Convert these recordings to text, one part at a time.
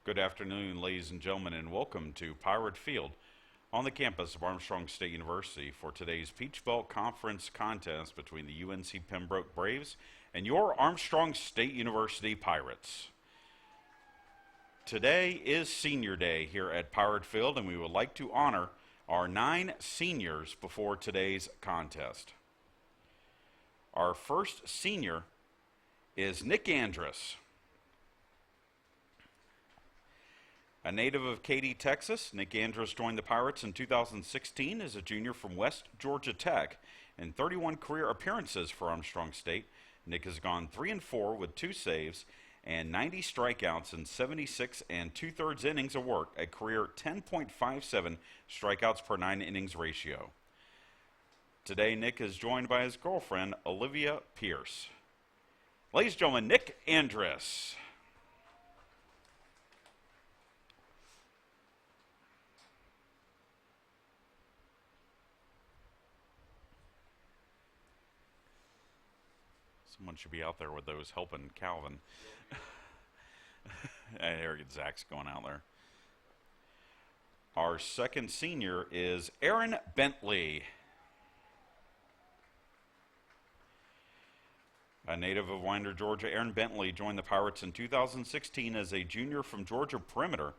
Good afternoon, ladies and gentlemen, and welcome to Pirate Field on the campus of Armstrong State University for today's Peach Belt Conference contest between the UNC Pembroke Braves and your Armstrong State University Pirates. Today is Senior Day here at Pirate Field, and we would like to honor our 9 seniors before today's contest. Our first senior is Nick Andrus. A native of Katy, Texas, Nick Andrus joined the Pirates in 2016 as a junior from West Georgia Tech. In 31 career appearances for Armstrong State, Nick has gone 3-4 with 2 saves and 90 strikeouts in 76 and 2/3 innings of work, a career 10.57 strikeouts per 9 innings ratio. Today, Nick is joined by his girlfriend, Olivia Pierce. Ladies and gentlemen, Nick Andrus. Someone should be out there with those helping Calvin. There, Zach's going out there. Our second senior is Aaron Bentley. A native of Winder, Georgia, Aaron Bentley joined the Pirates in 2016 as a junior from Georgia Perimeter.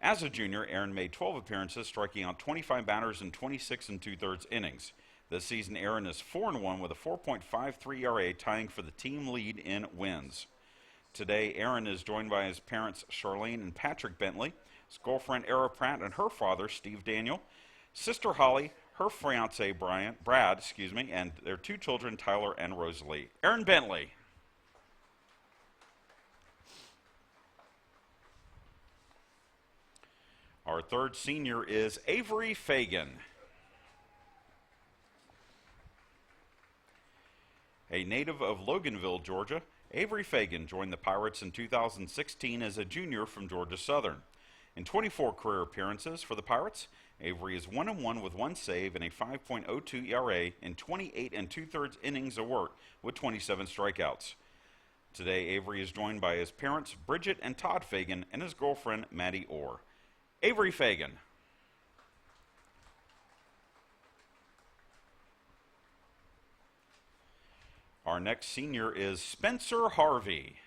As a junior, Aaron made 12 appearances, striking out 25 batters in 26 and 2/3 innings. This season, Aaron is 4-1 with a 4.53 ERA, tying for the team lead in wins. Today, Aaron is joined by his parents, Charlene and Patrick Bentley, his girlfriend, Era Pratt, and her father, Steve Daniel, sister Holly, her fiance, Brad, and their 2 children, Tyler and Rosalie. Aaron Bentley. Our third senior is Avery Fagan. A native of Loganville, Georgia, Avery Fagan joined the Pirates in 2016 as a junior from Georgia Southern. In 24 career appearances for the Pirates, Avery is 1-1 with 1 save and a 5.02 ERA in 28 and 2/3 innings of work with 27 strikeouts. Today, Avery is joined by his parents, Bridget and Todd Fagan, and his girlfriend, Maddie Orr. Avery Fagan. Our next senior is Spencer Harvey.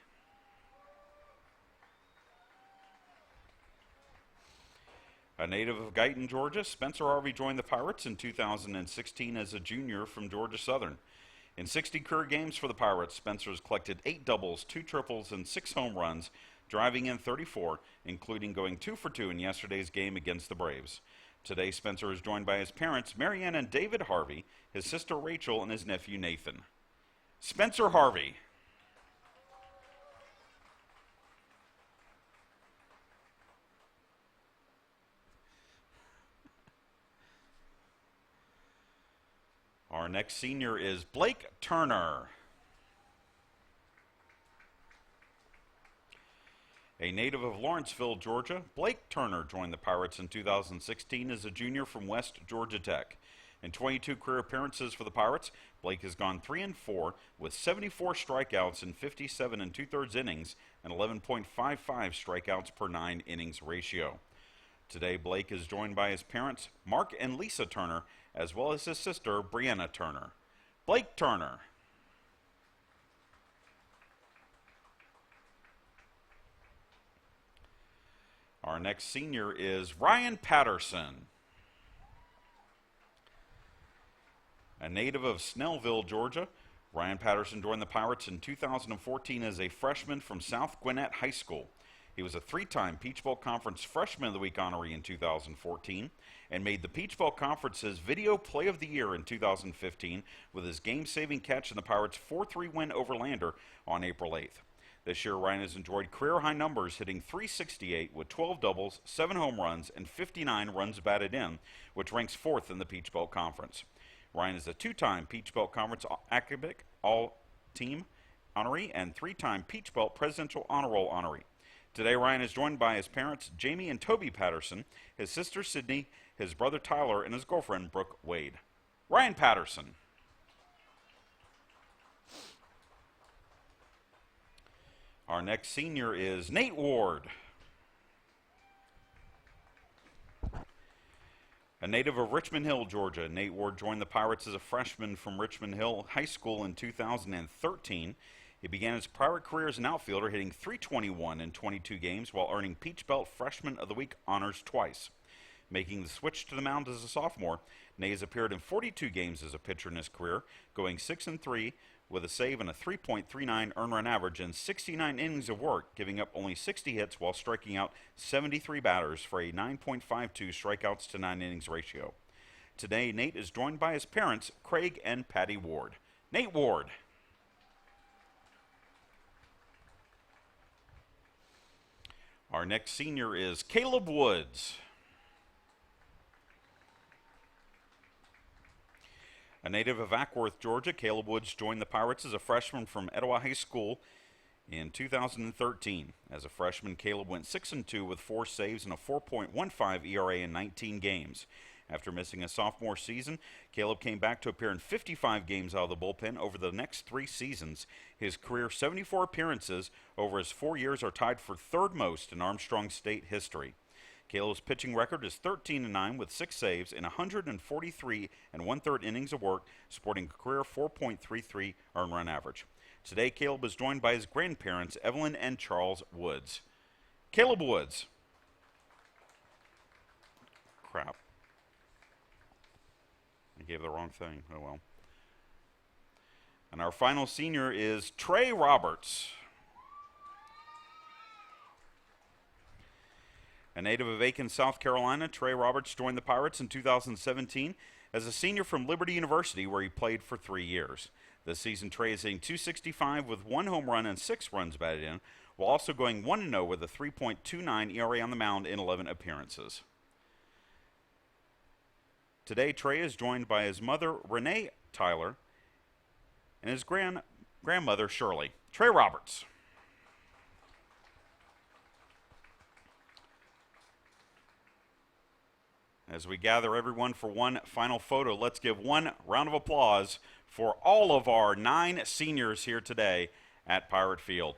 A native of Guyton, Georgia, Spencer Harvey joined the Pirates in 2016 as a junior from Georgia Southern. In 60 career games for the Pirates, Spencer has collected 8 doubles, 2 triples, and 6 home runs, driving in 34, including going 2 for 2 in yesterday's game against the Braves. Today, Spencer is joined by his parents, Marianne and David Harvey, his sister Rachel, and his nephew Nathan. Spencer Harvey. Our next senior is Blake Turner. A native of Lawrenceville, Georgia, Blake Turner joined the Pirates in 2016 as a junior from West Georgia Tech. In 22 career appearances for the Pirates, Blake has gone 3-4 with 74 strikeouts in 57 and 2/3 innings and 11.55 strikeouts per 9 innings ratio. Today, Blake is joined by his parents, Mark and Lisa Turner, as well as his sister, Brianna Turner. Blake Turner. Our next senior is Ryan Patterson. A native of Snellville, Georgia, Ryan Patterson joined the Pirates in 2014 as a freshman from South Gwinnett High School. He was a 3-time Peach Belt Conference Freshman of the Week honoree in 2014 and made the Peach Belt Conference's Video Play of the Year in 2015 with his game-saving catch in the Pirates' 4-3 win over Lander on April 8th. This year, Ryan has enjoyed career-high numbers, hitting .368 with 12 doubles, 7 home runs, and 59 runs batted in, which ranks 4th in the Peach Belt Conference. Ryan is a 2-time Peach Belt Conference Academic All-Team honoree and 3-time Peach Belt Presidential Honor Roll honoree. Today, Ryan is joined by his parents, Jamie and Toby Patterson, his sister, Sydney, his brother, Tyler, and his girlfriend, Brooke Wade. Ryan Patterson. Our next senior is Nate Ward. A native of Richmond Hill, Georgia, Nate Ward joined the Pirates as a freshman from Richmond Hill High School in 2013. He began his Pirate career as an outfielder, hitting .321 in 22 games while earning Peach Belt Freshman of the Week honors twice. Making the switch to the mound as a sophomore, Nate has appeared in 42 games as a pitcher in his career, going 6-3 with a save and a 3.39 earned run average in 69 innings of work, giving up only 60 hits while striking out 73 batters for a 9.52 strikeouts to 9 innings ratio. Today, Nate is joined by his parents, Craig and Patty Ward. Nate Ward. Our next senior is Caleb Woods. A native of Ackworth, Georgia, Caleb Woods joined the Pirates as a freshman from Etowah High School in 2013. As a freshman, Caleb went 6-2 with 4 saves and a 4.15 ERA in 19 games. After missing a sophomore season, Caleb came back to appear in 55 games out of the bullpen over the next 3 seasons. His career 74 appearances over his 4 years are tied for third most in Armstrong State history. Caleb's pitching record is 13-9 with 6 saves in 143 1/3 innings of work, sporting a career 4.33 earned run average. Today, Caleb is joined by his grandparents, Evelyn and Charles Woods. Caleb Woods. Crap. I gave the wrong thing. Oh well. And our final senior is Trey Roberts. A native of Aiken, South Carolina, Trey Roberts joined the Pirates in 2017 as a senior from Liberty University, where he played for 3 years. This season, Trey is hitting .265 with 1 home run and 6 runs batted in, while also going 1-0 with a 3.29 ERA on the mound in 11 appearances. Today, Trey is joined by his mother, Renee Tyler, and his grandmother, Shirley. Trey Roberts. As we gather everyone for one final photo, let's give one round of applause for all of our 9 seniors here today at Pirate Field.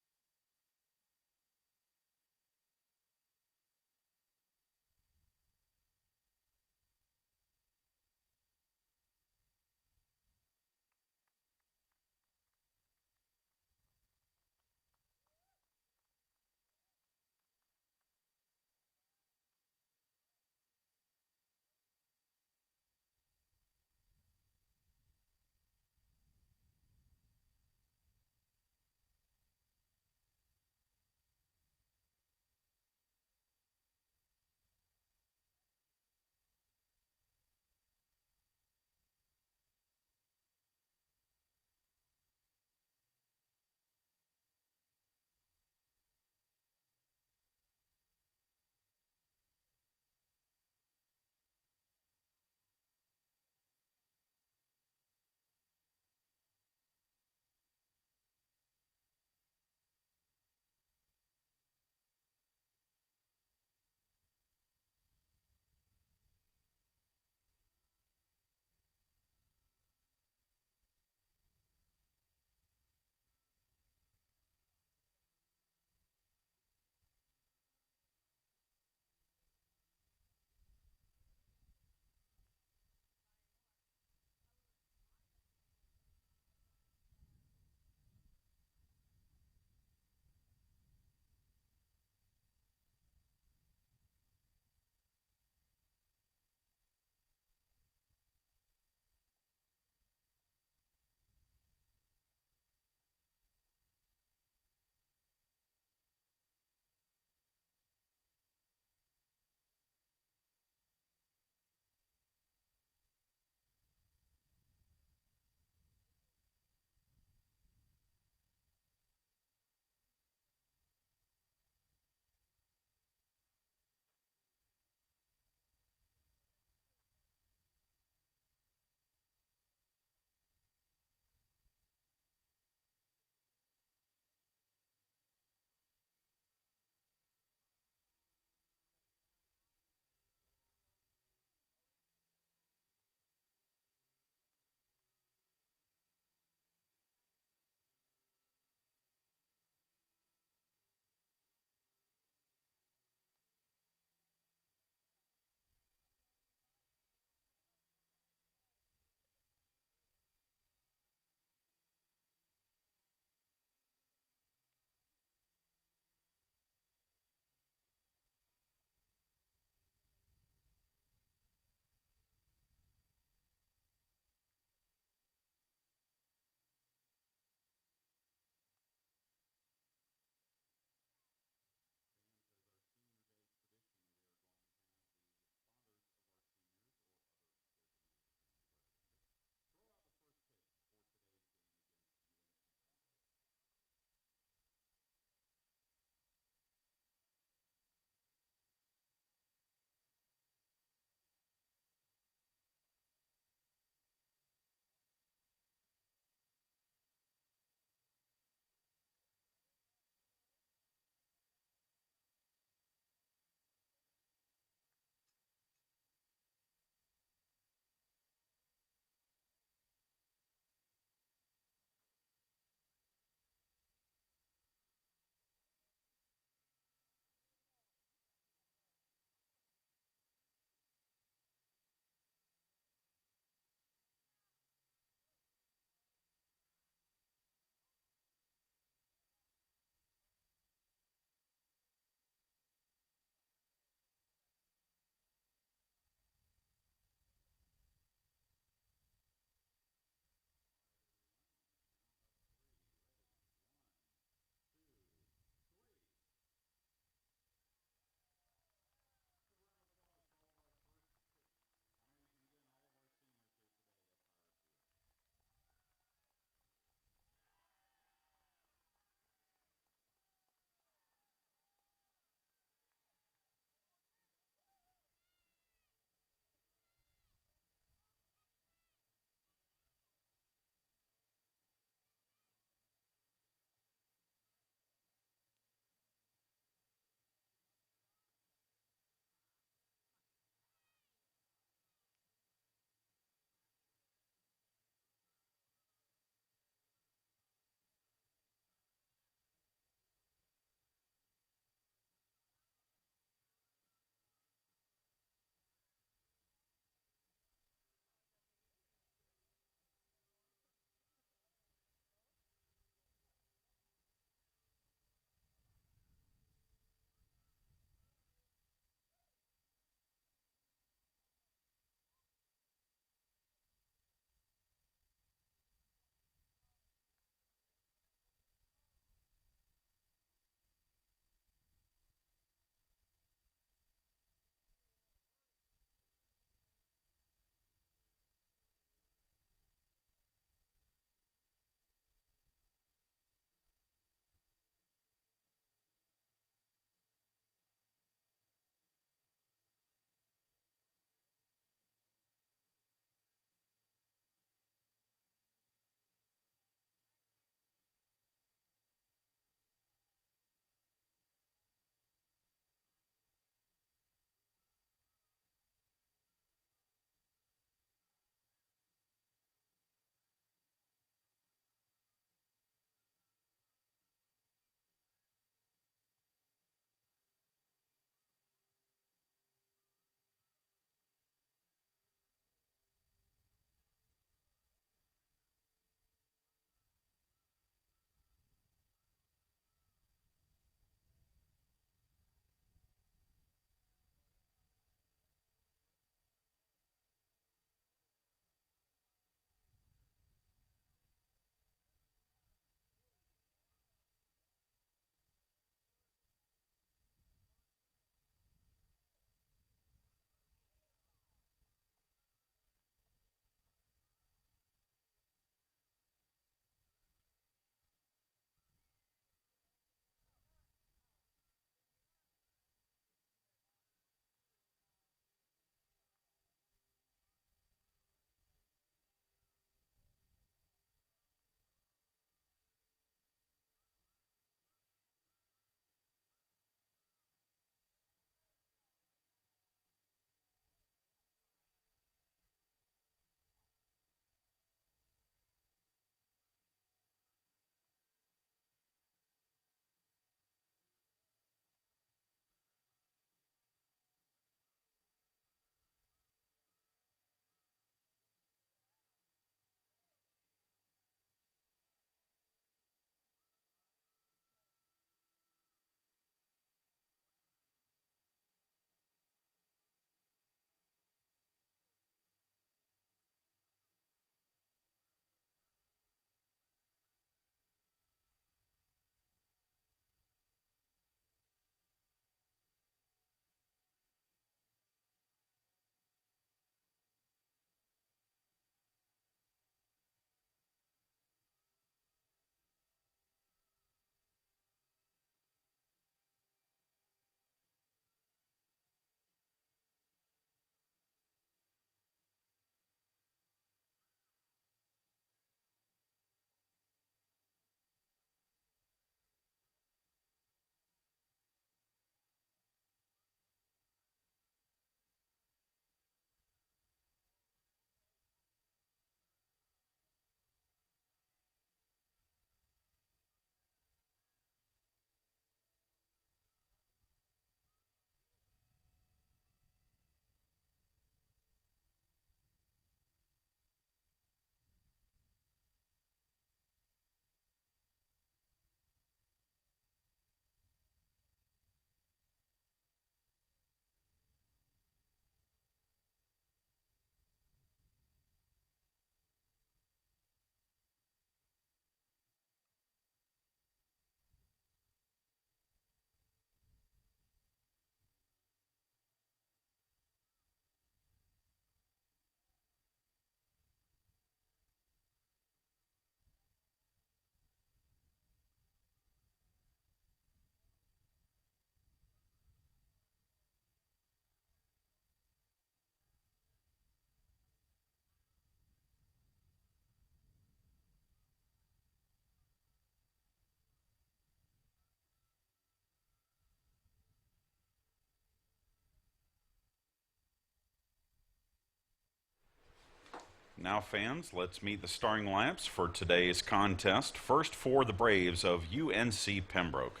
Now, fans, let's meet the starting lineups for today's contest. First, for the Braves of UNC Pembroke.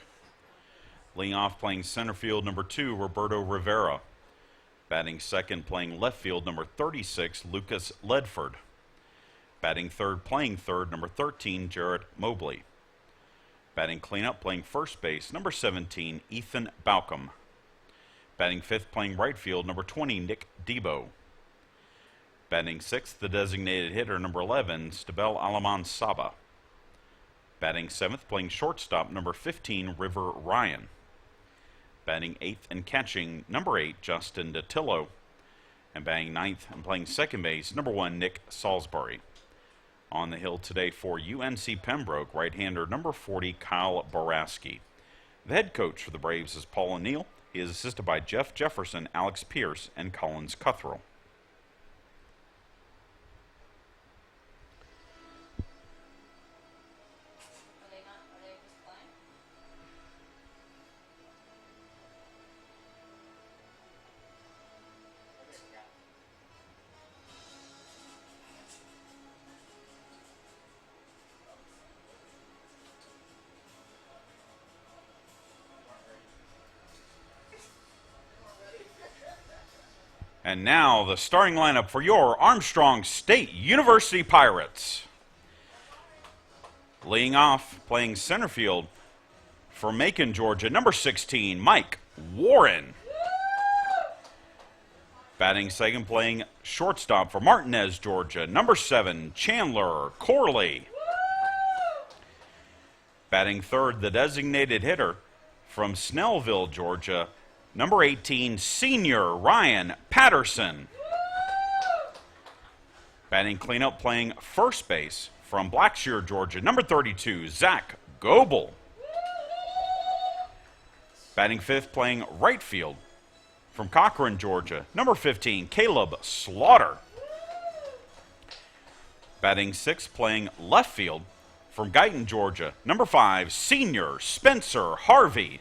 Leading off, playing center field, number 2, Roberto Rivera. Batting second, playing left field, number 36, Lucas Ledford. Batting third, playing third, number 13, Jarrett Mobley. Batting cleanup, playing first base, number 17, Ethan Balcom. Batting fifth, playing right field, number 20, Nick Debo. Batting sixth, the designated hitter, number 11, Stabel Alaman Saba. Batting seventh, playing shortstop, number 15, River Ryan. Batting eighth and catching, number 8, Justin Datillo. And batting ninth and playing second base, number 1, Nick Salisbury. On the hill today for UNC Pembroke, right-hander number 40, Kyle Boraski. The head coach for the Braves is Paul O'Neill. He is assisted by Jeff Jefferson, Alex Pierce, and Collins Cuthrell. And now the starting lineup for your Armstrong State University Pirates. Leading off, playing center field for Macon, Georgia, number 16, Mike Warren. Batting second, playing shortstop for Martinez, Georgia, number 7, Chandler Corley. Batting third, the designated hitter from Snellville, Georgia, number 18, senior Ryan Patterson. Batting cleanup, playing first base from Blackshear, Georgia, number 32, Zach Goebel. Batting fifth, playing right field from Cochran, Georgia, number 15, Caleb Slaughter. Batting sixth, playing left field from Guyton, Georgia, number 5, senior Spencer Harvey.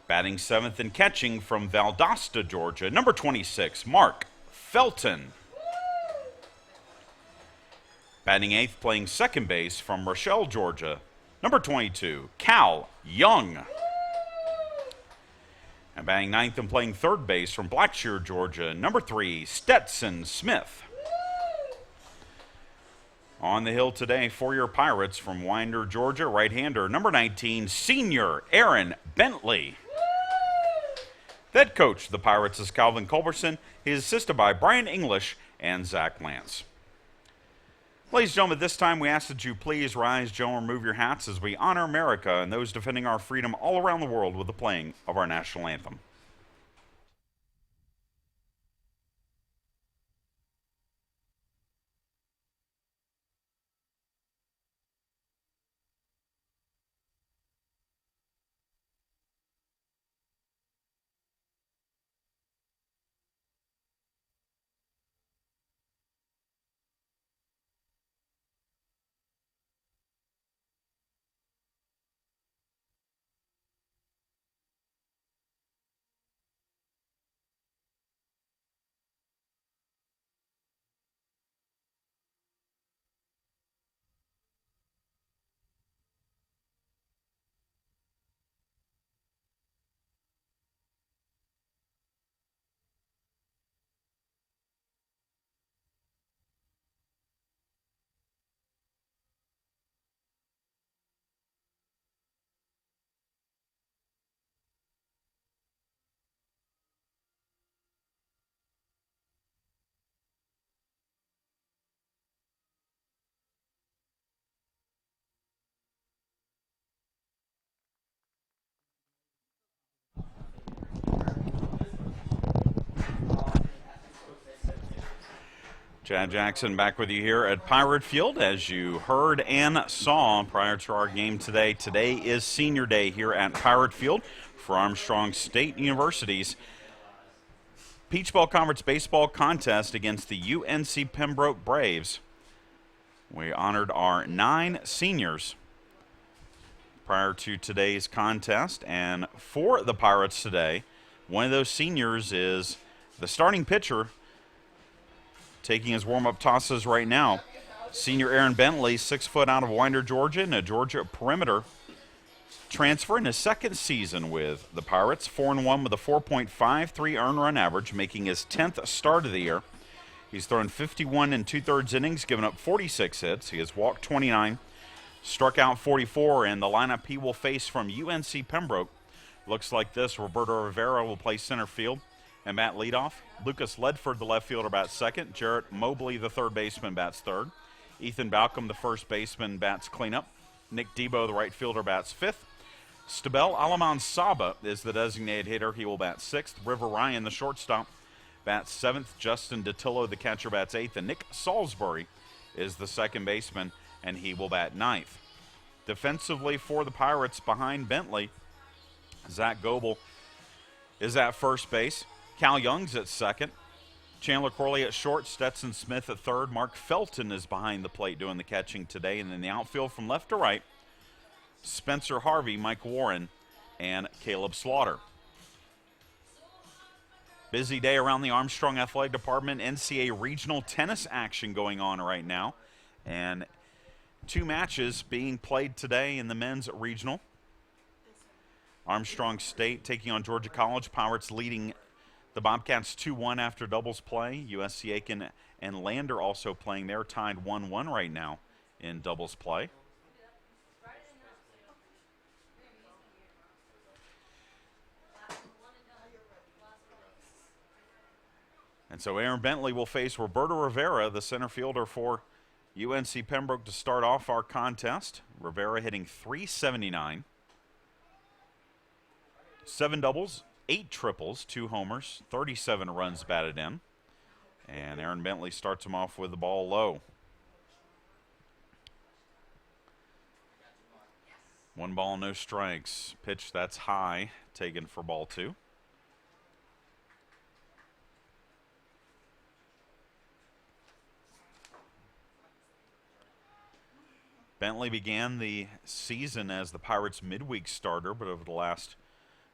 Batting seventh and catching from Valdosta, Georgia, number 26, Mark Felton. Batting eighth, playing second base from Rochelle, Georgia, number 22, Cal Young. And batting ninth and playing third base from Blackshear, Georgia, number 3, Stetson Smith. On the hill today for your Pirates from Winder, Georgia, right-hander, number 19, senior Aaron Bentley. The head coach of the Pirates is Calvin Culberson. He is assisted by Brian English and Zach Lance. Ladies and gentlemen, at this time we ask that you please rise, gentlemen, remove your hats as we honor America and those defending our freedom all around the world with the playing of our national anthem. Chad Jackson back with you here at Pirate Field. As you heard and saw prior to our game today, today is senior day here at Pirate Field for Armstrong State University's Peach Ball Conference Baseball contest against the UNC Pembroke Braves. We honored our 9 seniors prior to today's contest, and for the Pirates today, one of those seniors is the starting pitcher Taking his warm-up tosses right now, senior Aaron Bentley, 6 foot out of Winder, Georgia, and a Georgia perimeter transfer in his second season with the Pirates. 4-1 with a 4.53 earned run average, making his 10th start of the year. He's thrown 51 and 2/3 innings, given up 46 hits. He has walked 29, struck out 44, and the lineup he will face from UNC Pembroke looks like this. Roberto Rivera will play center field and bat leadoff. Lucas Ledford, the left fielder, bats second. Jarrett Mobley, the third baseman, bats third. Ethan Balcom, the first baseman, bats cleanup. Nick Debo, the right fielder, bats fifth. Stabel Alaman Saba is the designated hitter. He will bat sixth. River Ryan, the shortstop, bats seventh. Justin DeTillo, the catcher, bats eighth. And Nick Salisbury is the second baseman, and he will bat ninth. Defensively for the Pirates behind Bentley, Zach Goebel is at first base. Cal Young's at second. Chandler Corley at short. Stetson Smith at third. Mark Felton is behind the plate doing the catching today. And in the outfield from left to right, Spencer Harvey, Mike Warren, and Caleb Slaughter. Busy day around the Armstrong Athletic Department. NCAA regional tennis action going on right now. And 2 matches being played today in the men's regional. Armstrong State taking on Georgia College. Pirates leading the Bobcats 2-1 after doubles play. USC Aiken and Lander also playing. They're tied 1-1 right now in doubles play. And so Aaron Bentley will face Roberto Rivera, the center fielder for UNC Pembroke, to start off our contest. Rivera hitting .379. 7 doubles, 8 triples, 2 homers, 37 runs batted in. And Aaron Bentley starts him off with the ball low. 1 ball, no strikes. Pitch that's high, taken for ball 2. Bentley began the season as the Pirates' midweek starter, but over the last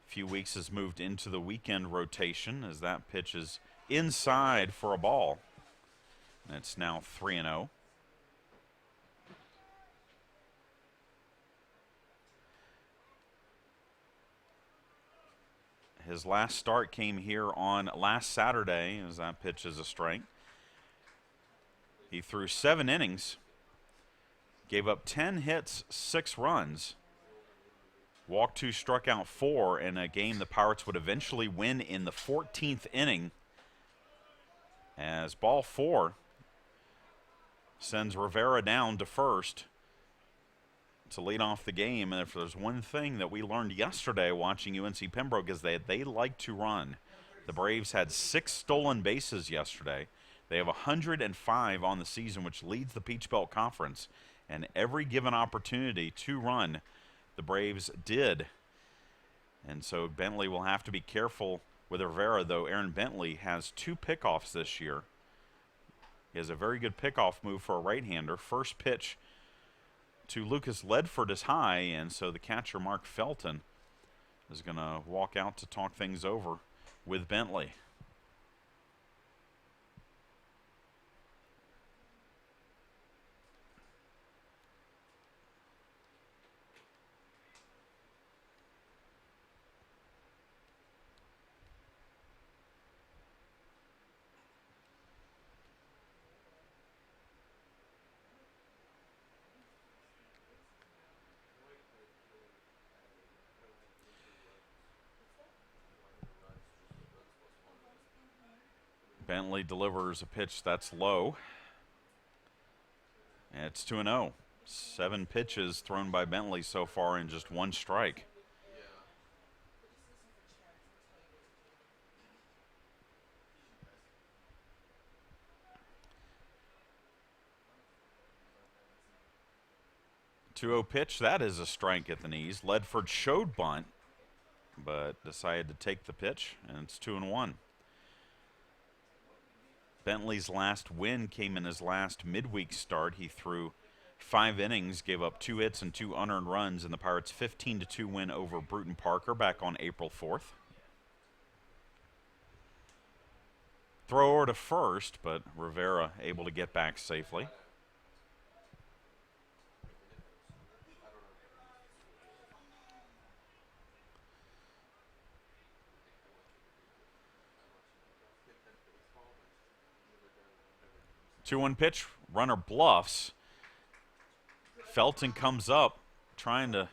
few weeks has moved into the weekend rotation as that pitch is inside for a ball. And it's now 3-0. His last start came here on last Saturday as that pitch is a strike. He threw 7 innings. Gave up 10 hits, 6 runs. Walked 2, struck out 4 in a game the Pirates would eventually win in the 14th inning. As ball 4 sends Rivera down to first to lead off the game. And if there's one thing that we learned yesterday watching UNC Pembroke is that they like to run. The Braves had 6 stolen bases yesterday. They have 105 on the season, which leads the Peach Belt Conference. And every given opportunity to run, the Braves did. And so Bentley will have to be careful with Rivera, though Aaron Bentley has 2 pickoffs this year. He has a very good pickoff move for a right-hander. First pitch to Lucas Ledford is high, and so the catcher, Mark Felton, is going to walk out to talk things over with Bentley. Bentley delivers a pitch that's low. And it's 2-0. 7 pitches thrown by Bentley so far in just 1 strike. .20 pitch, that is a strike at the knees. Ledford showed bunt, but decided to take the pitch, and it's 2-1. Bentley's last win came in his last midweek start. He threw 5 innings, gave up 2 hits and 2 unearned runs in the Pirates' 15-2 win over Bruton Parker back on April 4th. thrower to first, but Rivera able to get back safely. Two-one pitch, runner bluffs. Felton comes up, trying to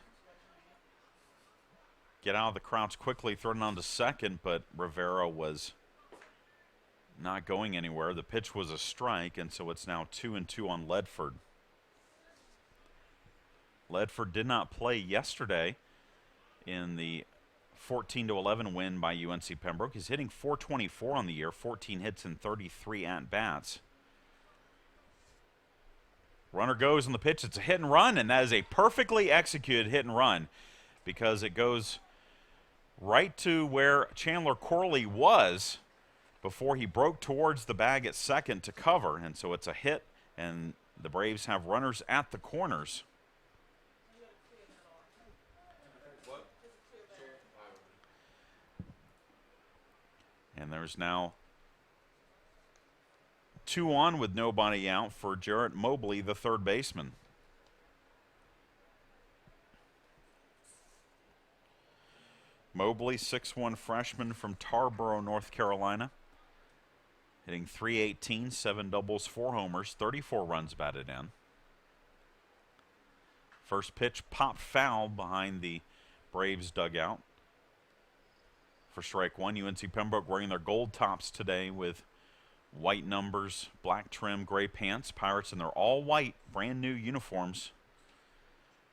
get out of the crouch quickly, thrown on to second, but Rivera was not going anywhere. The pitch was a strike, and so it's now 2-2 on Ledford. Ledford did not play yesterday in the 14-11 win by UNC Pembroke. He's hitting .424 on the year, 14 hits and 33 at-bats. Runner goes on the pitch. It's a hit and run, and that is a perfectly executed hit and run because it goes right to where Chandler Corley was before he broke towards the bag at second to cover. And so it's a hit, and the Braves have runners at the corners. And there's now 2 on with nobody out for Jarrett Mobley, the third baseman. Mobley, 6'1" freshman from Tarboro, North Carolina. Hitting .318, 7 doubles, 4 homers, 34 runs batted in. First pitch popped foul behind the Braves dugout. For strike one, UNC Pembroke wearing their gold tops today with white numbers, black trim, gray pants. Pirates in their all-white, brand-new uniforms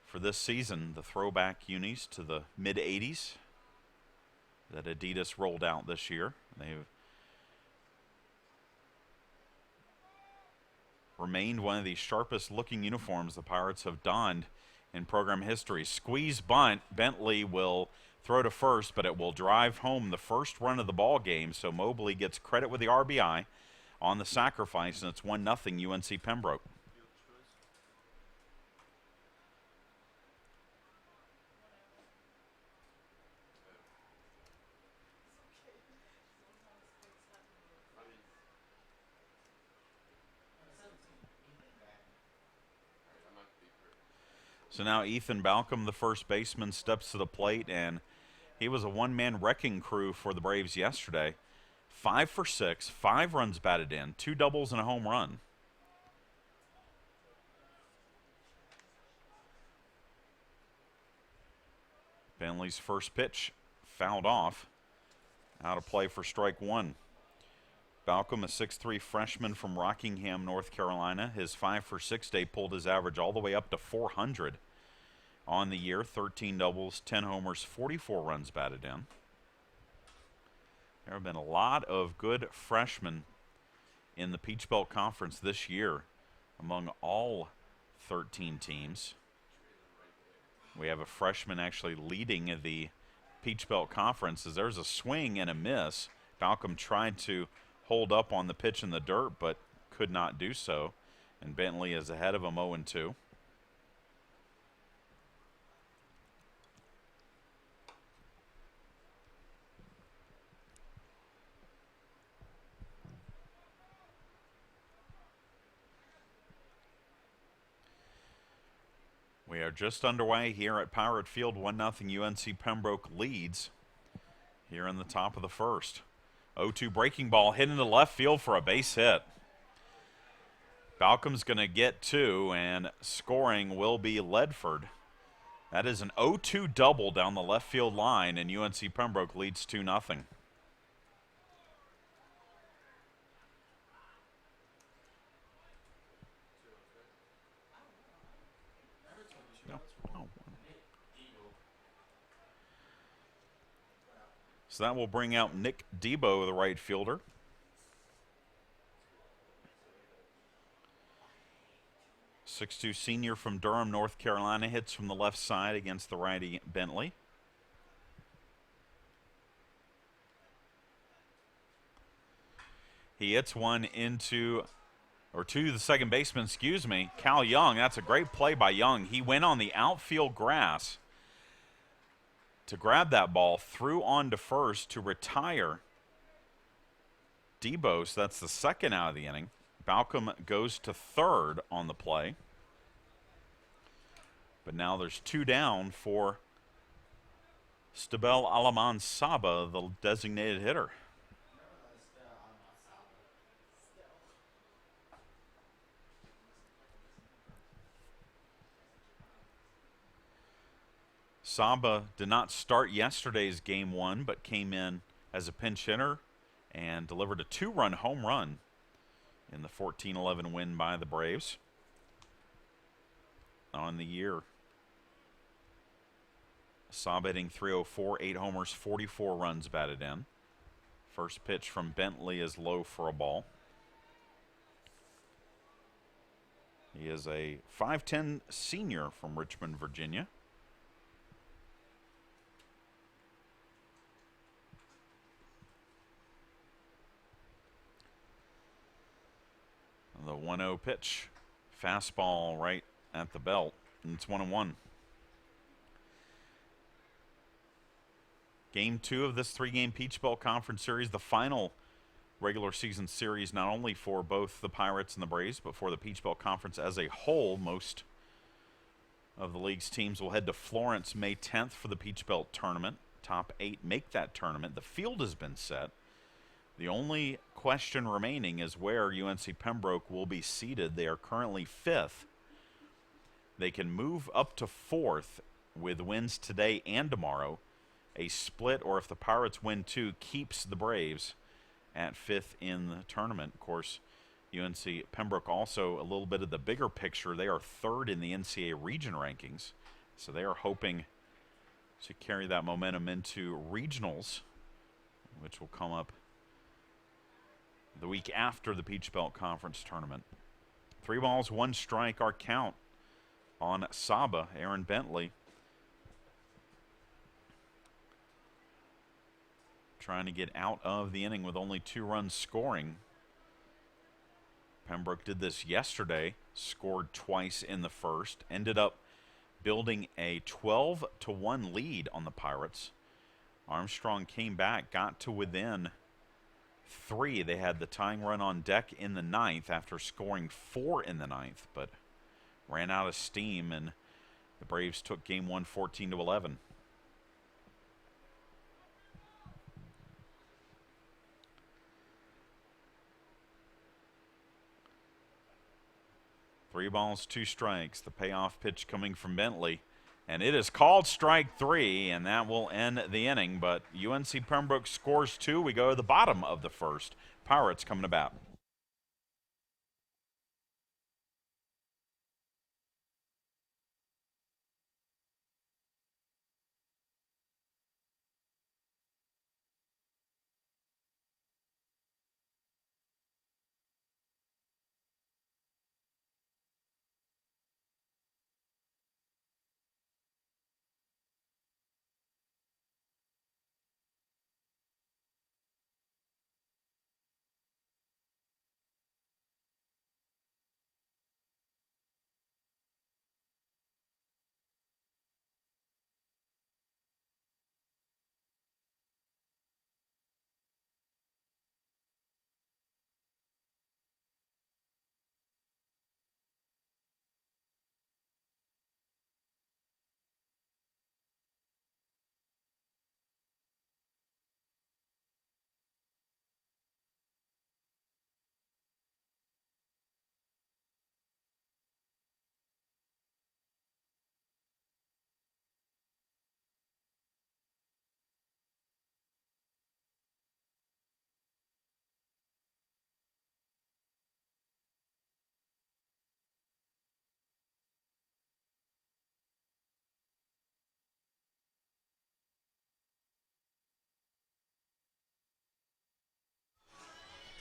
for this season. The throwback unis to the mid-'80s that Adidas rolled out this year. They've remained one of the sharpest-looking uniforms the Pirates have donned in program history. Squeeze bunt. Bentley will throw to first, but it will drive home the first run of the ball game, so Mobley gets credit with the RBI on the sacrifice, and it's 1-0 UNC Pembroke. So now Ethan Balcom, the first baseman, steps to the plate, and he was a one-man wrecking crew for the Braves yesterday. 5 for 6, 5 runs batted in, 2 doubles and a home run. Bentley's first pitch fouled off. Out of play for strike one. Balcom, a 6'3" freshman from Rockingham, North Carolina. His 5 for 6 day pulled his average all the way up to 400 on the year. 13 doubles, 10 homers, 44 runs batted in. There have been a lot of good freshmen in the Peach Belt Conference this year among all 13 teams. We have a freshman actually leading the Peach Belt Conference as there's a swing and a miss. Balcom tried to hold up on the pitch in the dirt, but could not do so. And Bentley is ahead of him 0-2. We are just underway here at Pirate Field. 1-0 UNC Pembroke leads here in the top of the first. 0-2 breaking ball hit into left field for a base hit. Balcom's going to get 2, and scoring will be Ledford. That is an 0-2 double down the left field line, and UNC Pembroke leads 2-0. So that will bring out Nick Debo, the right fielder. .6'2" senior from Durham, North Carolina, hits from the left side against the righty Bentley. He hits one to the second baseman, Cal Young. That's a great play by Young. He went on the outfield grass to grab that ball, threw on to first to retire Debo, so that's the second out of the inning. Balcom goes to third on the play. But now there's two down for Stabel Alaman Saba, the designated hitter. Saba did not start yesterday's game one, but came in as a pinch hitter and delivered a two-run home run in the 14-11 win by the Braves on the year. Saba hitting .304, 8 homers, 44 runs batted in. First pitch from Bentley is low for a ball. He is a 5'10 senior from Richmond, Virginia. The 1-0 pitch. Fastball right at the belt. And it's 1-1. Game 2 of this three-game Peach Belt Conference Series, the final regular season series, not only for both the Pirates and the Braves, but for the Peach Belt Conference as a whole. Most of the league's teams will head to Florence May 10th for the Peach Belt Tournament. Top 8 make that tournament. The field has been set. The only question remaining is where UNC Pembroke will be seated. They are currently 5th. They can move up to 4th with wins today and tomorrow. A split, or if the Pirates win 2, keeps the Braves at 5th in the tournament. Of course, UNC Pembroke also a little bit of the bigger picture. They are 3rd in the NCAA region rankings. So they are hoping to carry that momentum into regionals, which will come up the week after the Peach Belt Conference Tournament. 3 balls, 1 strike, our count on Saba, Aaron Bentley. Trying to get out of the inning with only 2 runs scoring. Pembroke did this yesterday, scored twice in the first, ended up building a 12-1 lead on the Pirates. Armstrong came back, got to within 3. They had the tying run on deck in the 9th after scoring 4 in the 9th, but ran out of steam, and the Braves took game 1 14-11. Three balls, 2 strikes. The payoff pitch coming from Bentley. And it is called strike 3, and that will end the inning. But UNC Pembroke scores 2. We go to the bottom of the first. Pirates coming to bat.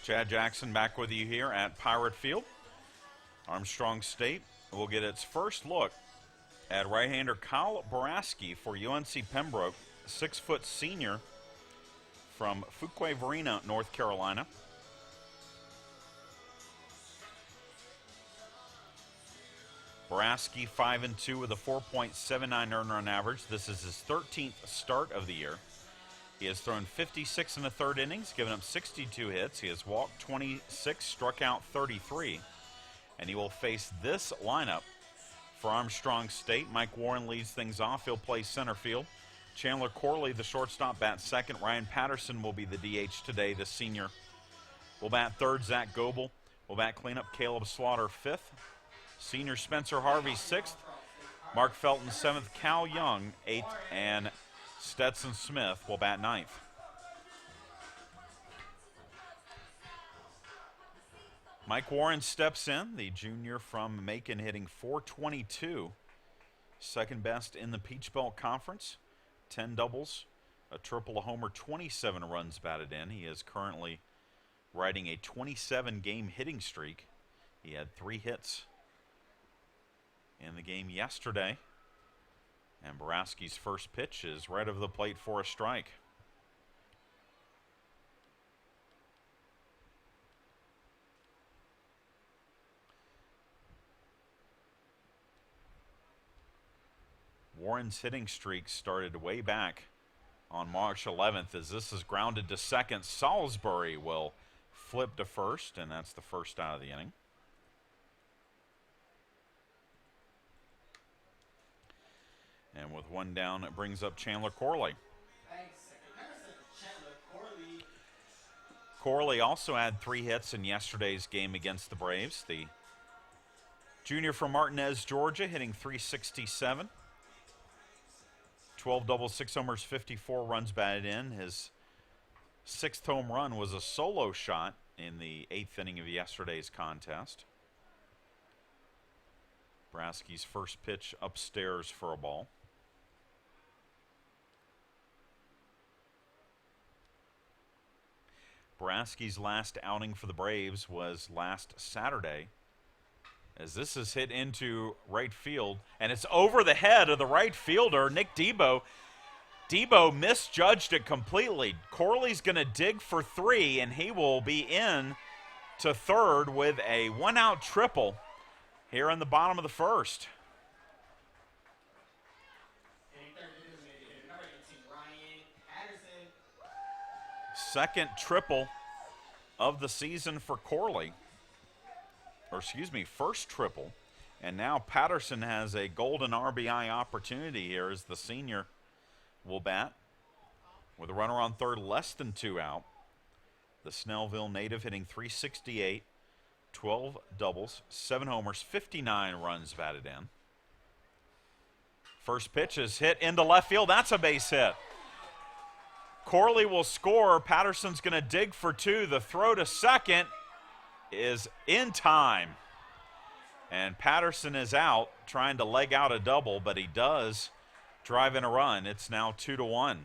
Chad Jackson back with you here at Pirate Field. Armstrong State will get its first look at right-hander Kyle Boraski for UNC Pembroke, 6-foot senior from Fuquay-Varina, North Carolina. Boraski 5-2 with a 4.79 earned run average. This is his 13th start of the year. He has thrown 56 in the third innings, given up 62 hits. He has walked 26, struck out 33. And he will face this lineup for Armstrong State. Mike Warren leads things off. He'll play center field. Chandler Corley, the shortstop, bats second. Ryan Patterson will be the DH today. The senior will bat third. Zach Goebel will bat cleanup. Caleb Slaughter fifth. Senior Spencer Harvey sixth. Mark Felton seventh. Cal Young eighth. And Stetson Smith will bat ninth. Mike Warren steps in, the junior from Macon, hitting .422. Second best in the Peach Belt Conference. 10 doubles, a triple, a homer, 27 runs batted in. He is currently riding a 27-game hitting streak. He had 3 hits in the game yesterday. And Boraski's first pitch is right over the plate for a strike. Warren's hitting streak started way back on March 11th as this is grounded to second. Salisbury will flip to first, and that's the first out of the inning. And with one down, it brings up Chandler Corley. Corley also had 3 hits in yesterday's game against the Braves. The junior from Martinez, Georgia, hitting .367. 12 doubles, 6 homers, 54 runs batted in. His 6th home run was a solo shot in the 8th inning of yesterday's contest. Boraski's first pitch upstairs for a ball. Boraski's last outing for the Braves was last Saturday, as this is hit into right field, and it's over the head of the right fielder, Nick Debo. Debo misjudged it completely. Corley's going to dig for 3, and he will be in to third with a 1-out triple here in the bottom of the first. Second triple of the season for Corley. Or excuse me, first triple. And now Patterson has a golden RBI opportunity here as the senior will bat with a runner on third, less than 2 out. The Snellville native hitting .368, 12 doubles, 7 homers, 59 runs batted in. First pitch is hit into left field. That's a base hit. Corley will score. Patterson's going to dig for 2. The throw to second is in time. And Patterson is out trying to leg out a double, but he does drive in a run. It's now 2-1.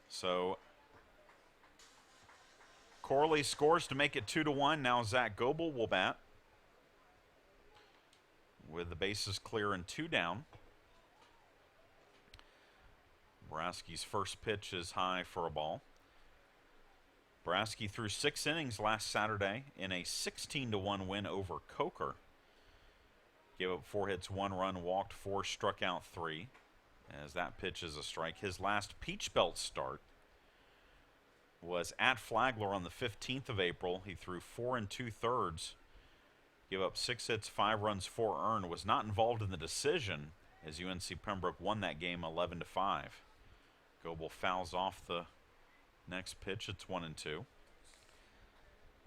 So Corley scores to make it 2-1. Now Zach Goebel will bat with the bases clear and 2 down. Boraski's first pitch is high for a ball. Boraski threw 6 innings last Saturday in a 16-1 win over Coker. Gave up 4 hits, 1 run, walked 4, struck out 3, as that pitch is a strike. His last Peach Belt start was at Flagler on the 15th of April. He threw 4 2/3, gave up 6 hits, 5 runs, 4 earned, was not involved in the decision as UNC Pembroke won that game 11-5. Goebel fouls off the next pitch. It's 1-2.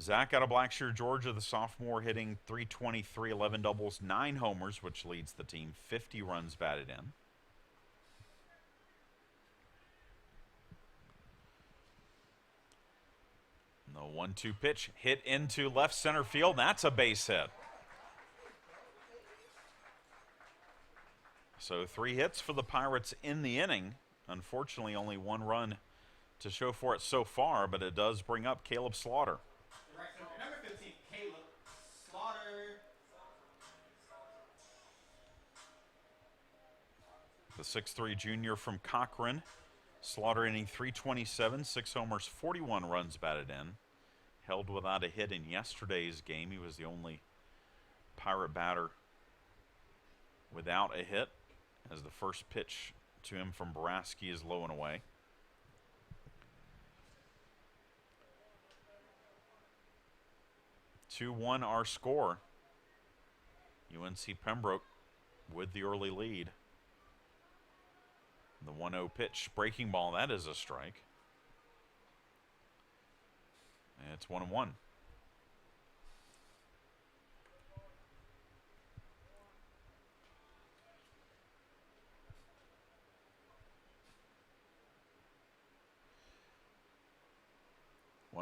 Zach out of Blackshear, Georgia, the sophomore, hitting .323, 11 doubles, 9 homers, which leads the team, 50 runs batted in. The 1-2 pitch hit into left center field. That's a base hit. So 3 hits for the Pirates in the inning. Unfortunately, only 1 run to show for it so far, but it does bring up Caleb Slaughter. Number 15, Caleb Slaughter. The 6'3" junior from Cochrane. Slaughter inning .327, 6 homers, 41 runs batted in. held without a hit in yesterday's game. He was the only Pirate batter without a hit, as the first pitch to him from Boraski is low and away. (2-1) our score. UNC Pembroke with the early lead. The 1-0 pitch, breaking ball, that is a strike. And it's 1-1.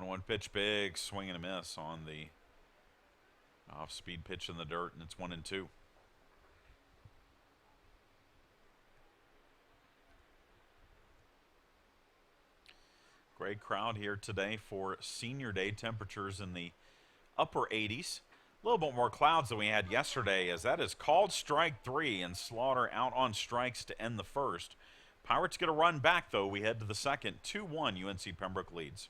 One pitch, big swing and a miss on the off-speed pitch in the dirt, and it's 1-2. Great crowd here today for Senior Day. Temperatures in the upper 80s. A little bit more clouds than we had yesterday, as that is called strike 3, and Slaughter out on strikes to end the first. Pirates get a run back, though. We head to the second. 2-1, UNC Pembroke leads.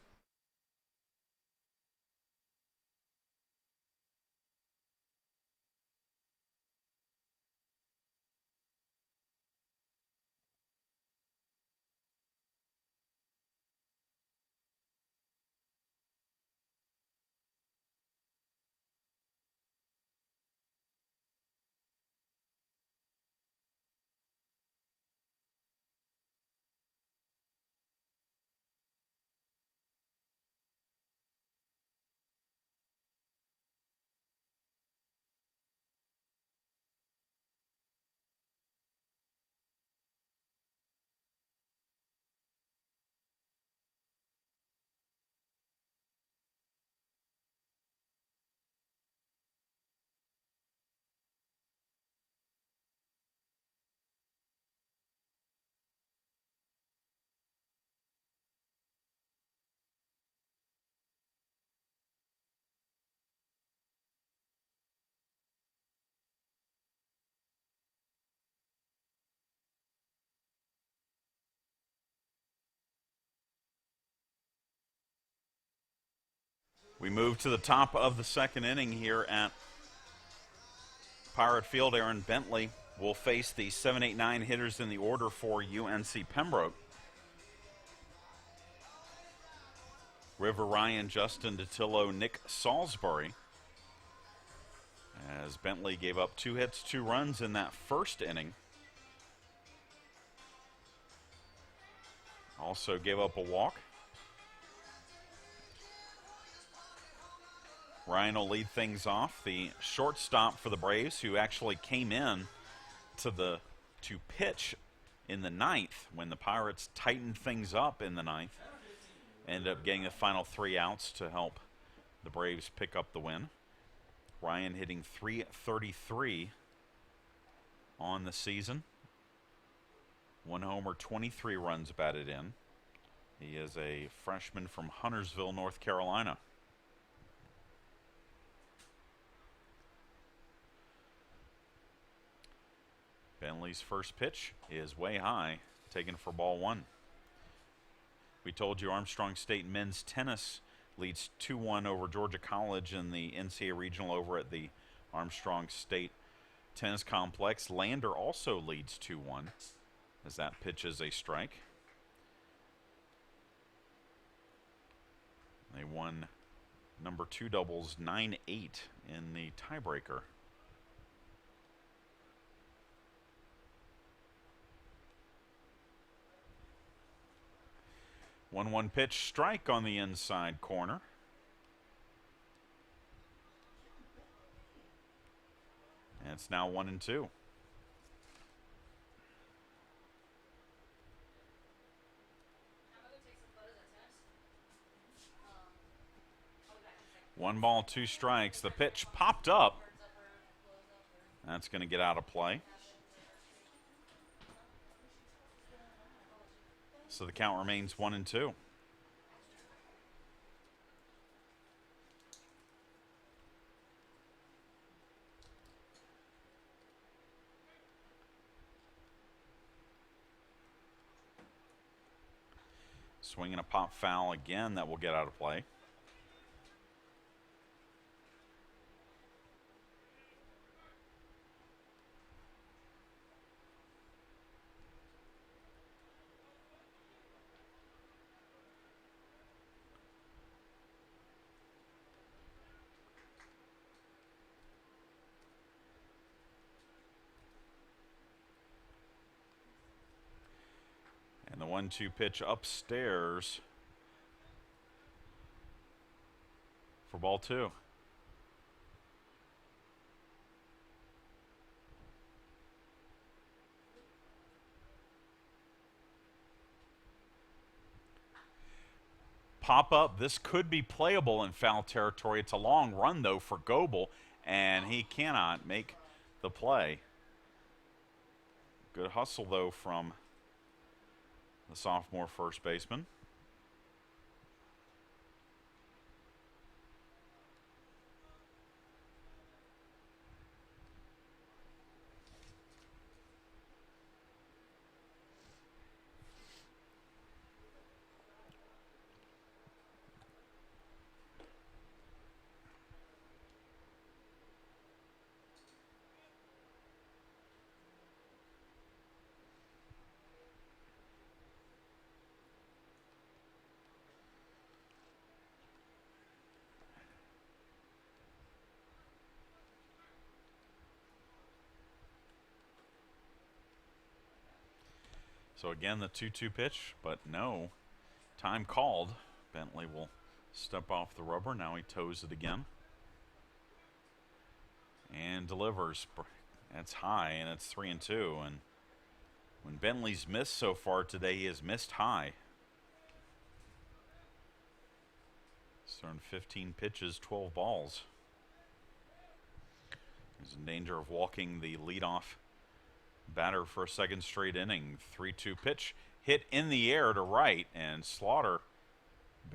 We move to the top of the second inning here at Pirate Field. Aaron Bentley will face the 7, 8, 9 hitters in the order for UNC Pembroke. River Ryan, Justin DeTillo, Nick Salisbury. As Bentley gave up 2 hits, 2 runs in that first inning. Also gave up a walk. Ryan will lead things off. The shortstop for the Braves, who actually came in to pitch in the 9th when the Pirates tightened things up in the 9th. Ended up getting the final 3 outs to help the Braves pick up the win. Ryan hitting .333 on the season. 1 homer, 23 runs batted in. He is a freshman from Huntersville, North Carolina. Bentley's first pitch is way high, taken for ball 1. We told you Armstrong State men's tennis leads 2-1 over Georgia College in the NCAA regional over at the Armstrong State Tennis Complex. Lander also leads 2-1 as that pitch is a strike. They won number 2 doubles 9-8 in the tiebreaker. 1-1 pitch, strike on the inside corner. And it's now 1-2. One ball, 2 strikes. The pitch popped up. That's going to get out of play. So the count remains 1-2. Swinging a pop foul again that will get out of play. 1-2 pitch upstairs for ball 2. Pop up. This could be playable in foul territory. It's a long run, though, for Goebel, and he cannot make the play. Good hustle, though, from the sophomore first baseman. So again, the 2-2 pitch, but no time called. Bentley will step off the rubber. Now he toes it again. And delivers. That's high, and it's 3-2. And when Bentley's missed so far today, he has missed high. He's thrown 15 pitches, 12 balls. He's in danger of walking the leadoff batter for a second straight inning. 3-2 pitch hit in the air to right, and Slaughter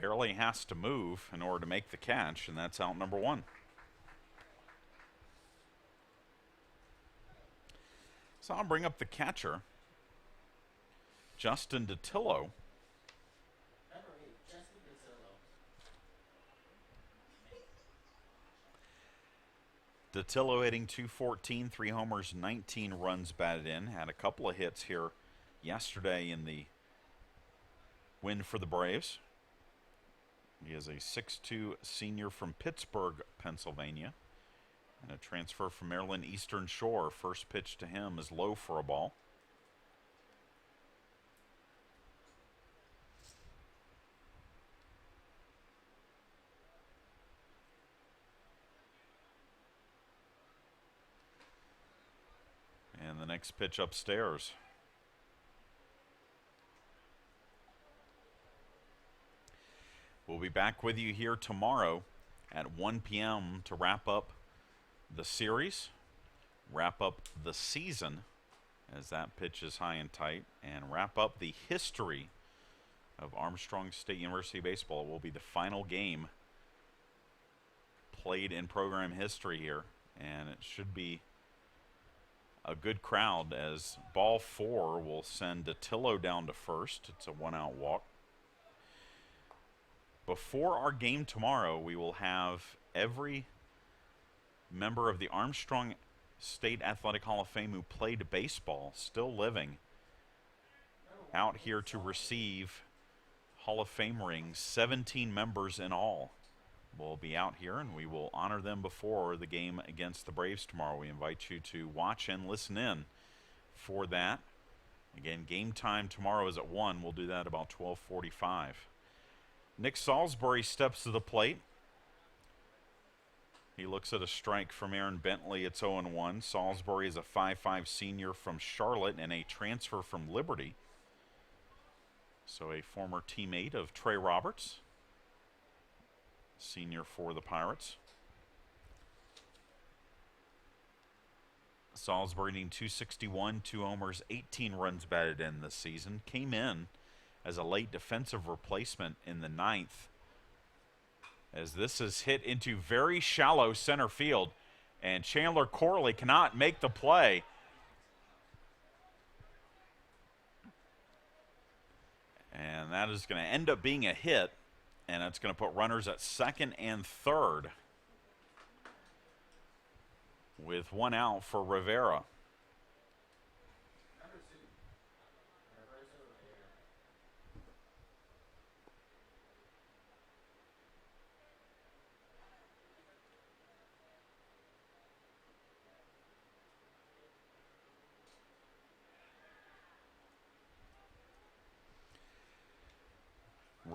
barely has to move in order to make the catch, and that's out number 1. So I'll bring up the catcher, Justin DeTillo. DeTillo hitting .214, 3 homers, 19 runs batted in. Had a couple of hits here yesterday in the win for the Braves. He is a 6'2" senior from Pittsburgh, Pennsylvania, and a transfer from Maryland Eastern Shore. First pitch to him is low for a ball. And the next pitch upstairs. We'll be back with you here tomorrow at 1 p.m. to wrap up the series, wrap up the season, as that pitch is high and tight, and wrap up the history of Armstrong State University baseball. It will be the final game played in program history here, and it should be a good crowd, as ball 4 will send DeTillo down to first. It's a 1-out walk. Before our game tomorrow, we will have every member of the Armstrong State Athletic Hall of Fame who played baseball, still living, out here to receive Hall of Fame rings. 17 members in all will be out here, and we will honor them before the game against the Braves tomorrow. We invite you to watch and listen in for that. Again, game time tomorrow is at 1. We'll do that about 12:45. Nick Salisbury steps to the plate. He looks at a strike from Aaron Bentley. It's 0-1. Salisbury is a 5'5" senior from Charlotte and a transfer from Liberty. So a former teammate of Trey Roberts, senior for the Pirates. Salisbury needing .261, 2 homers, 18 runs batted in this season. Came in as a late defensive replacement in the 9th, as this is hit into very shallow center field, and Chandler Corley cannot make the play. And that is going to end up being a hit, and it's going to put runners at second and third with 1 out for Rivera.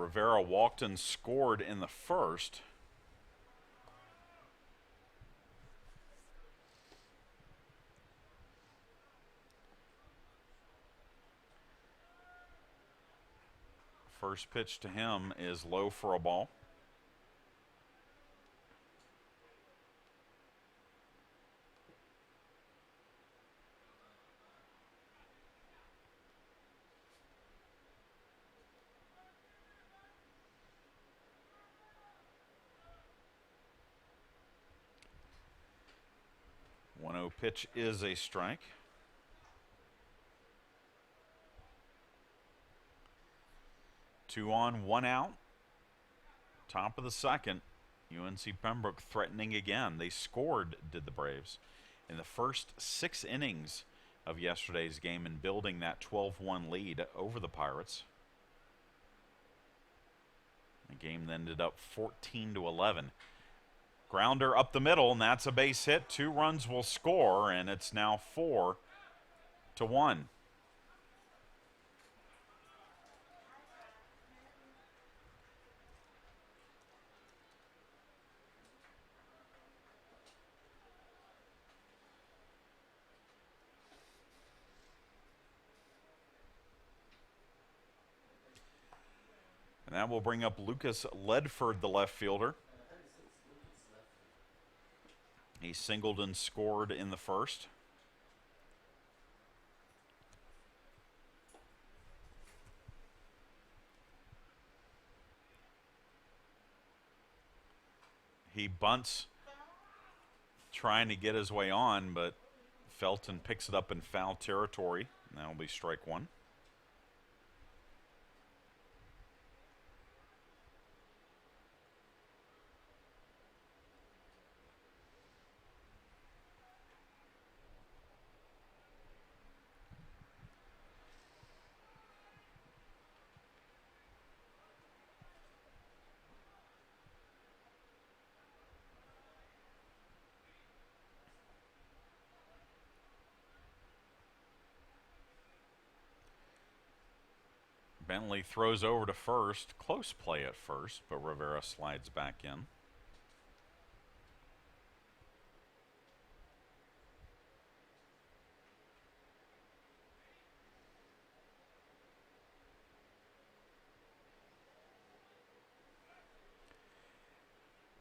Rivera walked and scored in the first. First pitch to him is low for a ball. One 0 pitch is a strike. Two on, one out. Top of the second. UNC Pembroke threatening again. They scored, did the Braves, in the first 6 innings of yesterday's game and building that 12-1 lead over the Pirates. The game then ended up 14-11. Grounder up the middle, and that's a base hit. 2 runs will score, and it's now 4-1. And that will bring up Lucas Ledford, the left fielder. He singled and scored in the first. He bunts, trying to get his way on, but Felton picks it up in foul territory. And that'll be strike 1. Bentley throws over to first. Close play at first, but Rivera slides back in.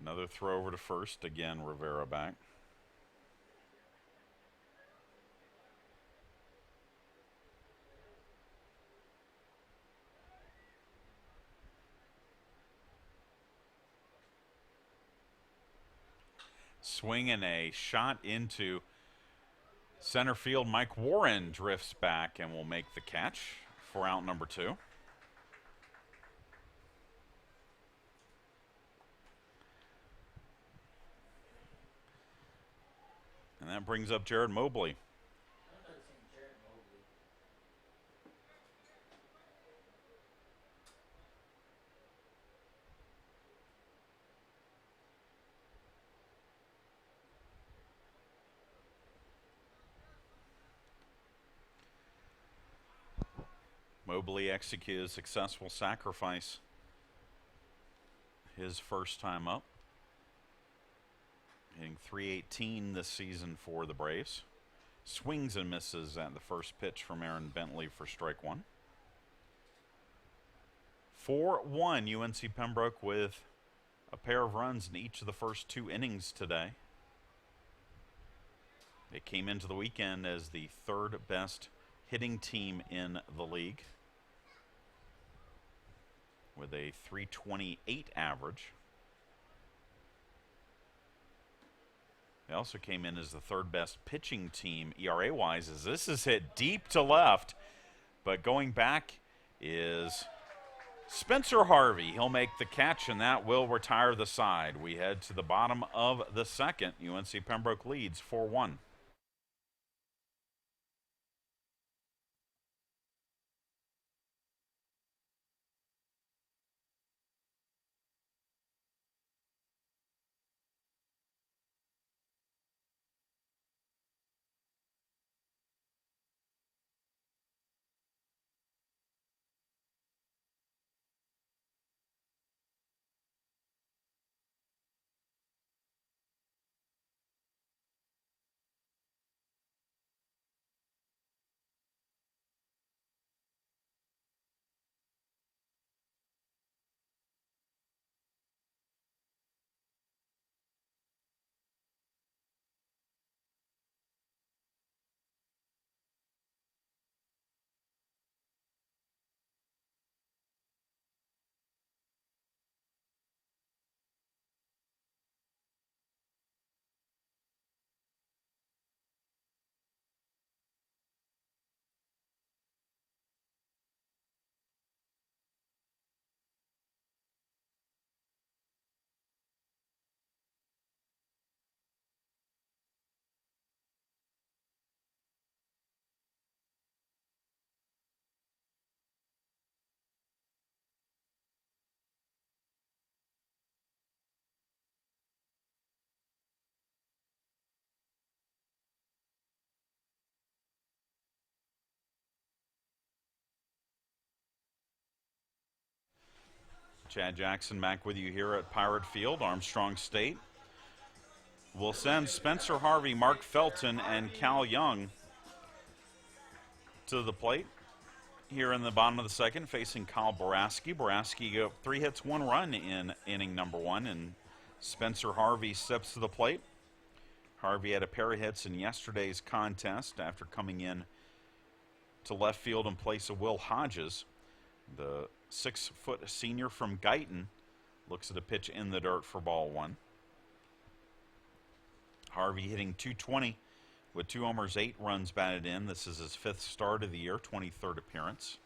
Another throw over to first. Again, Rivera back. Swing and a shot into center field. Mike Warren drifts back and will make the catch for out number 2. And that brings up Jared Mobley. Mobley executed a successful sacrifice his first time up. Hitting .318 this season for the Braves. Swings and misses at the first pitch from Aaron Bentley for strike 1. 4-1 UNC Pembroke with a pair of runs in each of the first 2 innings today. They came into the weekend as the 3rd best hitting team in the league with a .328 average. They also came in as the 3rd best pitching team ERA-wise, as this is hit deep to left. But going back is Spencer Harvey. He'll make the catch, and that will retire the side. We head to the bottom of the second. UNC Pembroke leads 4-1. Chad Jackson back with you here at Pirate Field, Armstrong State. We'll send Spencer Harvey, Mark Felton, and Cal Young to the plate here in the bottom of the second, facing Kyle Boraski. Boraski got 3 hits, 1 run in inning number 1, and Spencer Harvey steps to the plate. Harvey had a pair of hits in yesterday's contest after coming in to left field in place of Will Hodges. The 6-foot senior from Guyton looks at a pitch in the dirt for ball 1. Harvey hitting .220 with 2 homers, 8 runs batted in. This is his 5th start of the year, 23rd appearance,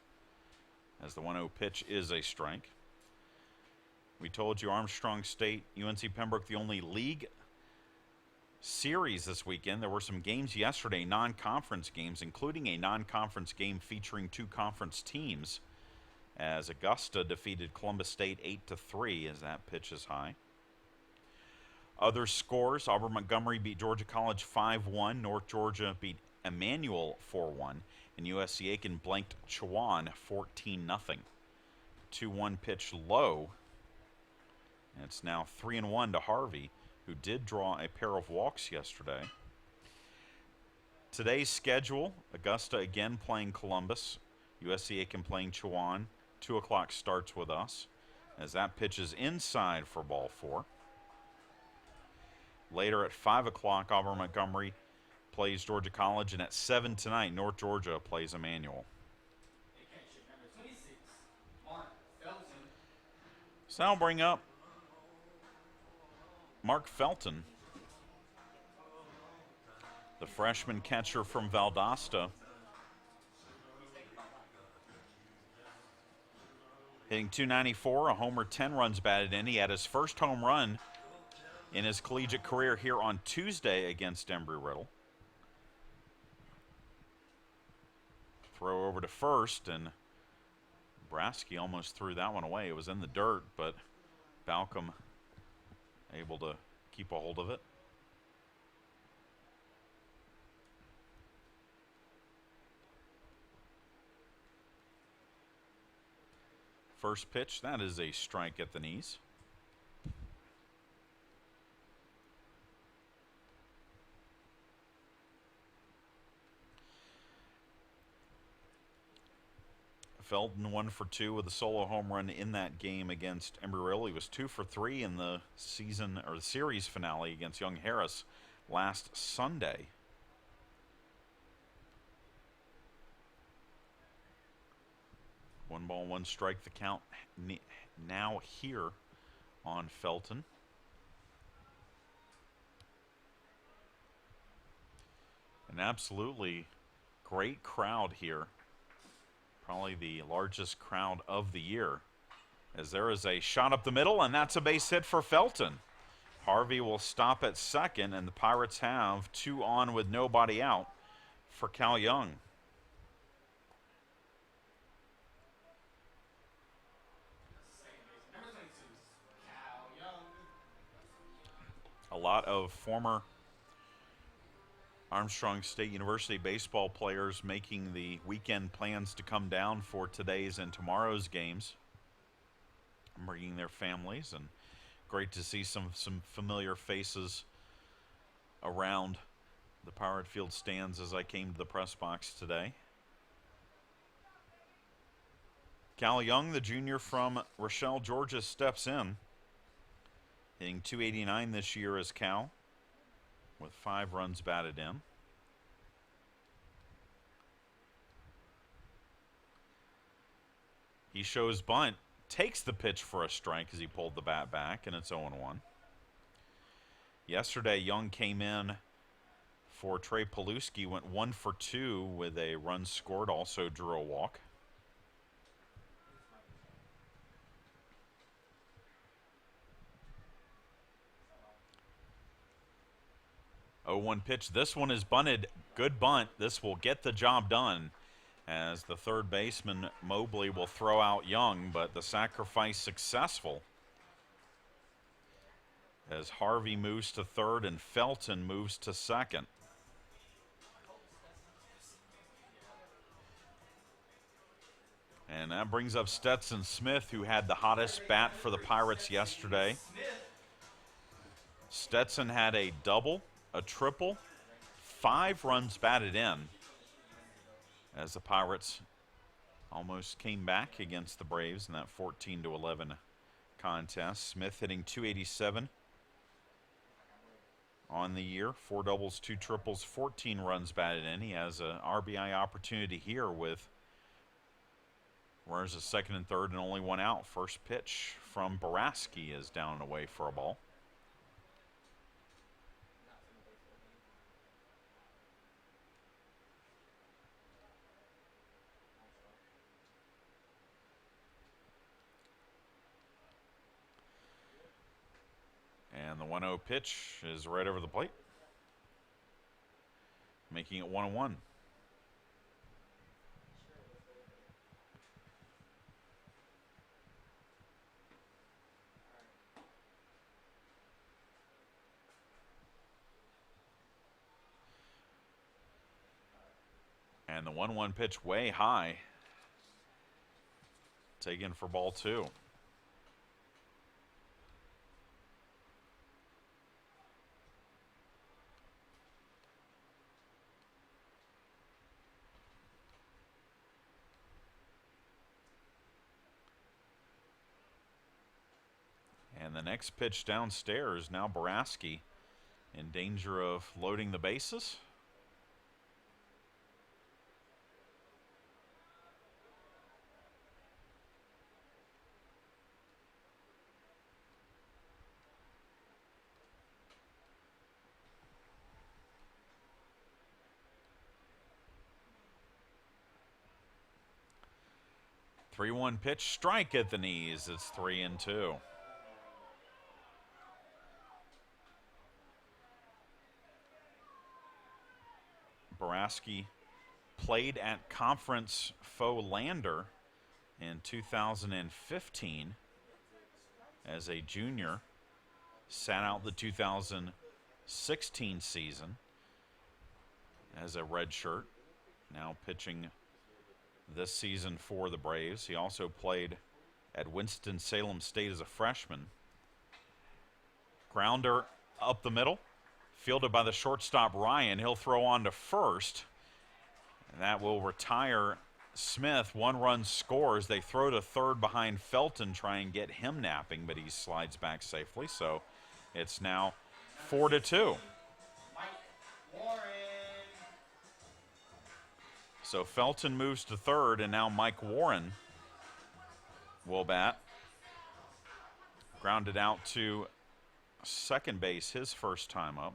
as the 1-0 pitch is a strike. We told you Armstrong State, UNC Pembroke, the only league series this weekend. There were some games yesterday, non-conference games, including a non-conference game featuring 2 conference teams, as Augusta defeated Columbus State 8-3 as that pitch is high. Other scores: Auburn Montgomery beat Georgia College 5-1, North Georgia beat Emmanuel 4-1, and USC Aiken blanked Chowan 14-0. 2-1 pitch low, and it's now 3-1 to Harvey, who did draw a pair of walks yesterday. Today's schedule: Augusta again playing Columbus, USC Aiken playing Chowan. 2 o'clock starts with us, as that pitch is inside for ball 4. Later at 5 o'clock, Auburn Montgomery plays Georgia College, and at 7 tonight, North Georgia plays Emmanuel. So I'll bring up Mark Felton, the freshman catcher from Valdosta, hitting .294, a homer, 10 runs batted in. He had his first home run in his collegiate career here on Tuesday against Embry-Riddle. Throw over to first, and Brasky almost threw that one away. It was in the dirt, but Balcom able to keep a hold of it. First pitch, that is a strike at the knees. Felton 1 for 2 with a solo home run in that game against Embry-Riddle. He was 2 for 3 in the season or the series finale against Young Harris last Sunday. One ball, one strike, the count now here on Felton. An absolutely great crowd here. Probably the largest crowd of the year, as there is a shot up the middle, and that's a base hit for Felton. Harvey will stop at second, and the Pirates have 2 on with nobody out for Cal Young. A lot of former Armstrong State University baseball players making the weekend plans to come down for today's and tomorrow's games, bringing their families, and great to see some familiar faces around the Pirate Field stands as I came to the press box today. Cal Young, the junior from Rochelle, Georgia, steps in, hitting .289 this year as Cal, with 5 runs batted in. He shows bunt, takes the pitch for a strike as he pulled the bat back, and it's 0-1. Yesterday, Young came in for Trey Paluski, went 1 for 2 with a run scored, also drew a walk. Oh, 0-1 pitch. This one is bunted. Good bunt. This will get the job done, as the third baseman Mobley will throw out Young, but the sacrifice successful as Harvey moves to third and Felton moves to second. And that That brings up Stetson Smith, who had the hottest bat for the Pirates yesterday. Stetson had a double, a triple, 5 runs batted in as the Pirates almost came back against the Braves in that 14-11 contest. Smith hitting .287 on the year, 4 doubles, 2 triples, 14 runs batted in. He has an RBI opportunity here with runners at second and third and only 1 out. First pitch from Boraski is down and away for a ball. And the 1-0 pitch is right over the plate, making it 1-1. And the 1-1 pitch way high, taken for ball 2. And the next pitch downstairs, now Boraski in danger of loading the bases. Three-one pitch, strike at the knees. It's 3-2. Boraski played at Conference Faux Lander in 2015 as a junior. Sat out the 2016 season as a redshirt. Now pitching this season for the Braves. He also played at Winston-Salem State as a freshman. Grounder up the middle, fielded by the shortstop Ryan. He'll throw on to first, and that will retire Smith. 1 run scores. They throw to third behind Felton, try and get him napping, but he slides back safely. So it's now 4-2. So Felton moves to third, and now Mike Warren will bat. Grounded out to second base his first time up.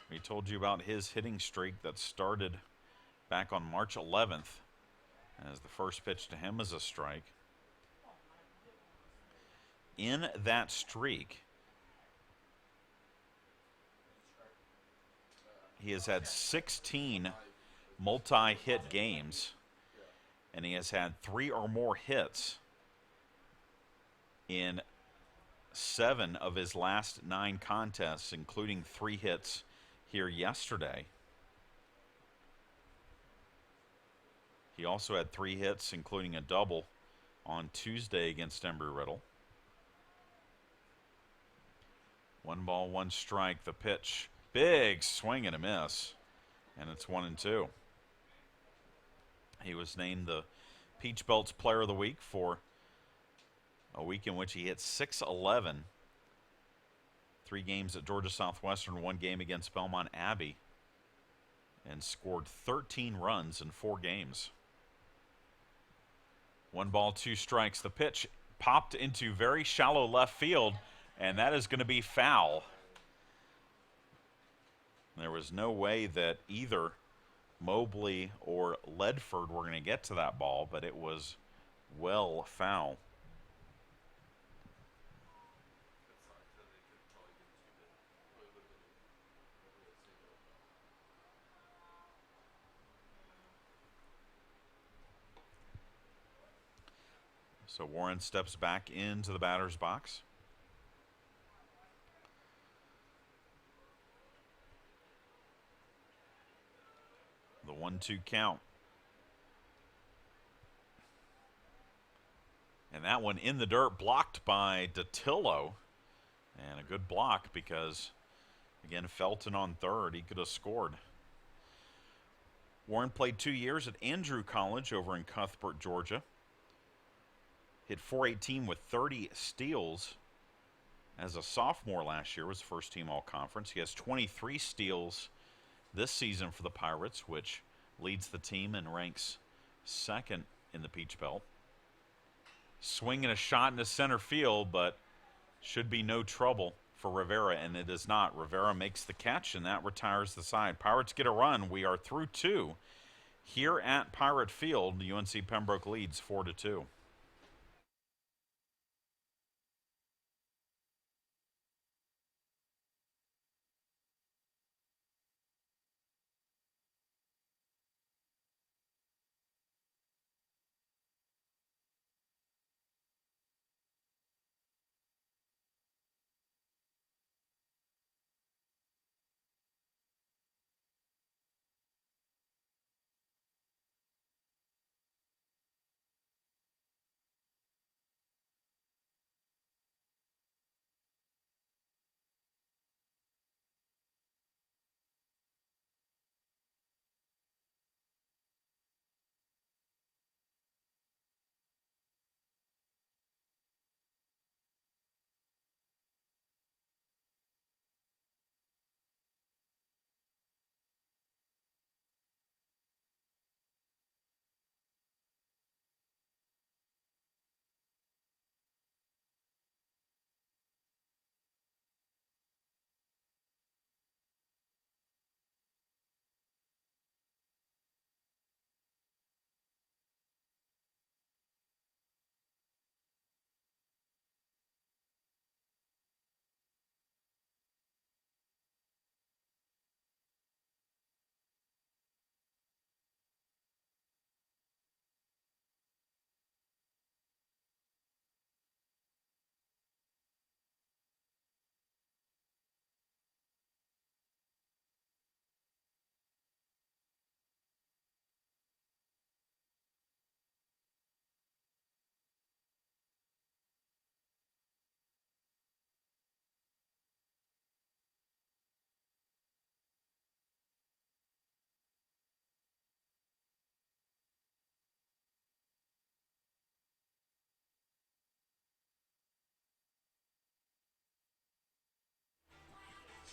We told you about his hitting streak that started back on March 11th, as the first pitch to him is a strike. In that streak, he has had 16 multi-hit games, and he has had 3 or more hits in 7 of his last 9 contests, including 3 hits here yesterday. He also had 3 hits, including a double on Tuesday against Embry-Riddle. 1 ball, 1 strike. The pitch, big swing and a miss, and it's 1-2. He was named the Peach Belts Player of the Week for a week in which he hit .611. 3 games at Georgia Southwestern, 1 game against Belmont Abbey, and scored 13 runs in 4 games. 1 ball, 2 strikes. The pitch popped into very shallow left field, and that is going to be foul. There was no way that either Mobley or Ledford were going to get to that ball, but it was well foul. So Warren steps back into the batter's box. The 1-2 count. And that one in the dirt, blocked by Datillo. And a good block because, again, Felton on third. He could have scored. Warren played 2 years at Andrew College over in Cuthbert, Georgia. Hit .418 with 30 steals as a sophomore last year. Was first team all-conference. He has 23 steals this season for the Pirates, which leads the team and ranks second in the Peach Belt. Swinging a shot into center field, but should be no trouble for Rivera, and it is not. Rivera makes the catch, and that retires the side. Pirates get a run. We are through 2 here at Pirate Field. UNC Pembroke leads 4-2.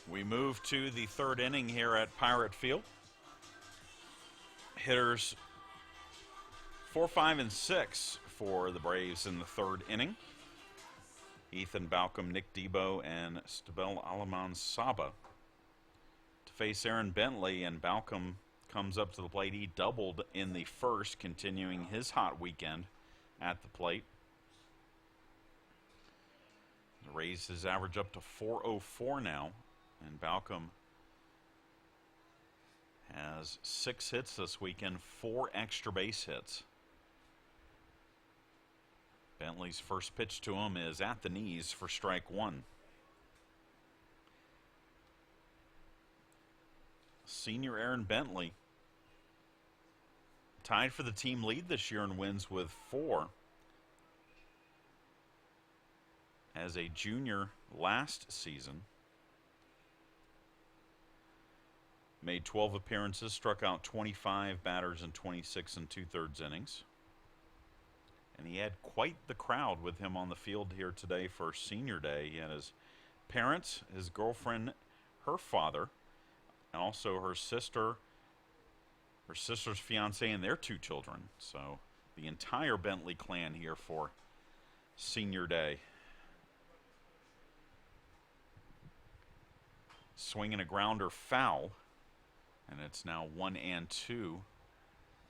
We move to the third inning here at Pirate Field. Hitters 4, 5, and 6 for the Braves in the third inning. Ethan Balcom, Nick Debo, and Stabel Alaman Saba to face Aaron Bentley, and Balcom comes up to the plate. He doubled in the first, continuing his hot weekend at the plate. Raised his average up to .404 now, and Balcom has 6 hits this weekend, 4 extra base hits. Bentley's first pitch to him is at the knees for strike 1. Senior Aaron Bentley tied for the team lead this year in wins with 4. As a junior last season, made 12 appearances, struck out 25 batters in 26 2/3 innings. And he had quite the crowd with him on the field here today for senior day. He had his parents, his girlfriend, her father, and also her sister's fiance, and their 2 children. So the entire Bentley clan here for senior day. Swinging a grounder foul, and it's now 1-2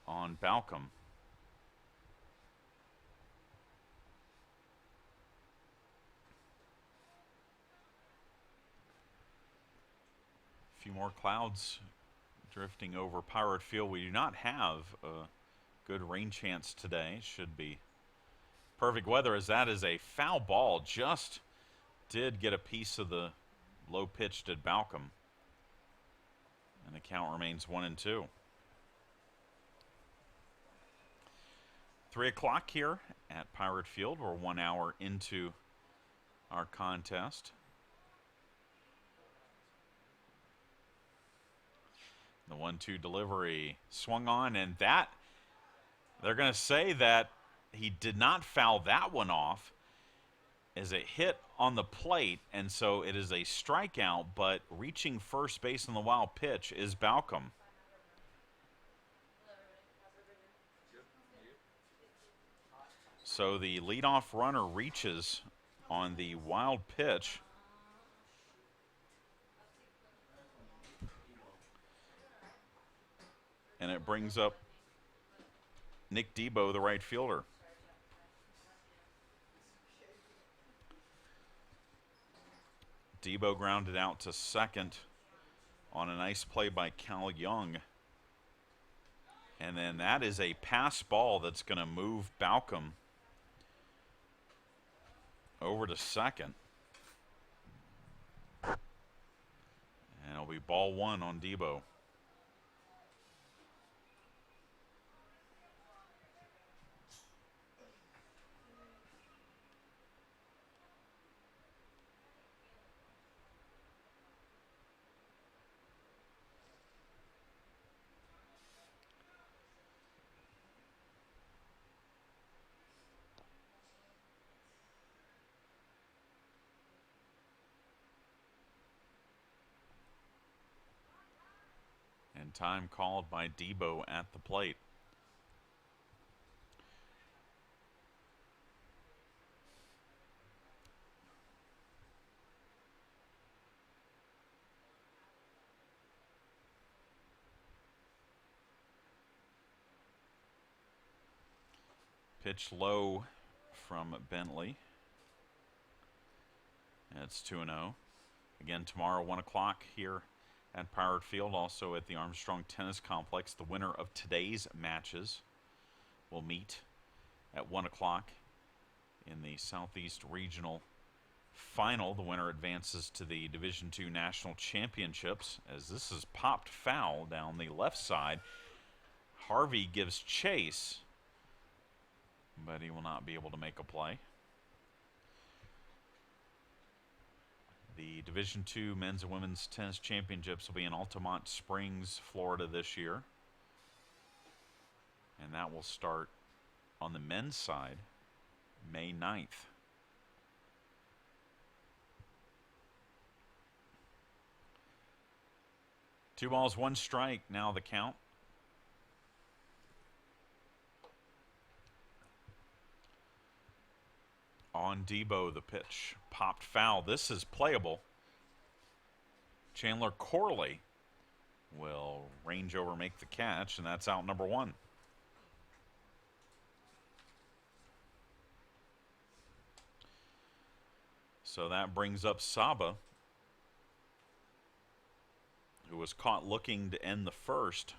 on Balcom. A few more clouds drifting over Pirate Field. We do not have a good rain chance today. Should be perfect weather, as that is a foul ball. Just did get a piece of the low pitch to Balcom. And the count remains 1-2. 3 o'clock here at Pirate Field. We're 1 hour into our contest. The 1-2 delivery swung on, and that, they're going to say that he did not foul that one off as it hit on the plate, and so it is a strikeout, but reaching first base on the wild pitch is Balcom. So the leadoff runner reaches on the wild pitch. And it brings up Nick Debo, the right fielder. Debo grounded out to second on a nice play by Cal Young. And then that is a pass ball that's going to move Balcom over to second. And it'll be ball one on Debo. And time called by Debo at the plate. Pitch low from Bentley. It's 2-0. Again, tomorrow, 1 o'clock here at Pirate Field, also at the Armstrong Tennis Complex. The winner of today's matches will meet at 1 o'clock in the Southeast Regional Final. The winner advances to the Division II National Championships, as this is popped foul down the left side. Harvey gives chase, but he will not be able to make a play. The Division II Men's and Women's Tennis Championships will be in Altamont Springs, Florida this year. And that will start on the men's side May 9th. Two balls, one strike, now the count. On Debo, the pitch popped foul. This is playable. Chandler Corley will range over, make the catch, and that's out number one. So that brings up Saba, who was caught looking to end the first.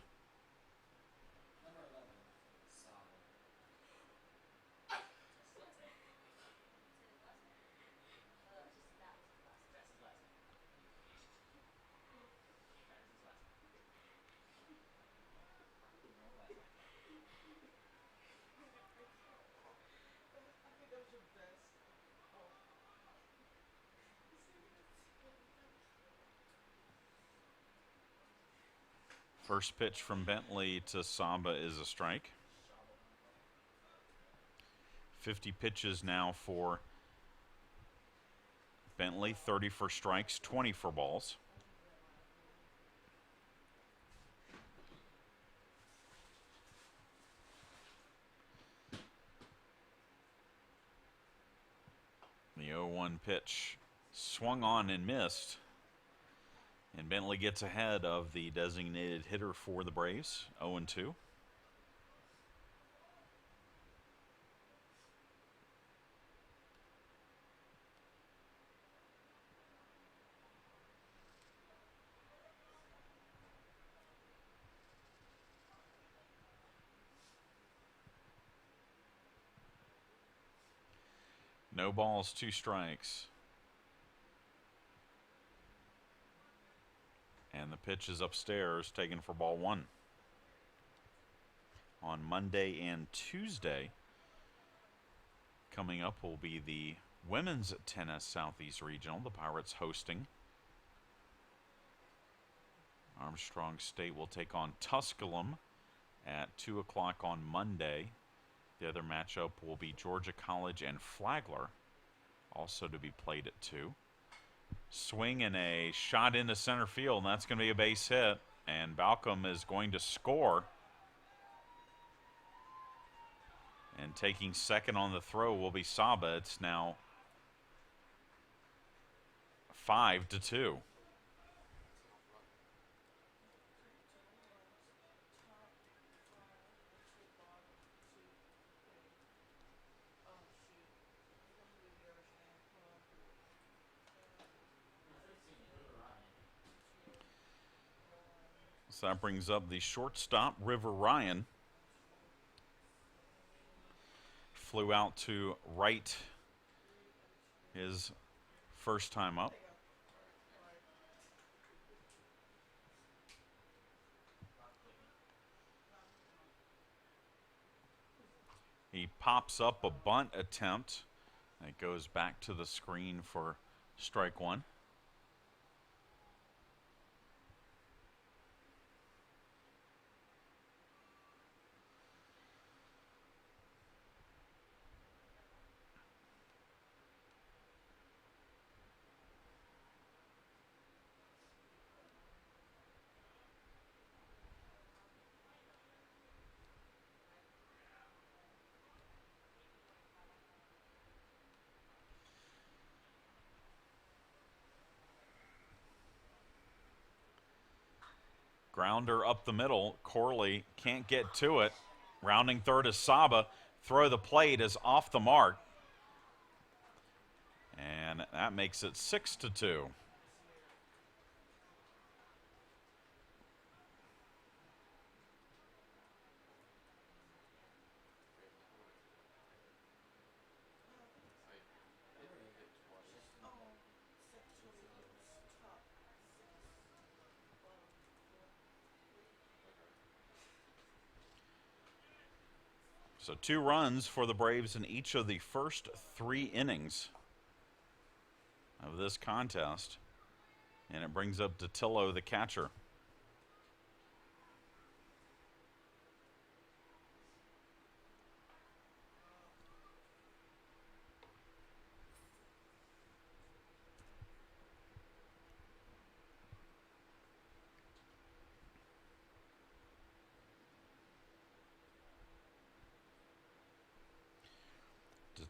First pitch from Bentley to Saba is a strike. 50 pitches now for Bentley, 30 for strikes, 20 for balls. The 0-1 pitch swung on and missed. And Bentley gets ahead of the designated hitter for the Braves, 0-2. No balls, two strikes. And the pitch is upstairs, taken for ball one. On Monday and Tuesday, Coming up will be the Women's Tennis Southeast Regional, the Pirates hosting. Armstrong State will take on Tusculum at 2 o'clock on Monday. The other matchup will be Georgia College and Flagler, also to be played at 2. Swing and a shot into center field, and that's going to be a base hit. And Balcom is going to score. And taking second on the throw will be Saba. It's now 5-2. So that brings up the shortstop, River Ryan. Flew out to right his first time up. He pops up a bunt attempt. It goes back to the screen for strike one. Grounder up the middle. Corley can't get to it. Rounding third is Saba. Throw the plate is off the mark. And that makes it 6-2. So 2 runs for the Braves in each of the first 3 innings of this contest. And it brings up Datillo, the catcher.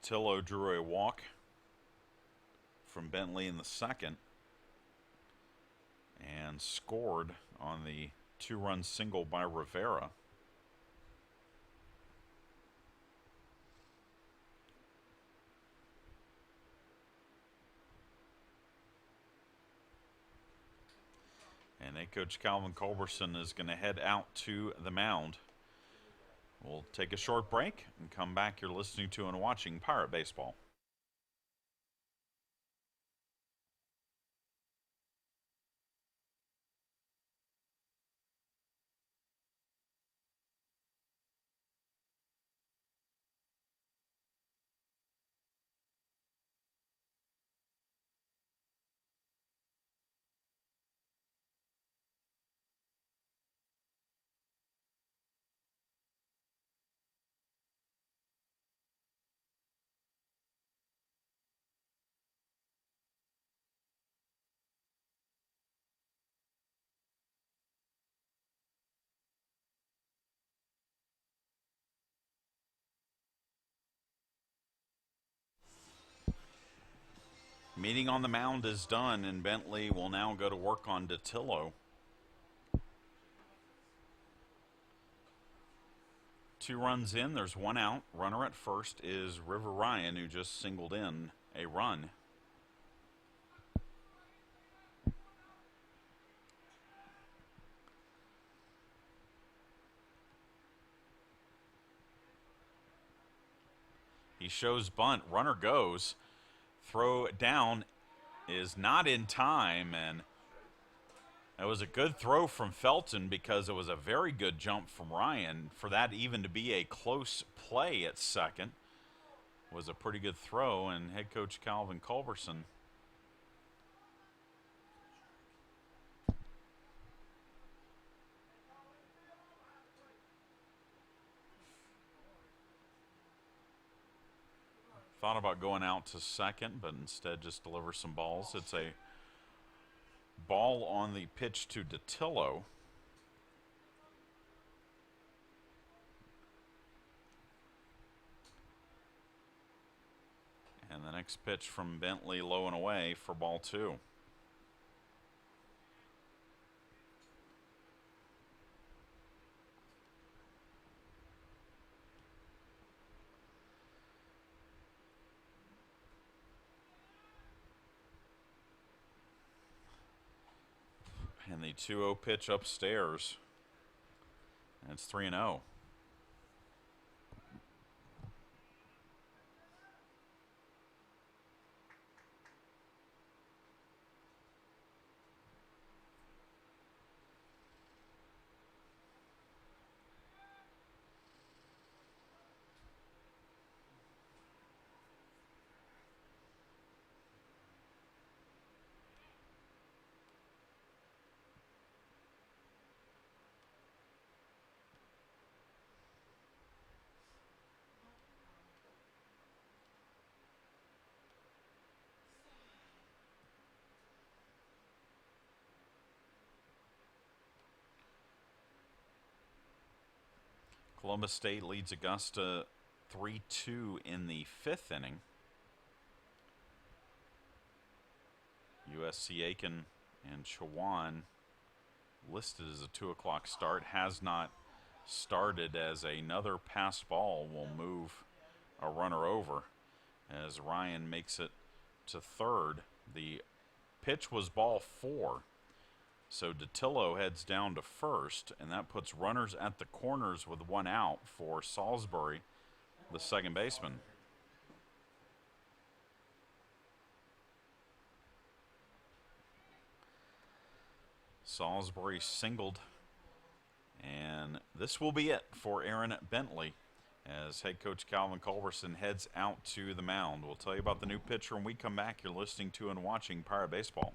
Datillo drew a walk from Bentley in the second and scored on the 2-run single by Rivera. And head coach Calvin Culberson is going to head out to the mound. We'll take a short break and come back. You're listening to and watching Pirate Baseball. Meeting on the mound is done, and Bentley will now go to work on Datillo. 2 runs in, there's 1 out. Runner at first is River Ryan, who just singled in a run. He shows bunt, runner goes. Throw down is not in time, and that was a good throw from Felton because it was a very good jump from Ryan for that even to be a close play at second. was a pretty good throw, and head coach Calvin Culberson thought about going out to second, but instead just deliver some balls. It's a ball on the pitch to Datillo. And the next pitch from Bentley low and away for ball 2. And the 2-0 pitch upstairs. And it's 3-0. Columbus State leads Augusta 3-2 in the 5th inning. USC Aiken and Chawan listed as a 2 o'clock start. Has not started, as another passed ball will move a runner over as Ryan makes it to third. The pitch was ball 4. So Datillo heads down to first, and that puts runners at the corners with 1 out for Salisbury, the second baseman. Salisbury singled, and this will be it for Aaron Bentley as head coach Calvin Culberson heads out to the mound. We'll tell you about the new pitcher when we come back. You're listening to and watching Pirate Baseball.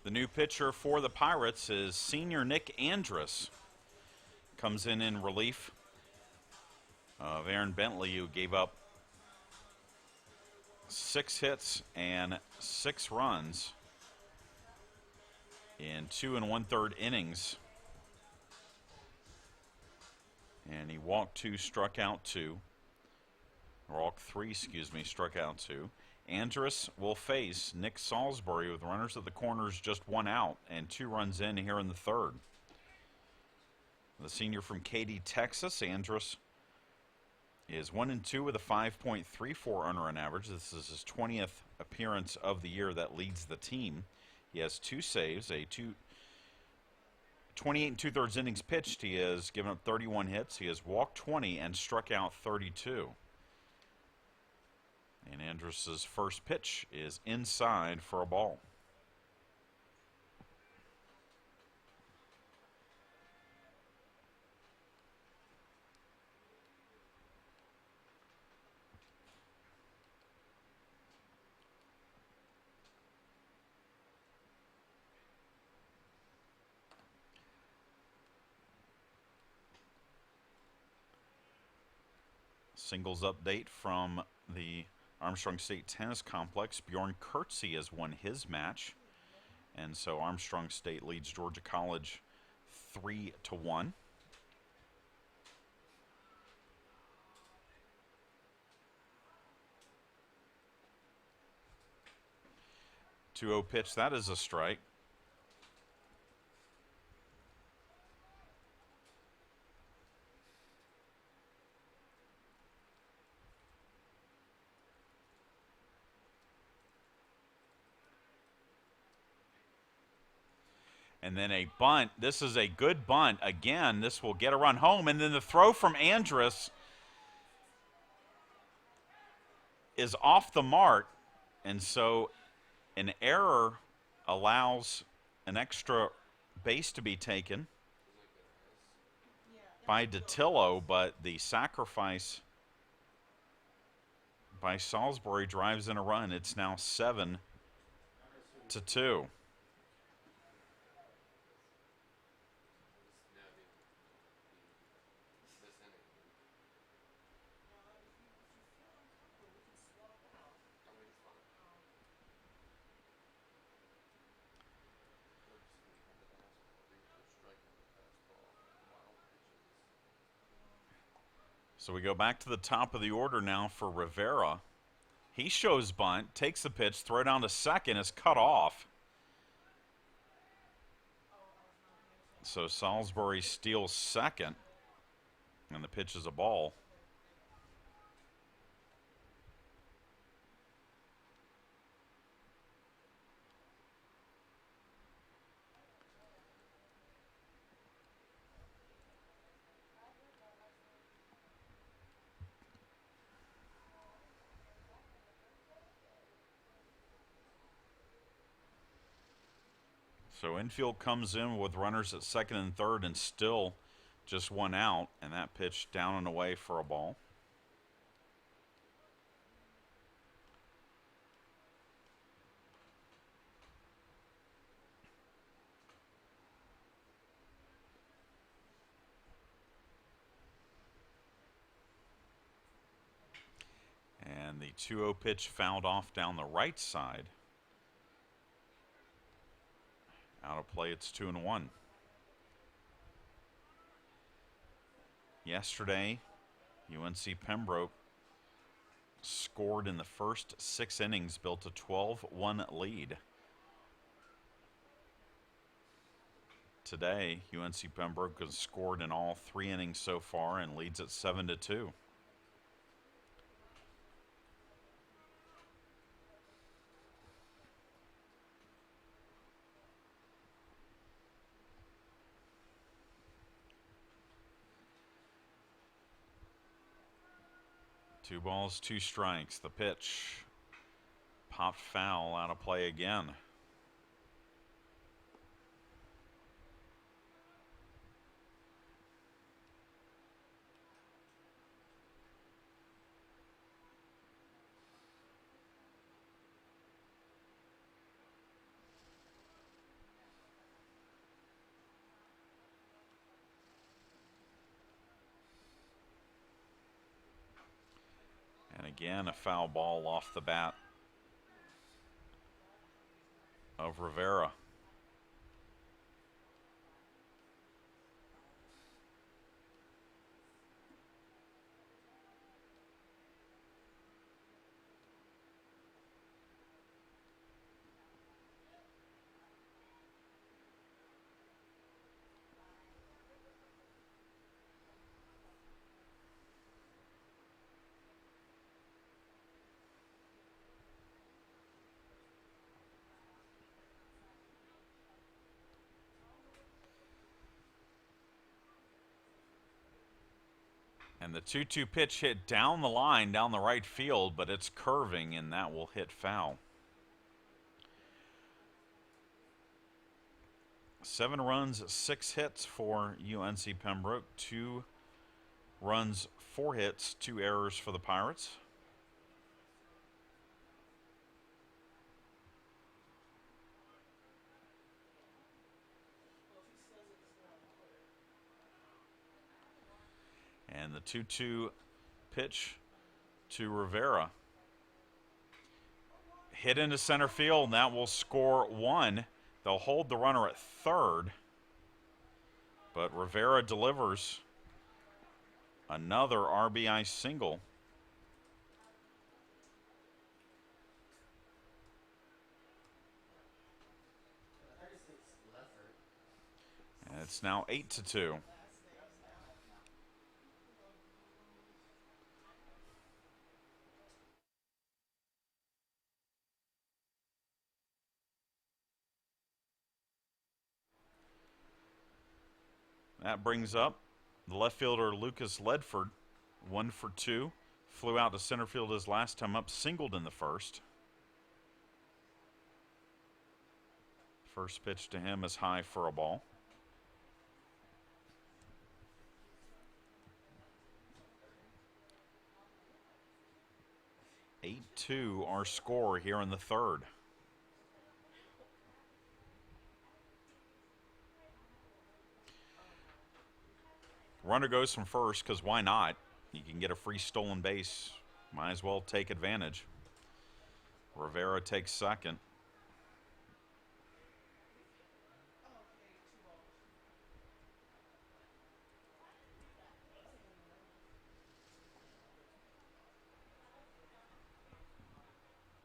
The new pitcher for the Pirates is senior Nick Andrus. Comes in relief of Aaron Bentley, who gave up 6 hits and 6 runs in 2 1/3 innings. And he walked 2, struck out 2. Or walked 3, struck out 2. Andrus will face Nick Salisbury with runners at the corners, just 1 out, and 2 runs in here in the 3rd. The senior from Katy, Texas, Andrus is 1-2 with a 5.34 earned run average. This is his 20th appearance of the year that leads the team. He has 2 saves, 28 2/3 innings pitched. He has given up 31 hits. He has walked 20 and struck out 32. And Andrus' first pitch is inside for a ball. Singles update from the Armstrong State Tennis Complex. Bjorn Kurtze has won his match. And so Armstrong State leads Georgia College 3-1. Two-0 pitch, that is a strike. And then a bunt. This is a good bunt. Again, this will get a run home. And then the throw from Andrus is off the mark. And so an error allows an extra base to be taken by Datillo, but the sacrifice by Salisbury drives in a run. It's now 7-2. So we go back to the top of the order now for Rivera. He shows bunt, takes the pitch, throw down to second, is cut off. So Salisbury steals second, and the pitch is a ball. So infield comes in with runners at second and third and still just 1 out, and that pitch down and away for a ball. And the 2-0 pitch fouled off down the right side. Out of play, it's 2-1. Yesterday, UNC Pembroke scored in the first 6 innings, built a 12-1 lead. Today, UNC Pembroke has scored in all 3 innings so far and leads at 7-2. Two balls, 2 strikes. The pitch popped foul, out of play again. Again, a foul ball off the bat of Rivera. And the 2-2 pitch hit down the line, down the right field, but it's curving, and that will hit foul. 7 runs, 6 hits for UNC Pembroke. 2 runs, 4 hits, 2 errors for the Pirates. And the 2-2 pitch to Rivera. Hit into center field, and that will score 1. They'll hold the runner at third. But Rivera delivers another RBI single. And it's now 8-2. That brings up the left fielder Lucas Ledford, 1 for 2. Flew out to center field his last time up, singled in the first. First pitch to him is high for a ball. 8-2 our score here in the third. Runner goes from first because why not? You can get a free stolen base. Might as well take advantage. Rivera takes second.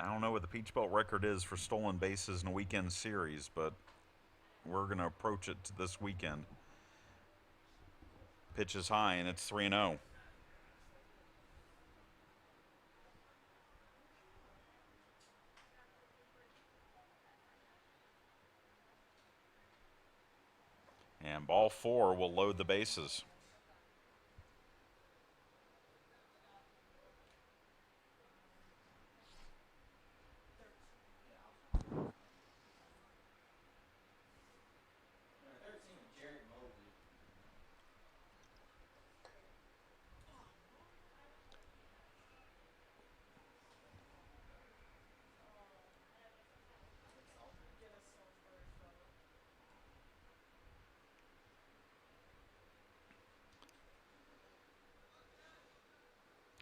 I don't know what the Peach Belt record is for stolen bases in a weekend series, but we're going to approach it this weekend. Pitch is high, and it's 3-0. And ball 4 will load the bases.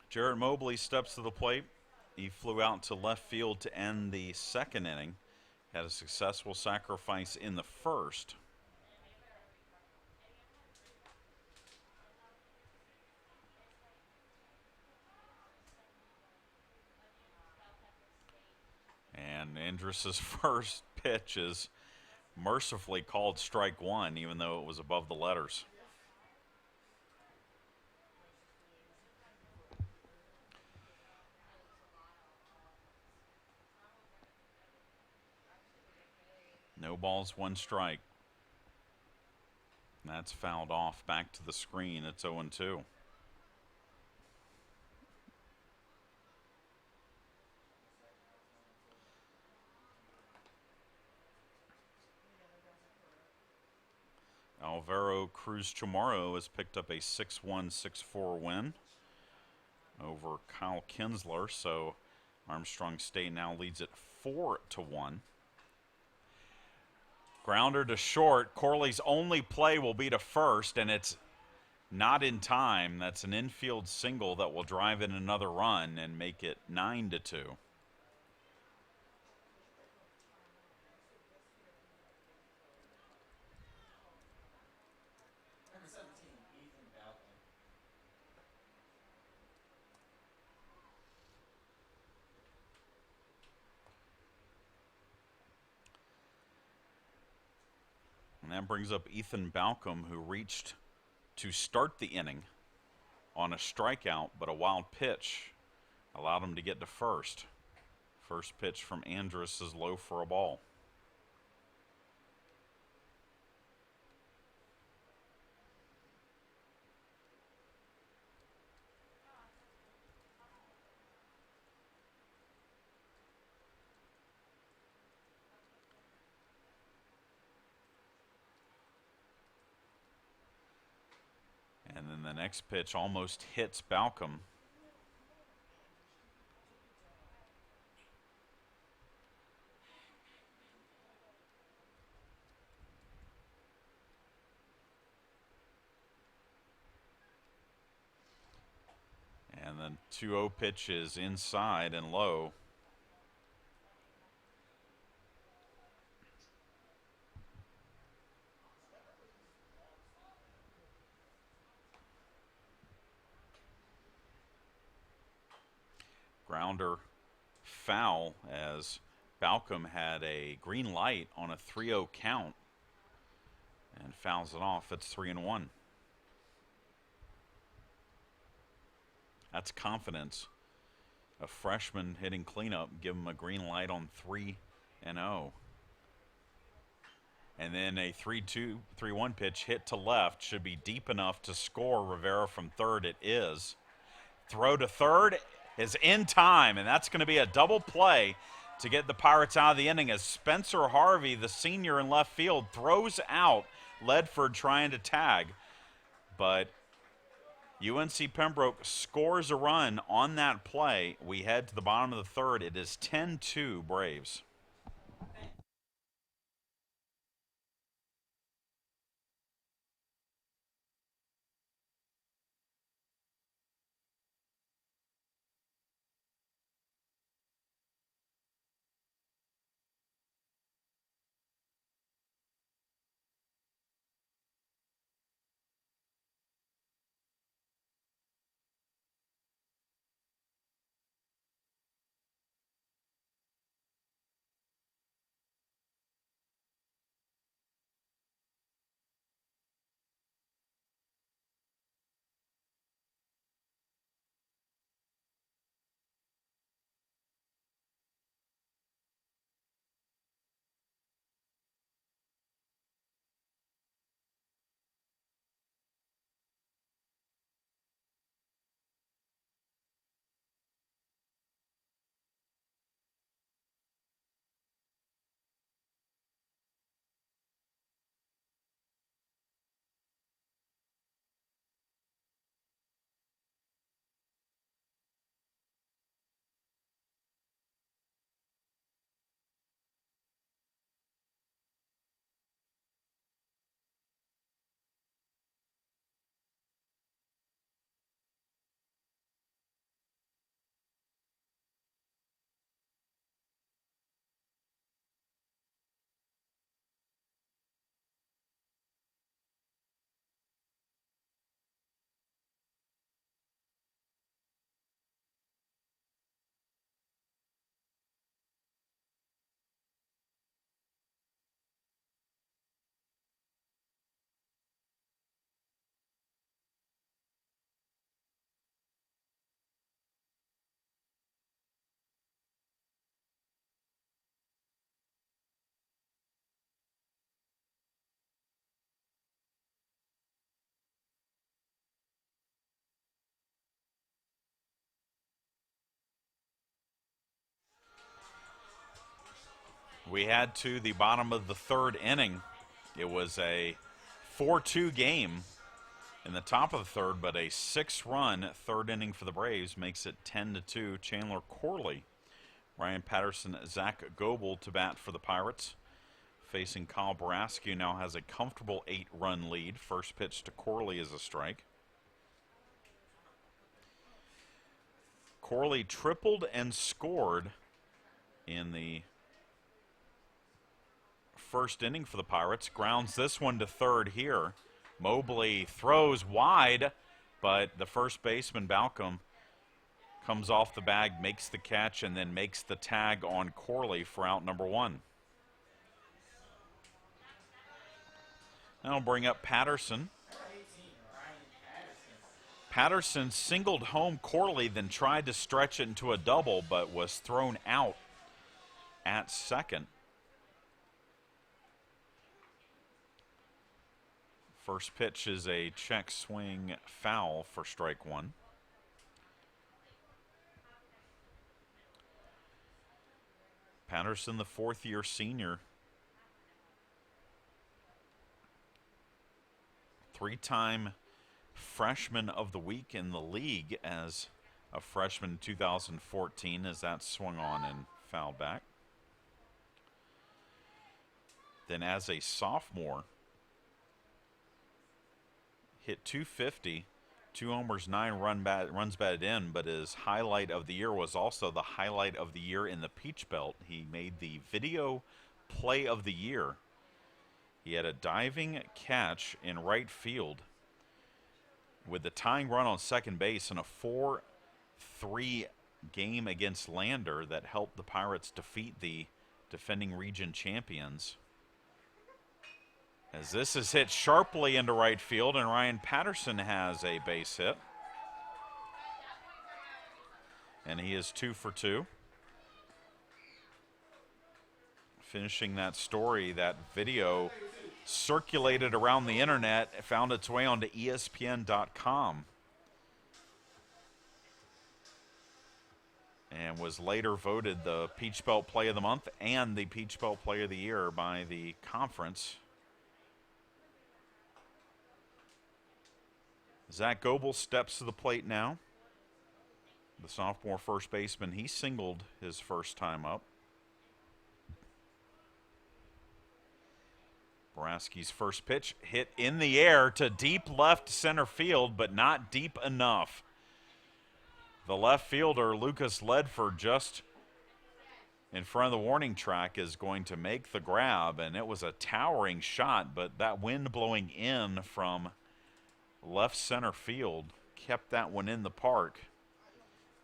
Jared Mobley steps to the plate. He flew out to left field to end the second inning. Had a successful sacrifice in the first. And Andrus's first pitch is mercifully called strike 1, even though it was above the letters. No balls, 1 strike. And that's fouled off back to the screen. It's 0-2. Alvaro Cruz Chamorro has picked up a 6-1, 6-4 win over Kyle Kinsler. So Armstrong State now leads it 4-1. Grounder to short. Corley's only play will be to first, and it's Not in time. That's an infield single that will drive in another run and make it 9-2. Number 17, Ethan Balcom. And that brings up Ethan Balcom, who reached to start the inning on a strikeout, but a wild pitch allowed him to get to first. First pitch from Andrus is low for a ball. And then the next pitch almost hits Balcom. And then 2-0 pitch is inside and low. Grounder foul as Balcom had a green light on a 3-0 count and fouls it off. It's 3-1. That's confidence. A freshman hitting cleanup, give him a green light on 3-0. And then a 3-1 pitch hit to left should be deep enough to score Rivera from third. It is. Throw to third is in time, and that's going to be a double play to get the Pirates out of the inning as Spencer Harvey, the senior in left field, throws out Ledford trying to tag. But UNC Pembroke scores a run on that play. We head to the bottom of the third. It is 10-2 Braves. We head to the bottom of the third inning. It was a 4-2 game in the top of the third, but a 6-run third inning for the Braves makes it 10-2. Chandler Corley, Ryan Patterson, Zach Goebel to bat for the Pirates. Facing Kyle Barascu now has a comfortable 8-run lead. First pitch to Corley is a strike. Corley tripled and scored in the first inning for the Pirates. Grounds this one to third here. Mobley throws wide, but the first baseman, Balcom, comes off the bag, makes the catch, and then makes the tag on Corley for out number one. Now I'll bring up Patterson. Patterson singled home Corley, then tried to stretch it into a double, but was thrown out at second. First pitch is a check swing foul for strike one. Patterson, the fourth-year senior, three-time freshman of the week in the league as a freshman in 2014, as that swung on and fouled back. Then as a sophomore, hit 250, 2 homers, 9 runs batted in, but his highlight of the year was also the highlight of the year in the Peach Belt. He made the video play of the year. He had a diving catch in right field with the tying run on second base in a 4-3 game against Lander that helped the Pirates defeat the defending region champions. As this is hit sharply into right field, and Ryan Patterson has a base hit. And he is 2 for 2. Finishing that story, that video circulated around the internet, found its way onto ESPN.com, and was later voted the Peach Belt Play of the Month and the Peach Belt Play of the Year by the conference. Zach Goebel steps to the plate now. The sophomore first baseman, he singled his first time up. Boraski's first pitch hit in the air to deep left center field, but not deep enough. The left fielder, Lucas Ledford, just in front of the warning track, is going to make the grab, and it was a towering shot, but that wind blowing in from left center field kept that one in the park.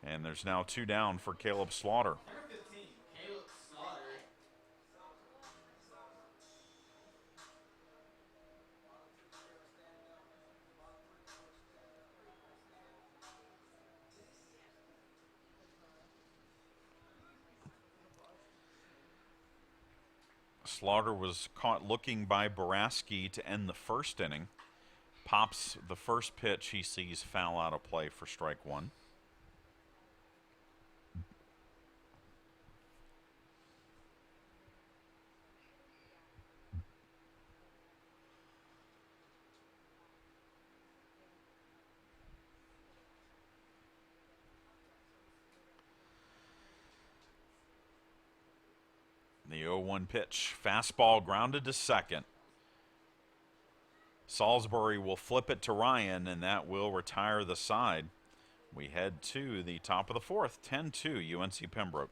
And there's now 2 down for Caleb Slaughter. Number 15, Caleb Slaughter. Slaughter was caught looking by Boraski to end the first inning. Pops the first pitch he sees foul out of play for strike one. The 0-1 pitch. Fastball grounded to second. Salisbury will flip it to Ryan, and that will retire the side. We head to the top of the fourth, 10-2 UNC Pembroke.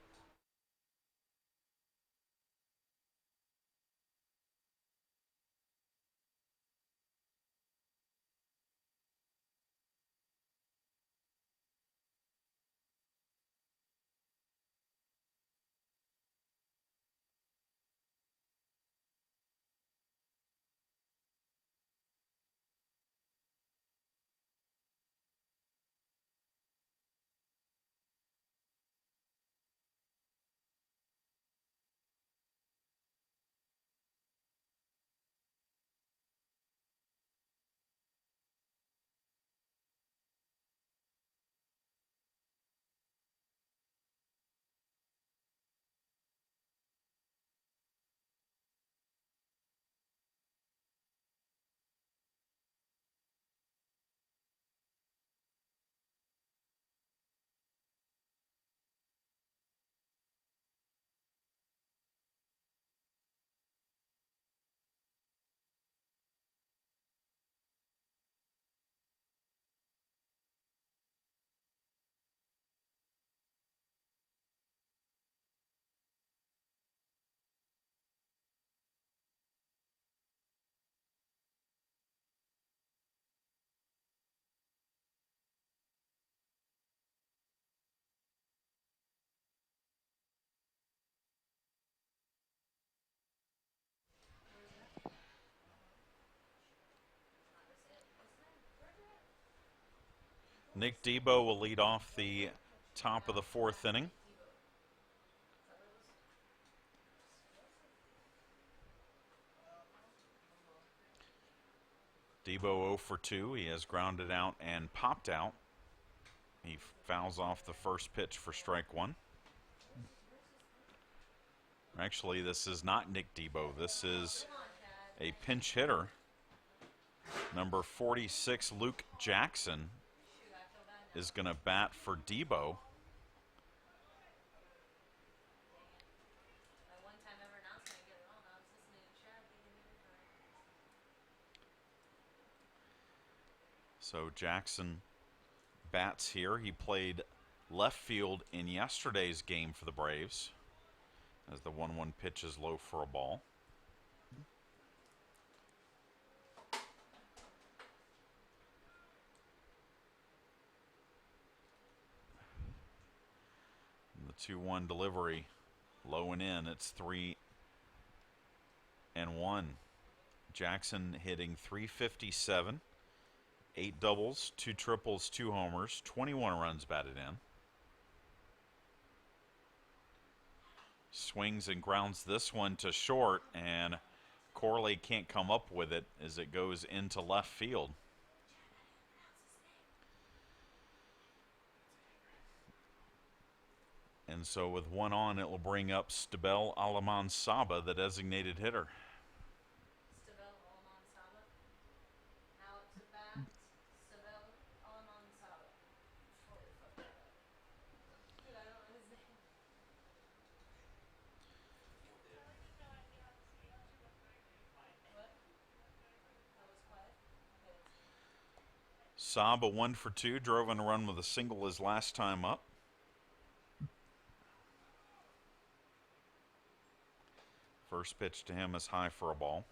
Nick Debo will lead off the top of the fourth inning. Debo 0 for 2. He has grounded out and popped out. He fouls off the first pitch for strike one. Actually, this is not Nick Debo. This is a pinch hitter. Number 46, Luke Jackson, is going to bat for Debo. So Jackson bats here. He played left field in yesterday's game for the Braves, as the 1-1 pitch is low for a ball. And the 2-1 delivery, low and in. It's 3-1. Jackson hitting .357. 8 doubles, 2 triples, 2 homers, 21 runs batted in. Swings and grounds this one to short, and Corley can't come up with it as it goes into left field. And so with one on, it will bring up Stabel Alaman Saba, the designated hitter. Saba 1 for 2, drove in a run with a single his last time up. First pitch to him is high for a ball.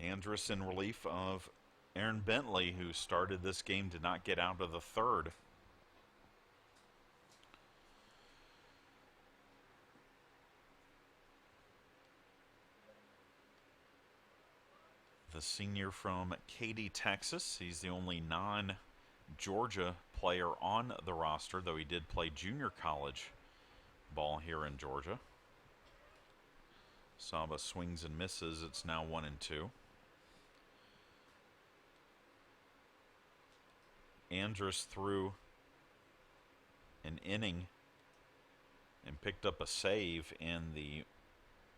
Andrus in relief of Aaron Bentley, who started this game, did not get out of the third. The senior from Katy, Texas. He's the only non-Georgia player on the roster, though he did play junior college ball here in Georgia. Saba swings and misses. It's now 1-2. Andrus threw an inning and picked up a save in the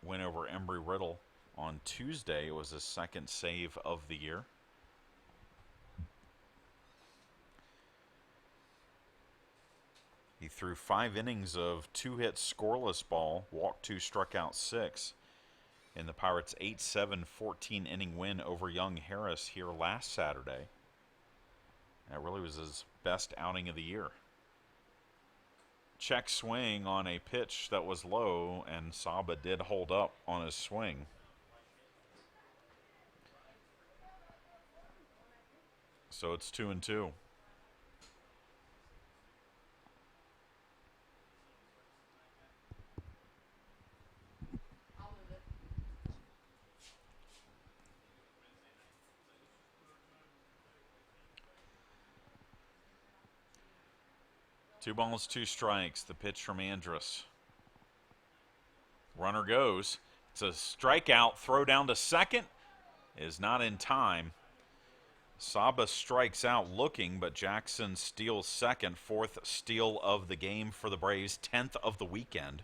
win over Embry-Riddle on Tuesday. It was his second save of the year. He threw 5 innings of 2 hits scoreless ball, walked 2, struck out 6 in the Pirates' 8-7 14-inning win over Young Harris here last Saturday. That really was his best outing of the year. Check swing on a pitch that was low, and Saba did hold up on his swing. So it's 2-2. Two balls, 2 strikes. The pitch from Andrus. Runner goes. It's a strikeout. Throw down to second is not in time. Saba strikes out looking, but Jackson steals second. 4th steal of the game for the Braves. 10th of the weekend.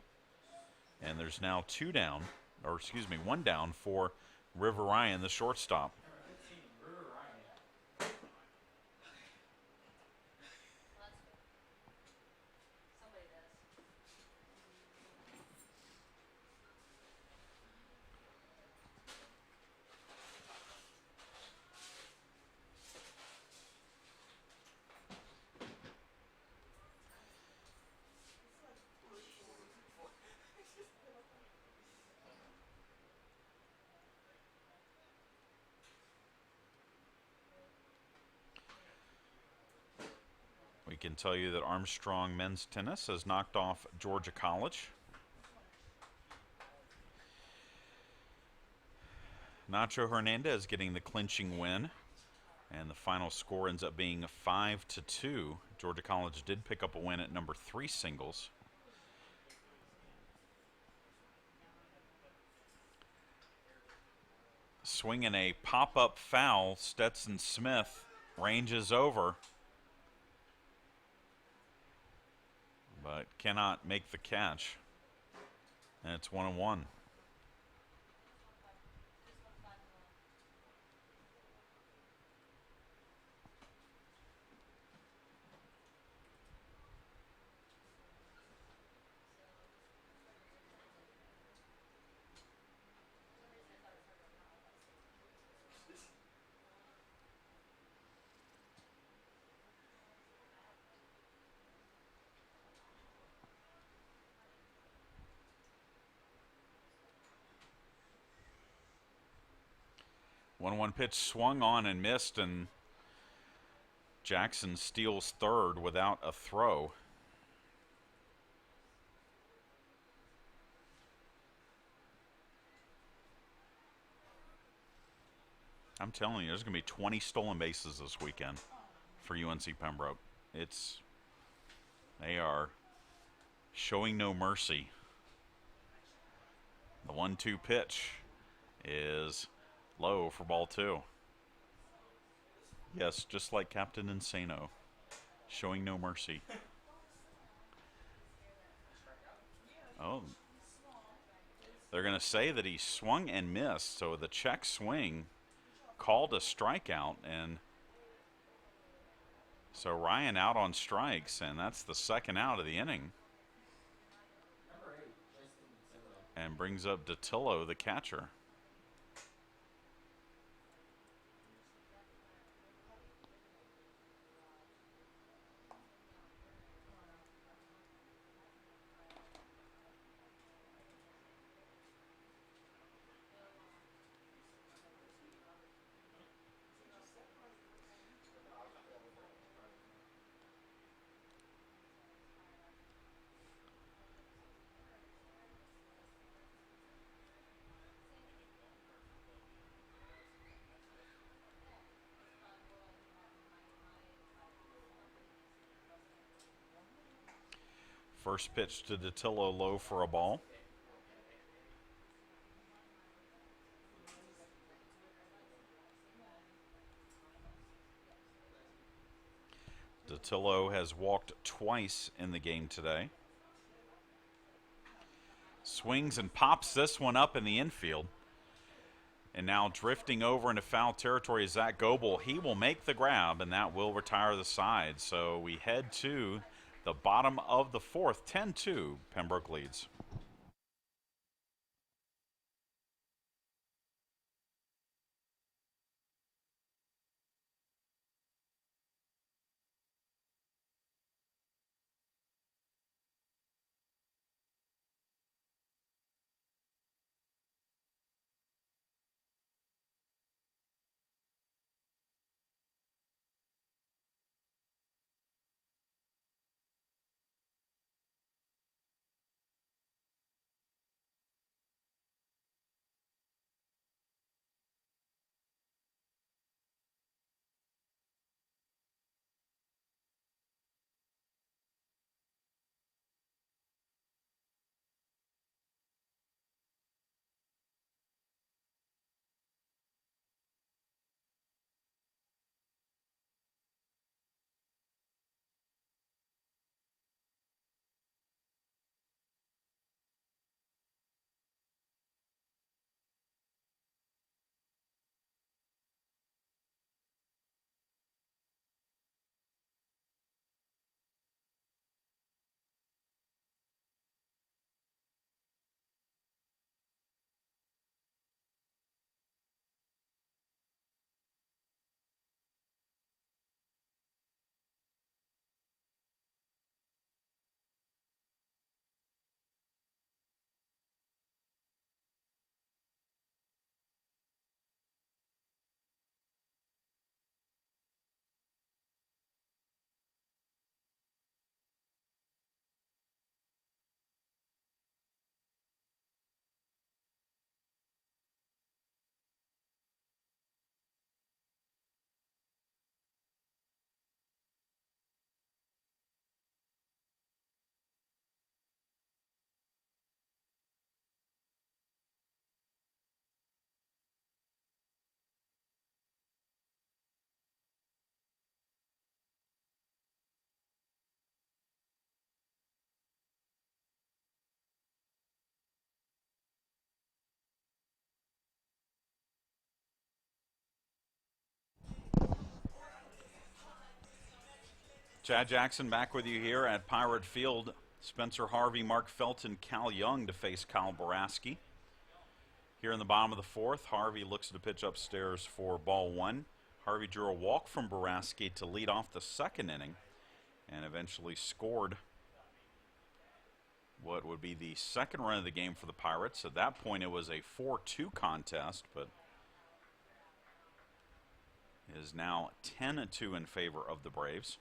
And there's now 1 down for River Ryan, the shortstop. can tell you that Armstrong men's tennis has knocked off Georgia College. Nacho Hernandez getting the clinching win, and the final score ends up being 5-2. Georgia College did pick up a win at number 3 singles. Swinging a pop-up foul, Stetson Smith ranges over, but cannot make the catch. And it's 1-1. One pitch swung on and missed, and Jackson steals third without a throw. I'm telling you, there's going to be 20 stolen bases this weekend for UNC Pembroke. They are showing no mercy. The 1-2 pitch is low for ball 2. Yes, just like Captain Insano, showing no mercy. Oh, they're going to say that he swung and missed, so the check swing called a strikeout, and so Ryan out on strikes, and that's the second out of the inning. And brings up Datillo, the catcher. First pitch to Datillo, low for a ball. Datillo has walked twice in the game today. Swings and pops this one up in the infield. And now drifting over into foul territory is Zach Goebel. He will make the grab, and that will retire the side. So we head to the bottom of the fourth. 10-2, Pembroke leads. Chad Jackson back with you here at Pirate Field. Spencer Harvey, Mark Felton, Cal Young to face Kyle Boraski. Here in the bottom of the fourth, Harvey looks to pitch upstairs for ball one. Harvey drew a walk from Boraski to lead off the second inning and eventually scored what would be the second run of the game for the Pirates. At that point, it was a 4-2 contest, but it is now 10-2 in favor of the Braves.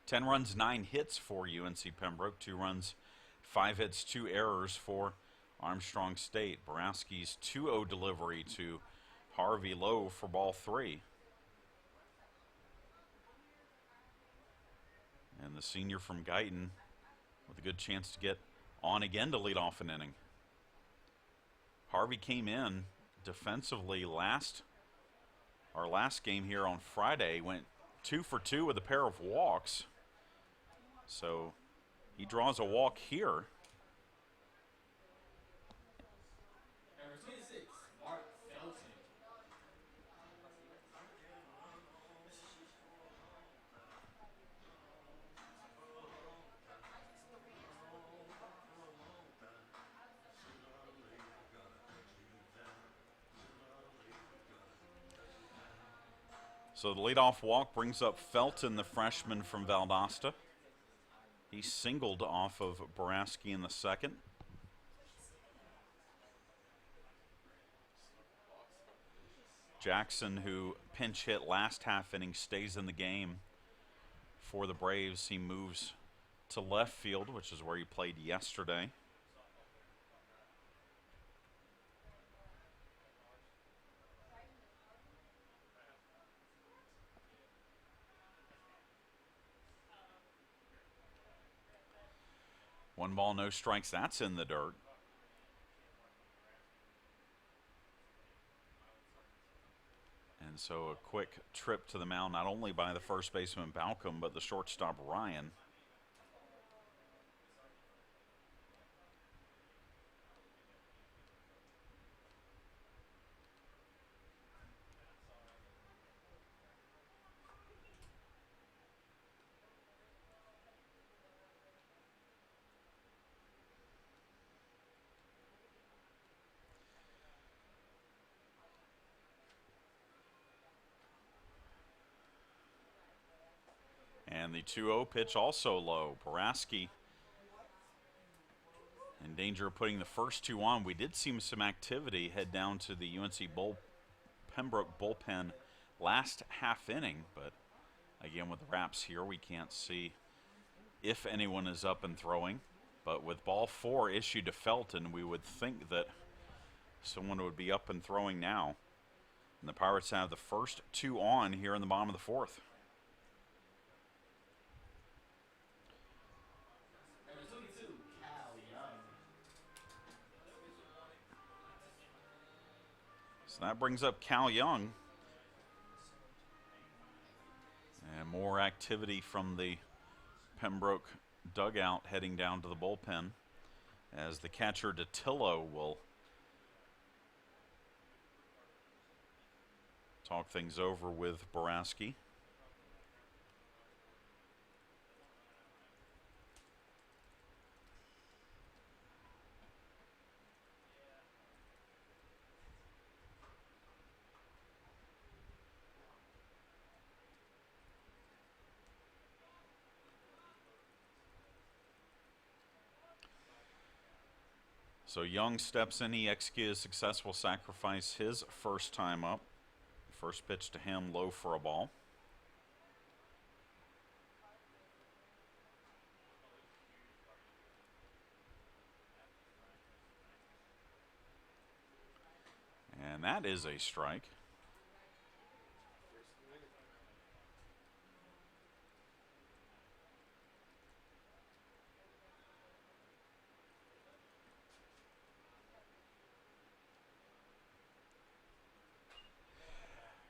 10 runs, 9 hits for UNC Pembroke. 2 runs, 5 hits, 2 errors for Armstrong State. Boraski's 2-0 delivery to Harvey low for ball 3. And the senior from Guyton with a good chance to get on again to lead off an inning. Harvey came in defensively our last game here on Friday, went 2 for 2 with a pair of walks. So he draws a walk here. Number 26, Mark Felton. So the leadoff walk brings up Felton, the freshman from Valdosta. He singled off of Boraski in the second. Jackson, who pinch hit last half inning, stays in the game for the Braves. He moves to left field, which is where he played yesterday. One ball, no strikes. That's in the dirt. And so a quick trip to the mound, not only by the first baseman Balcom, but the shortstop Ryan. And the 2-0 pitch also low. Boraski in danger of putting the first 2 on. We did see some activity head down to the UNC Pembroke bullpen last half inning, but again with the wraps here, we can't see if anyone is up and throwing. But with ball 4 issued to Felton, we would think that someone would be up and throwing now. And the Pirates have the first 2 on here in the bottom of the fourth. Number 22, Cal Young. So that brings up Cal Young. And more activity from the Pembroke dugout heading down to the bullpen as the catcher DeTillo will talk things over with Boraski. So Young steps in, he executes a successful sacrifice his first time up. First pitch to him, low for a ball. And that is a strike.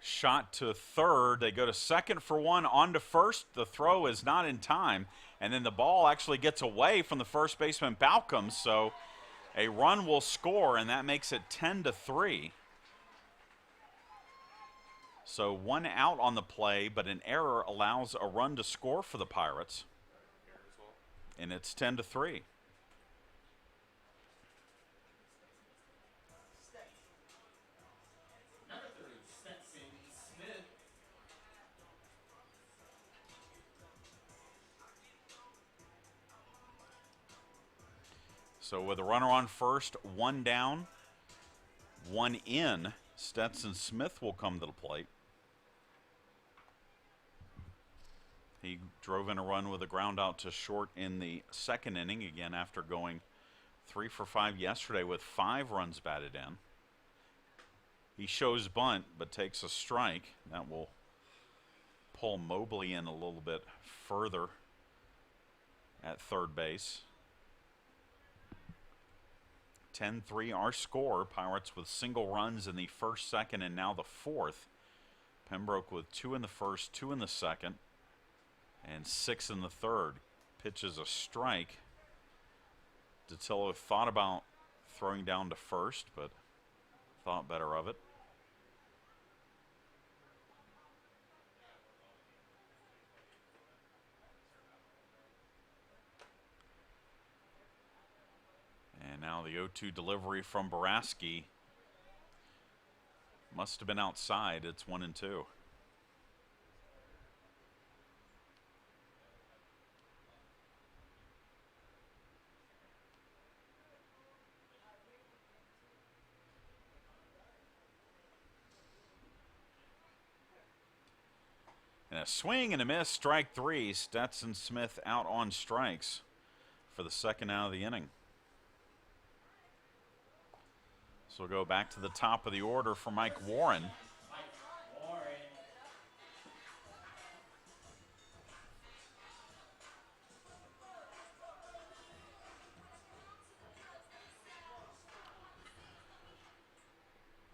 Shot to third. They go to second for one, on to first. The throw is not in time. And then the ball actually gets away from the first baseman Balcom. So a run will score, and that makes it 10-3. So 1 out on the play, but an error allows a run to score for the Pirates. And it's 10-3. Number 3, Stetson Smith. So with a runner on first, 1 down, 1 in, Stetson Smith will come to the plate. He drove in a run with a ground out to short in the second inning, again after going 3 for 5 yesterday with 5 runs batted in. He shows bunt, but takes a strike. That will pull Mobley in a little bit further at third base. 10-3 our score. Pirates with single runs in the first, second, and now the fourth. Pembroke with 2 in the first, 2 in the second, and 6 in the third. Pitches a strike. Datillo thought about throwing down to first, but thought better of it. And now the 0-2 delivery from Baraski. Must have been outside. It's 1-2. And a swing and a miss, strike 3. Stetson Smith out on strikes for the second out of the inning. So we'll go back to the top of the order for Mike Warren. Mike Warren.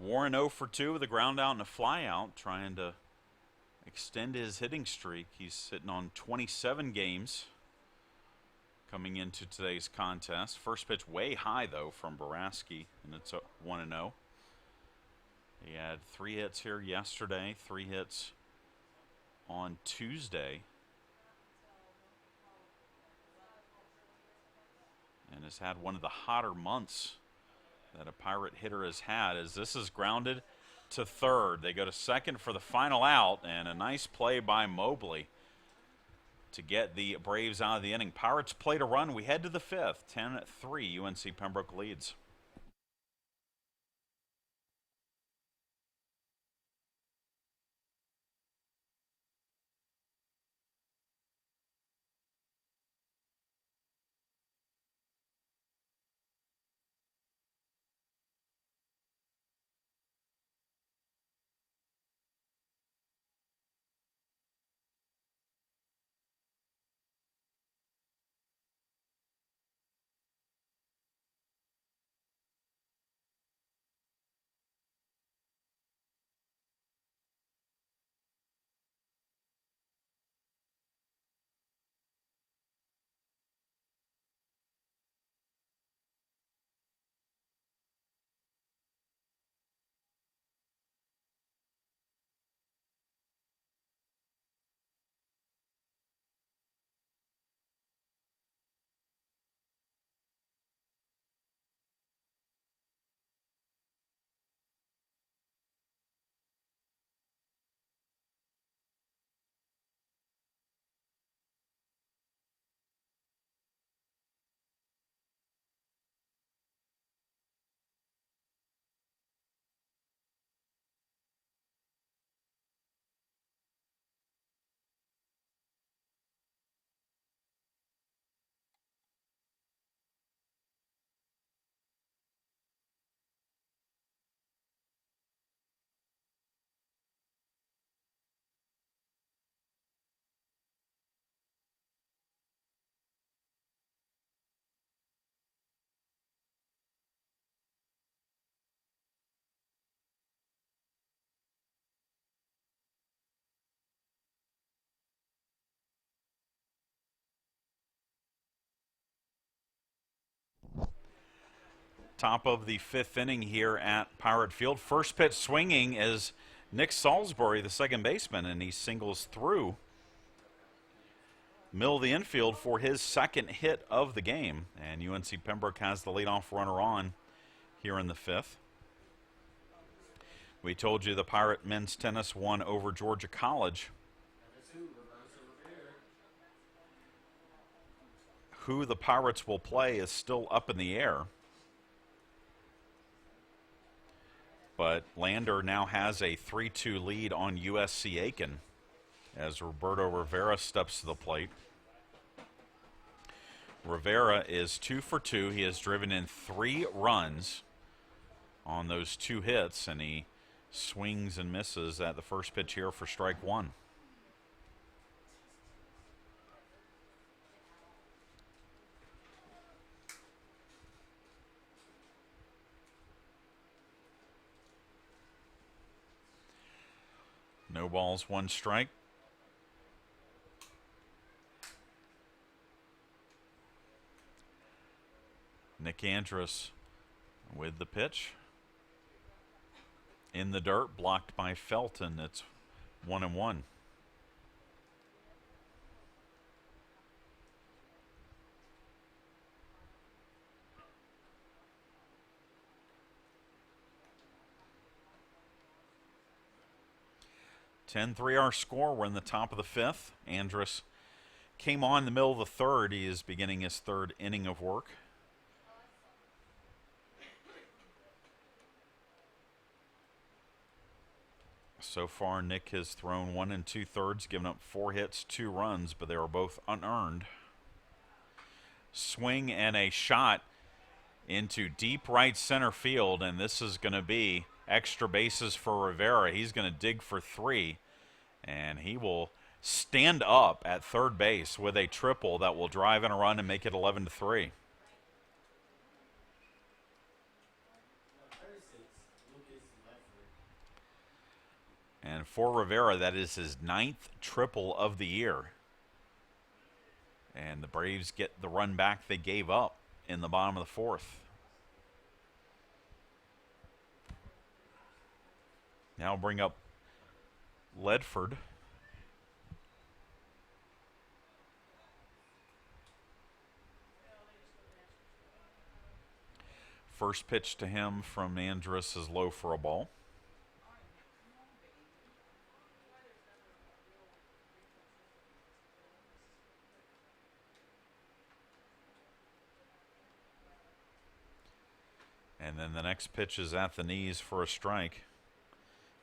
Warren 0 for 2 with a ground out and a fly out, trying to extend his hitting streak. He's sitting on 27 games coming into today's contest. First pitch way high, though, from Baraski, and it's 1-0. He had 3 hits here yesterday, 3 hits on Tuesday, and has had one of the hotter months that a Pirate hitter has had, as this is grounded to third. They go to second for the final out, and a nice play by Mobley to get the Braves out of the inning. Pirates played a run. We head to the fifth. 10-3, UNC Pembroke leads. Top of the fifth inning here at Pirate Field. First pitch swinging as Nick Salisbury, the second baseman, and he singles through middle of the infield for his second hit of the game. And UNC Pembroke has the leadoff runner on here in the fifth. We told you the Pirate men's tennis won over Georgia College. Who the Pirates will play is still up in the air. But Lander now has a 3-2 lead on USC Aiken as Roberto Rivera steps to the plate. Rivera is 2 for 2. He has driven in 3 runs on those 2 hits, and he swings and misses at the first pitch here for strike 1. No balls, 1 strike. Nick Andrus with the pitch. In the dirt, blocked by Felton. It's 1-1. Our score. We're in the top of the 5th. Andrus came on in the middle of the 3rd. He is beginning his 3rd inning of work. So far, Nick has thrown 1 2/3, given up 4 hits, 2 runs, but they were both unearned. Swing and a shot into deep right center field, and this is going to be extra bases for Rivera. He's going to dig for 3, and he will stand up at third base with a triple that will drive in a run and make it 11-3. And for Rivera, that is his 9th triple of the year. And the Braves get the run back they gave up in the bottom of the 4th. Now bring up Ledford. First pitch to him from Andrus is low for a ball. And then the next pitch is at the knees for a strike.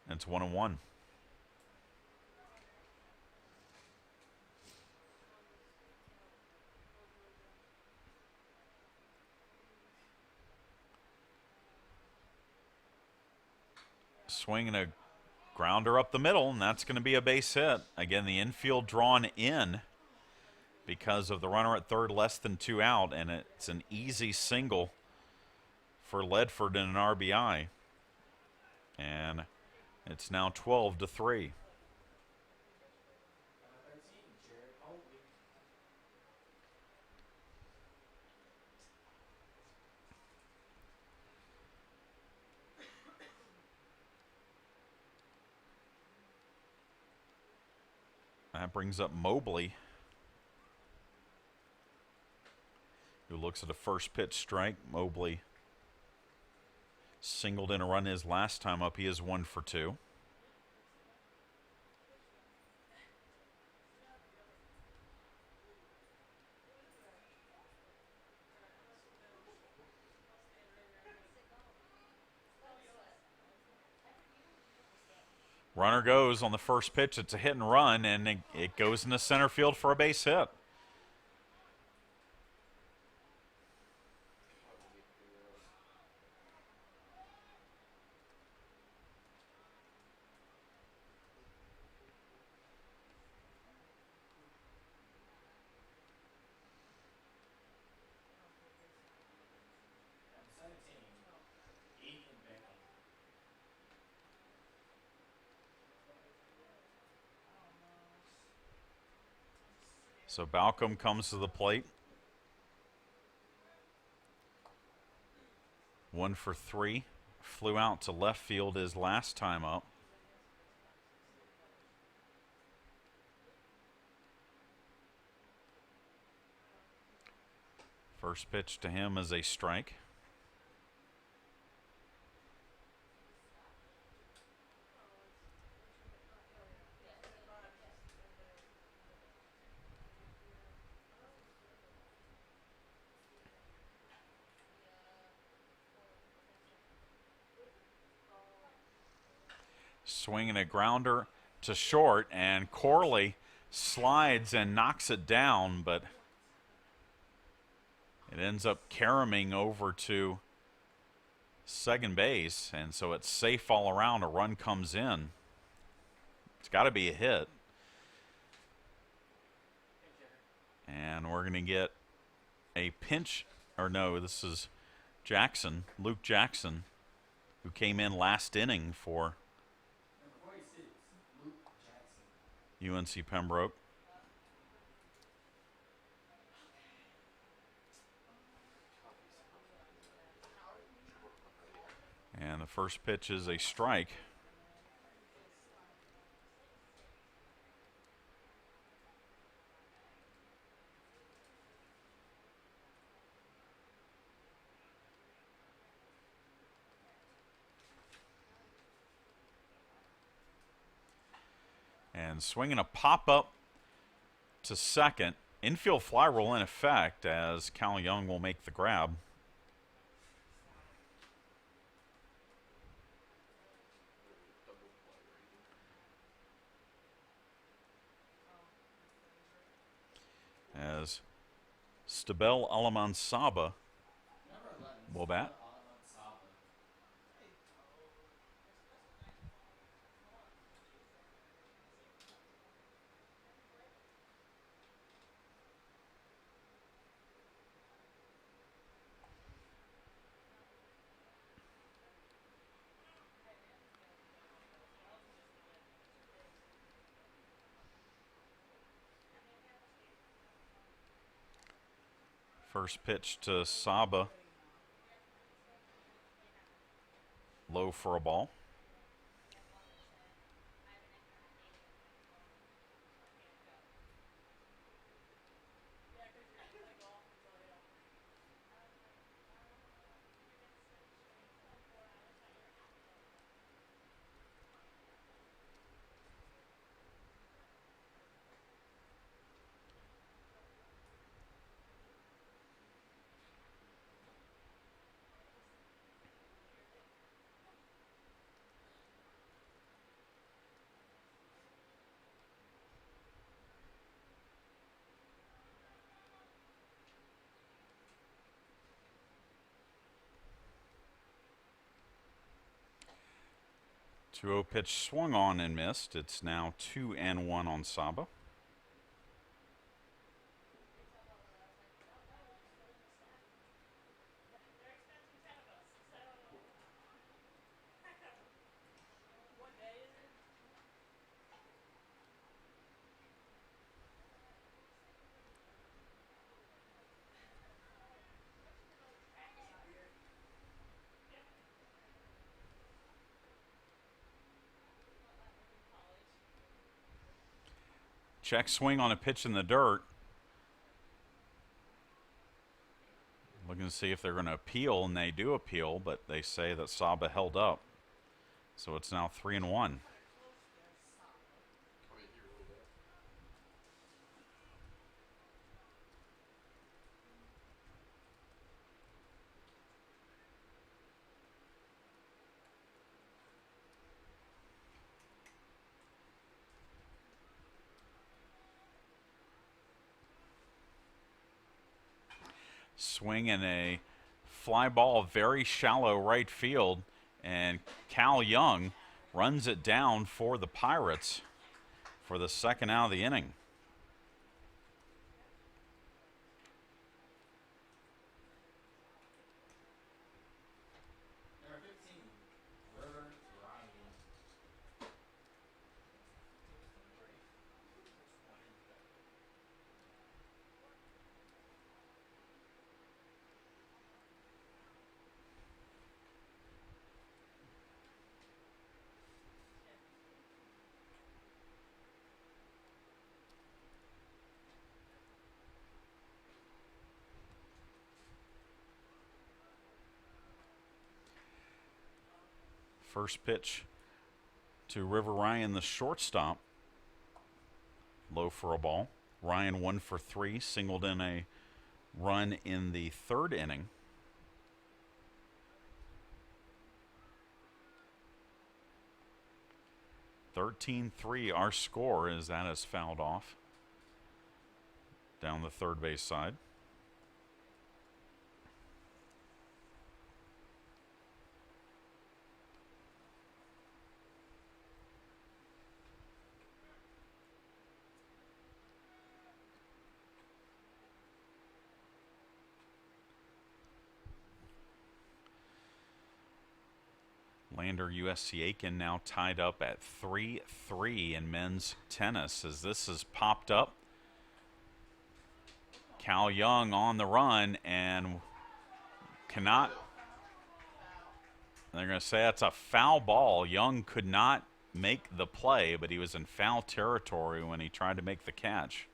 And it's 1-1. Swinging a grounder up the middle, and that's going to be a base hit. Again, the infield drawn in because of the runner at third, less than 2 out, and it's an easy single for Ledford in an RBI. And it's now 12-3. That brings up Mobley, who looks at a first pitch strike. Mobley singled in a run his last time up. He is 1 for 2. Runner goes on the first pitch. It's a hit and run, and it goes into center field for a base hit. So Balcom comes to the plate. 1 for 3. Flew out to left field his last time up. First pitch to him is a strike. Swinging a grounder to short, and Corley slides and knocks it down, but it ends up caroming over to second base, and so it's safe all around. A run comes in. It's got to be a hit. And we're going to get a pinch, or no, this is Jackson, Luke Jackson, who came in last inning for Number 46, Luke Jackson. UNC Pembroke. And the first pitch is a strike. And swinging a pop-up to second. Infield fly roll in effect as Cal Young will make the grab. As Stabel Alamansaba Number 11, will bat. Saba. First pitch to Saba. Low for a ball. Two-0 pitch swung on and missed. It's now 2-1 on Saba. Check swing on a pitch in the dirt. Looking to see if they're going to appeal, and they do appeal, but they say that Saba held up. So it's now 3-1. Swing and a fly ball, very shallow right field, and Cal Young runs it down for the Pirates for the second out of the inning. Number 15, River Ryan. First pitch to River Ryan, the shortstop. Low for a ball. Ryan 1 for 3, singled in a run in the third inning. (13-3) our score as that is fouled off down the third base side. Lander USC Aiken now tied up at 3-3 in men's tennis as this has popped up. Cal Young on the run and cannot. They're going to say that's a foul ball. Young could not make the play, but he was in foul territory when he tried to make the catch.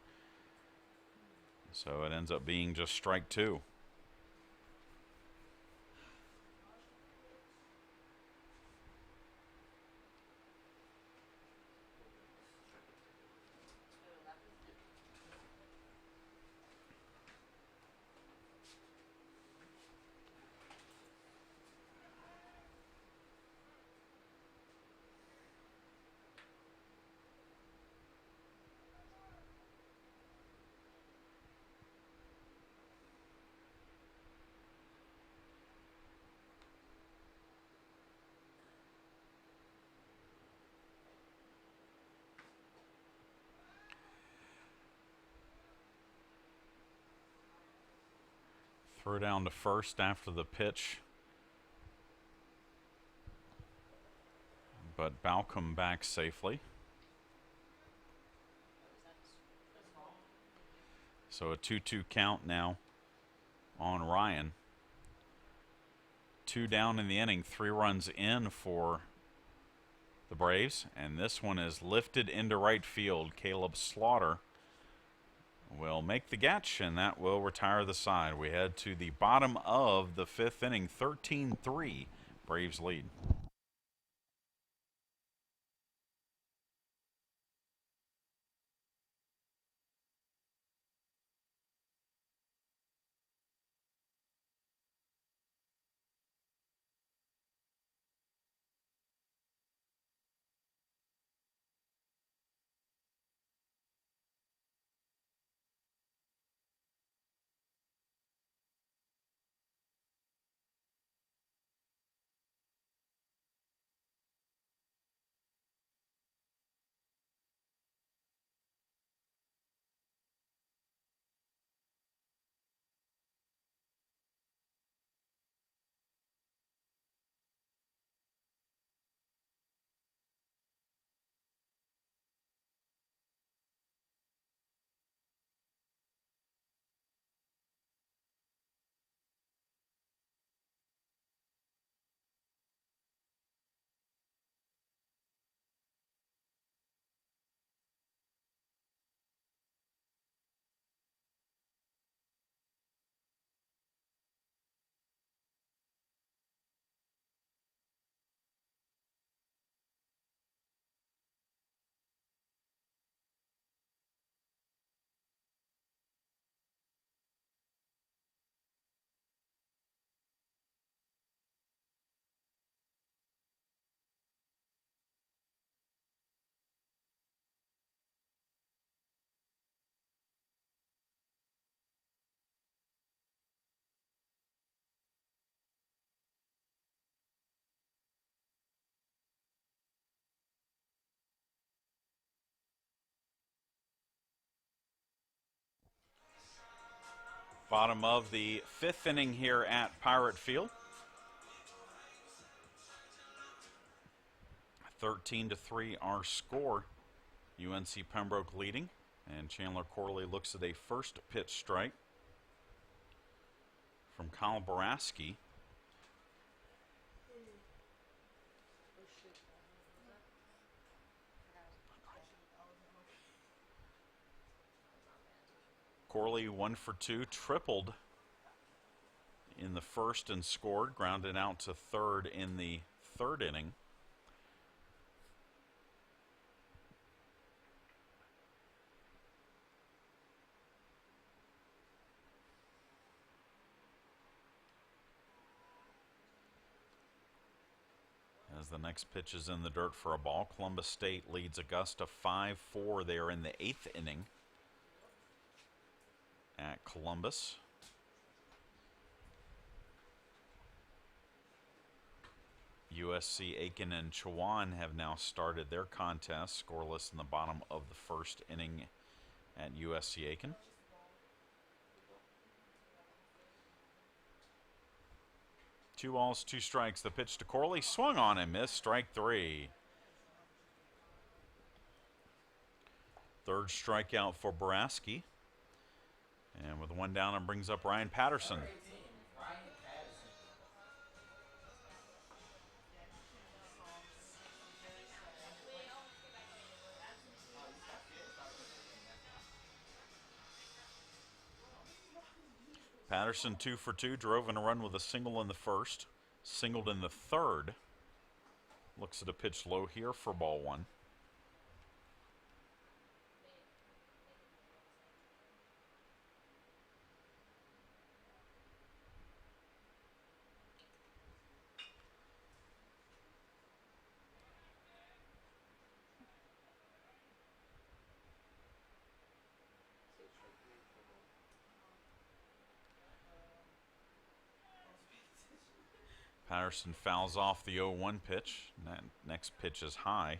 So it ends up being just strike 2. Throw down to first after the pitch. But Balcom back safely. So a 2-2 count now on Ryan. 2 down in the inning, 3 runs in for the Braves. And this one is lifted into right field. Caleb Slaughter will make the catch, and that will retire the side. We head to the bottom of the 5th inning, 13-3, Braves lead. Bottom of the 5th inning here at Pirate Field. 13-3 our score. UNC Pembroke leading. And Chandler Corley looks at a first pitch strike from Kyle Boraski. Corley 1 for 2, tripled in the first and scored, grounded out to third in the third inning. As the next pitch is in the dirt for a ball. Columbus State leads Augusta 5-4. They are in the 8th inning at Columbus. USC, Aiken, and Chowan have now started their contest. Scoreless in the bottom of the 1st inning at USC Aiken. Two balls, 2 strikes. The pitch to Corley. Swung on and missed. Strike 3. Third strikeout for Boraski. And with one down, it brings up Ryan Patterson. Ryan Patterson. Patterson 2 for 2, drove in a run with a single in the 1st, singled in the 3rd. Looks at a pitch low here for ball 1. Patterson fouls off the 0-1 pitch. And that next pitch is high.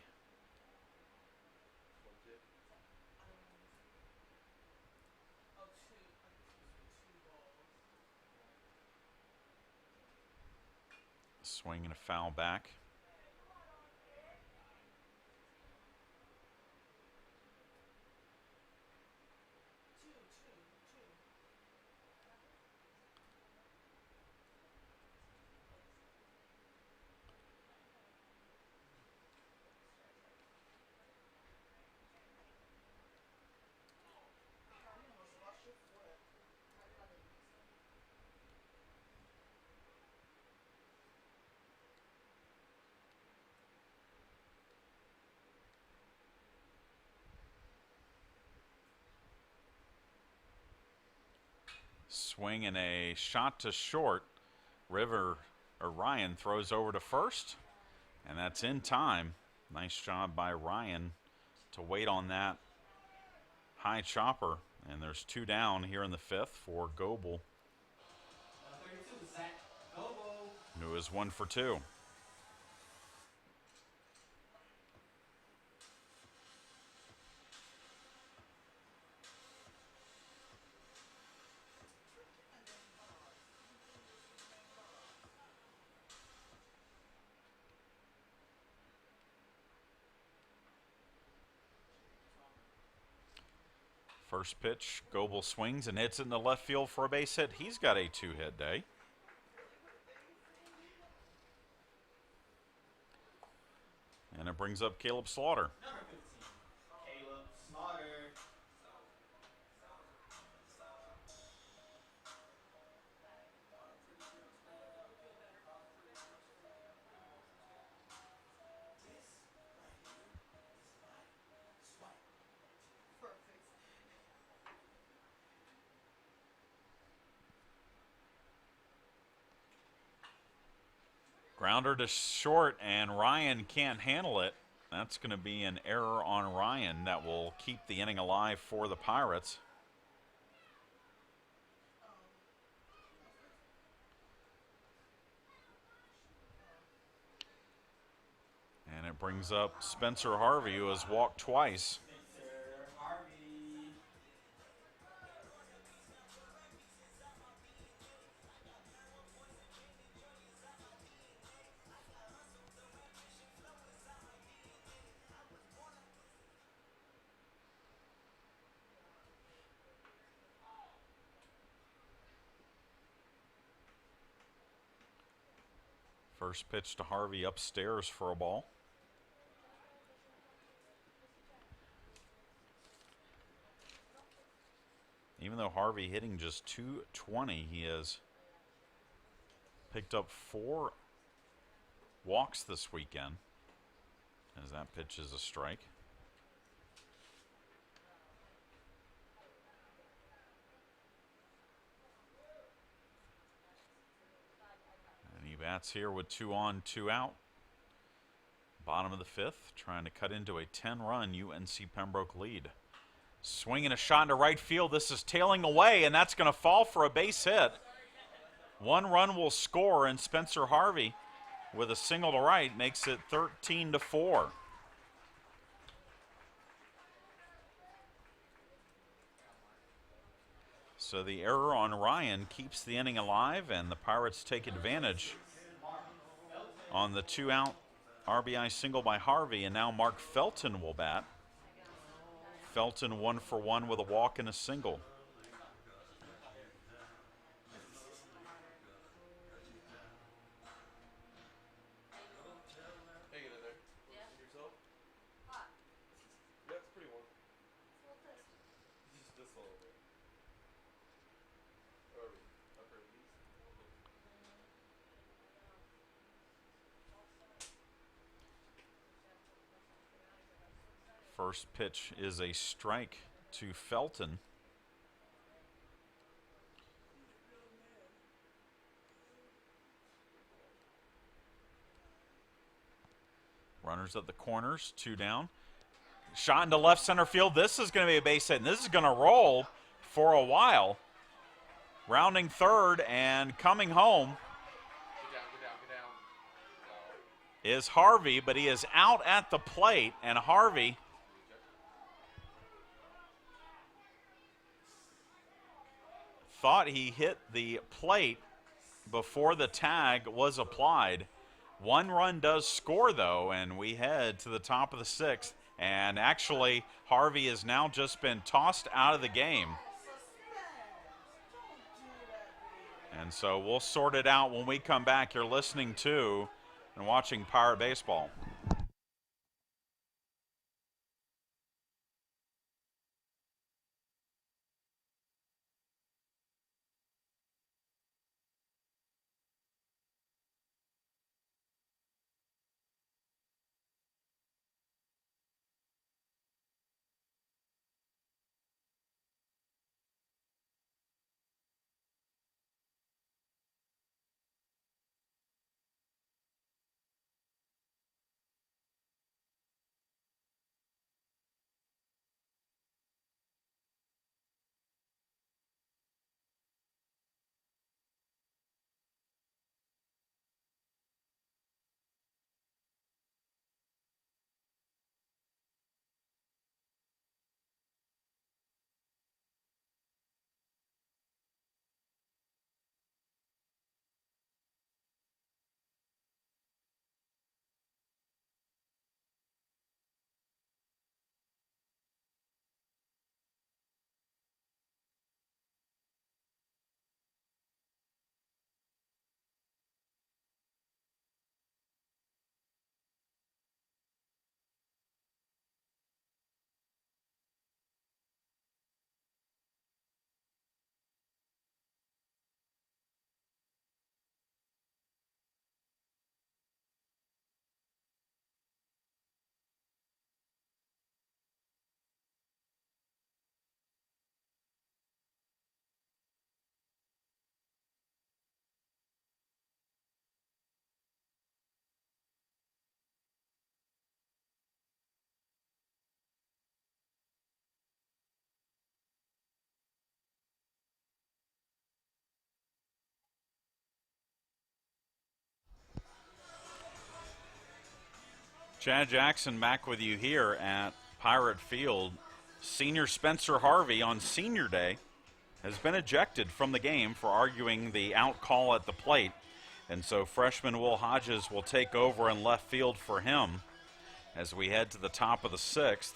Swing and a foul back. Swing and a shot to short. Ryan throws over to first, and that's in time. Nice job by Ryan to wait on that high chopper. And there's 2 down here in the 5th for Goebel, 32, Zach Goebel. who is 1 for 2. First pitch, Goebel swings and hits it in the left field for a base hit. He's got a 2-hit day. And it brings up Caleb Slaughter. Number 15, Caleb Slaughter. Grounder to short, and Ryan can't handle it. That's going to be an error on Ryan that will keep the inning alive for the Pirates. And it brings up Spencer Harvey, who has walked twice. Spencer Harvey. First pitch to Harvey upstairs for a ball. Even though Harvey hitting just .220, he has picked up 4 walks this weekend, as that pitch is a strike. And he bats here with 2 on, 2 out. Bottom of the fifth, trying to cut into a 10-run UNC Pembroke lead. Swinging a shot into right field. This is tailing away, and that's going to fall for a base hit. 1 run will score, and Spencer Harvey, with a single to right, makes it 13-4. So the error on Ryan keeps the inning alive, and the Pirates take advantage on the 2-out RBI single by Harvey, and now Mark Felton will bat. Felton 1 for 1 with a walk and a single. First pitch is a strike to Felton. Runners at the corners, 2 down. Shot into left center field. This is going to be a base hit, and this is going to roll for a while. Rounding third and coming home is Harvey, but he is out at the plate, and Harvey thought he hit the plate before the tag was applied. 1 run does score, though, and we head to the top of the 6th. And actually, Harvey has now just been tossed out of the game. And so we'll sort it out when we come back. You're listening to and watching Pirate Baseball. Chad Jackson back with you here at Pirate Field. Senior Spencer Harvey on senior day has been ejected from the game for arguing the out call at the plate. And so freshman Will Hodges will take over in left field for him as we head to the top of the 6th.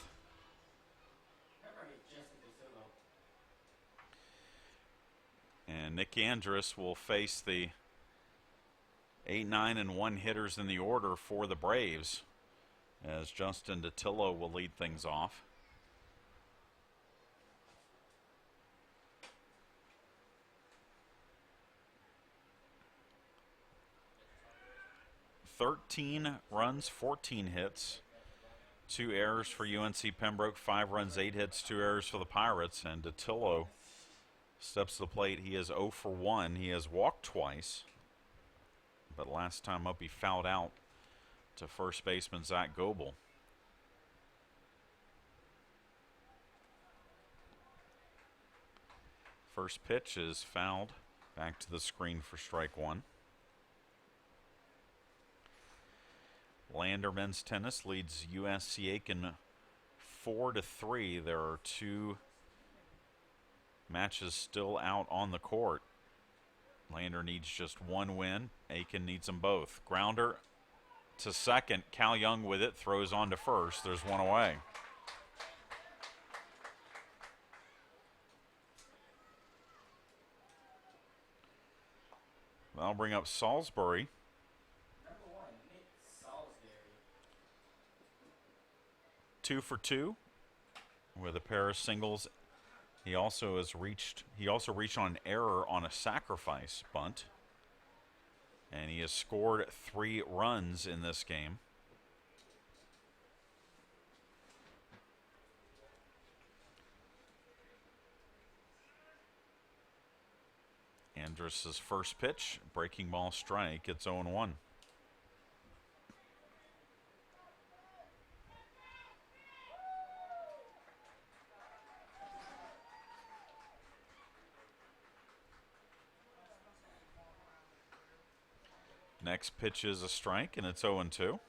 And Nick Andrus will face the 8, 9, and 1 hitters in the order for the Braves, as Justin DeTillo will lead things off. "13 runs, 14 hits, 2 errors for UNC Pembroke, 5 runs, 8 hits, 2 errors for the Pirates." And DeTillo steps to the plate. He is 0 for 1. He has walked twice, but last time up he fouled out to first baseman Zach Goebel. First pitch is fouled. Back to the screen for strike one. Lander men's tennis leads USC Aiken 4-3. There are two matches still out on the court. Lander needs just one win. Aiken needs them both. Grounder to second. Cal Young with it. Throws on to first. There's one away. That'll bring up Salisbury. Number 1, Nick Salisbury. 2 for 2 with a pair of singles. He also reached on an error on a sacrifice bunt. And he has scored 3 runs in this game. Andrus' first pitch, breaking ball strike. It's 0-1. Next pitch is a strike, and it's 0-2.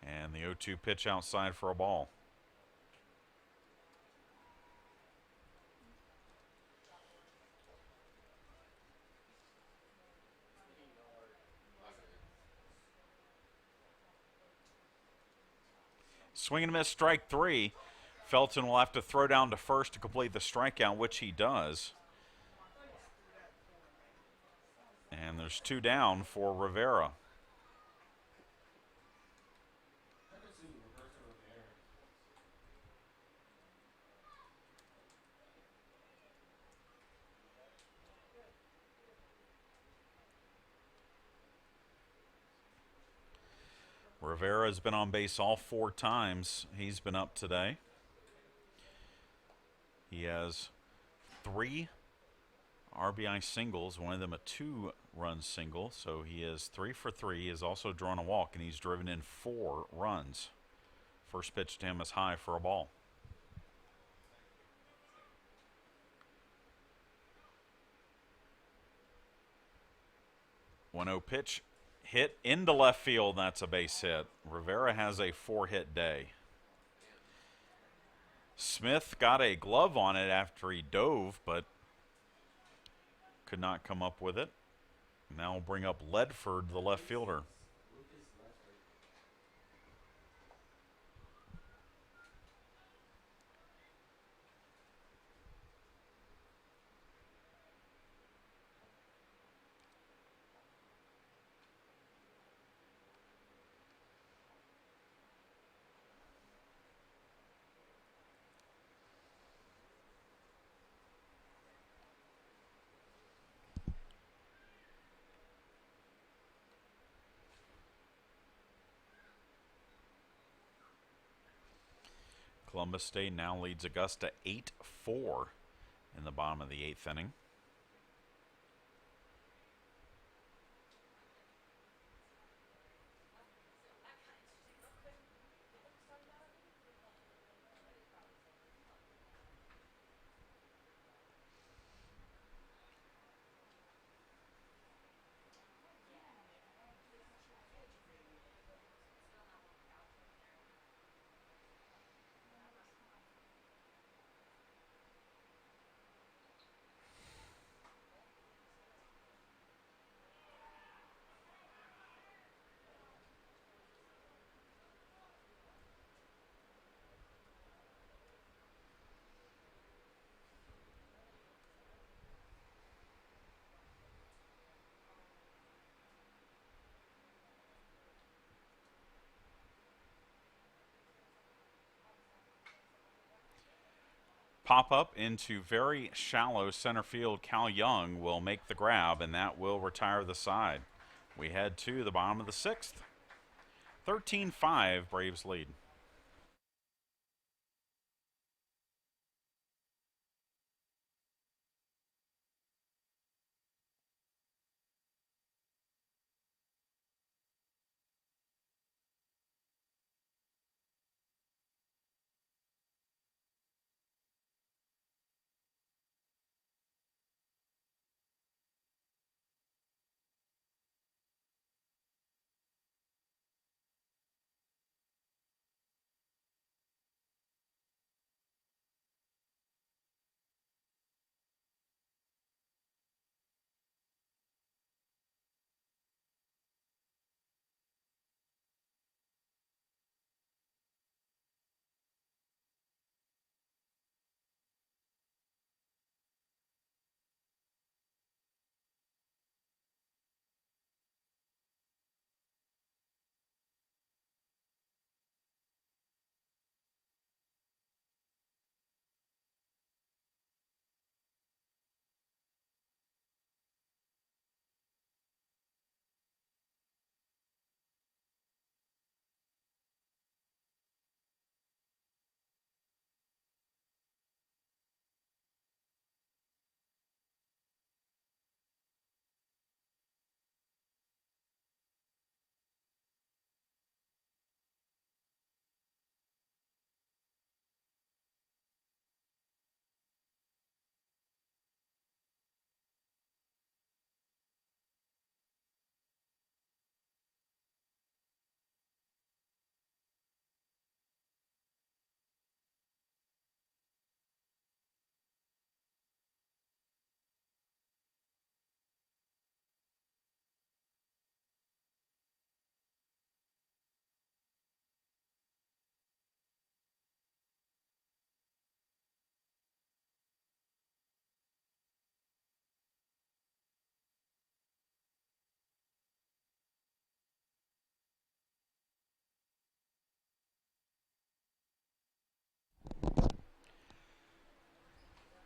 And the 0-2 pitch outside for a ball. Swing and miss, strike 3. Felton will have to throw down to first to complete the strikeout, which he does. And there's 2 down for Rivera. Number 2, Roberto Rivera. Rivera has been on base all 4 times he's been up today. He has 3 RBI singles, one of them a 2-run single, so he is 3 for 3. He has also drawn a walk, and he's driven in 4 runs. First pitch to him is high for a ball. 1-0 pitch. Hit into left field. That's a base hit. Rivera has a 4-hit day. Smith got a glove on it after he dove, but could not come up with it. Now we'll bring up Ledford, the left fielder. Columbus State now leads Augusta 8-4 in the bottom of the 8th inning. Pop up into very shallow center field. Cal Young will make the grab, and that will retire the side. We head to the bottom of the 6th. 13-5, Braves lead.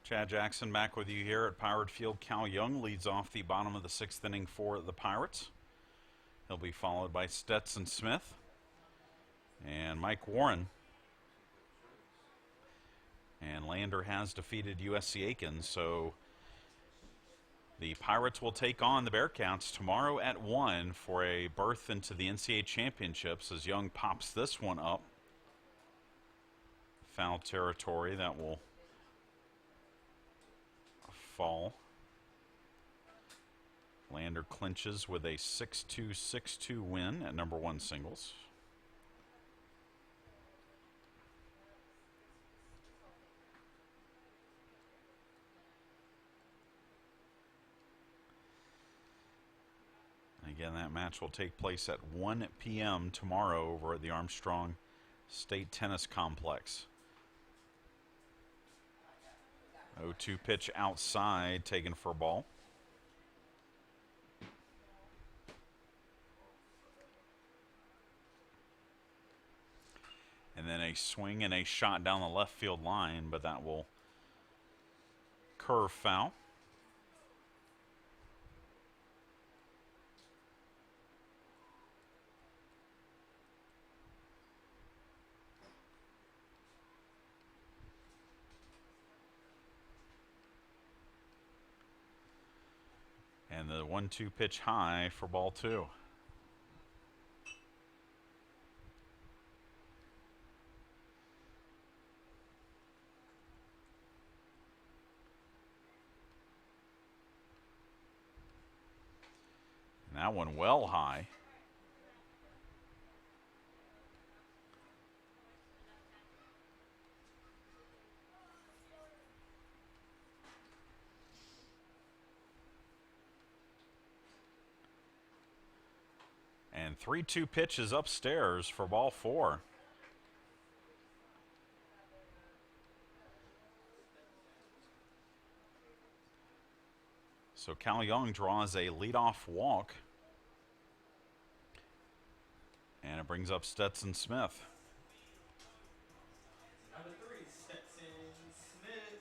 Chad Jackson back with you here at Pirate Field. Cal Young leads off the bottom of the 6th inning for the Pirates. He'll be followed by Stetson Smith and Mike Warren. And Lander has defeated USC Aiken, so the Pirates will take on the Bearcats tomorrow at 1 for a berth into the NCAA championships as Young pops this one up. Foul territory, that will fall. Lander clinches with a 6-2, 6-2 win at number 1 singles. Again, that match will take place at 1 p.m. tomorrow over at the Armstrong State Tennis Complex. 0-2 pitch outside, taken for a ball. And then a swing and a shot down the left field line, but that will curve foul. And the 1-2 pitch high for ball 2. And that one well high. And 3-2 pitch is upstairs for ball 4. So Cal Young draws a leadoff walk. And it brings up Stetson Smith. Number 3, Stetson Smith.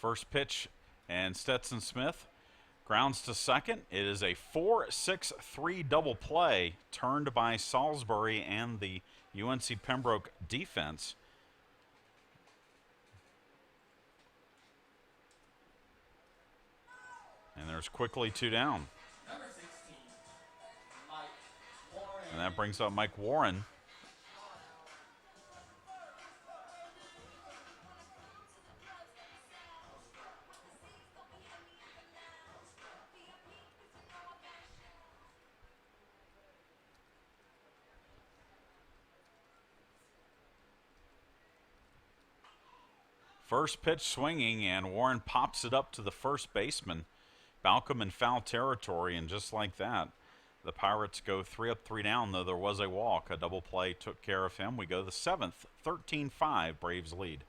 First pitch, and Stetson Smith grounds to second. It is a 4-6-3 double play turned by Salisbury and the UNC Pembroke defense. And there's quickly 2 down. Number 16, Mike Warren. And that brings up Mike Warren. First pitch swinging, and Warren pops it up to the first baseman. Balcom in foul territory, and just like that, the Pirates go 3 up, 3 down, though there was a walk. A double play took care of him. We go to the 7th, 13-5, Braves lead.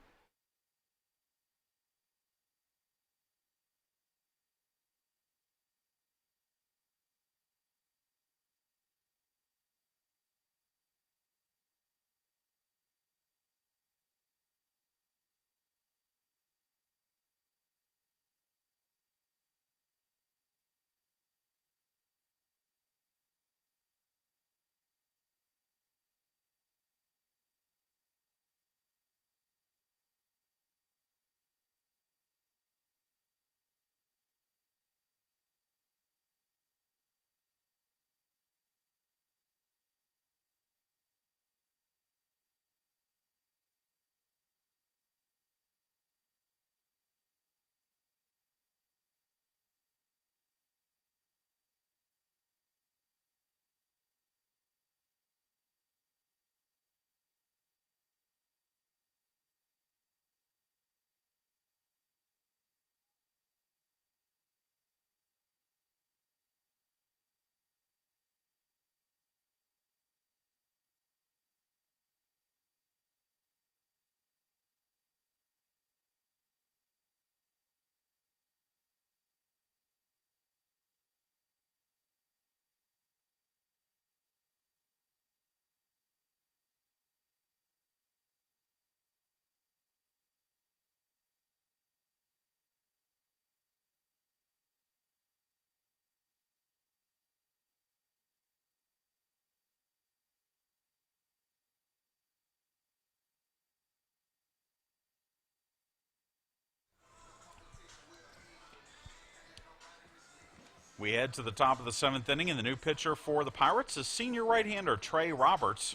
We head to the top of the 7th inning, and the new pitcher for the Pirates is senior right-hander Trey Roberts.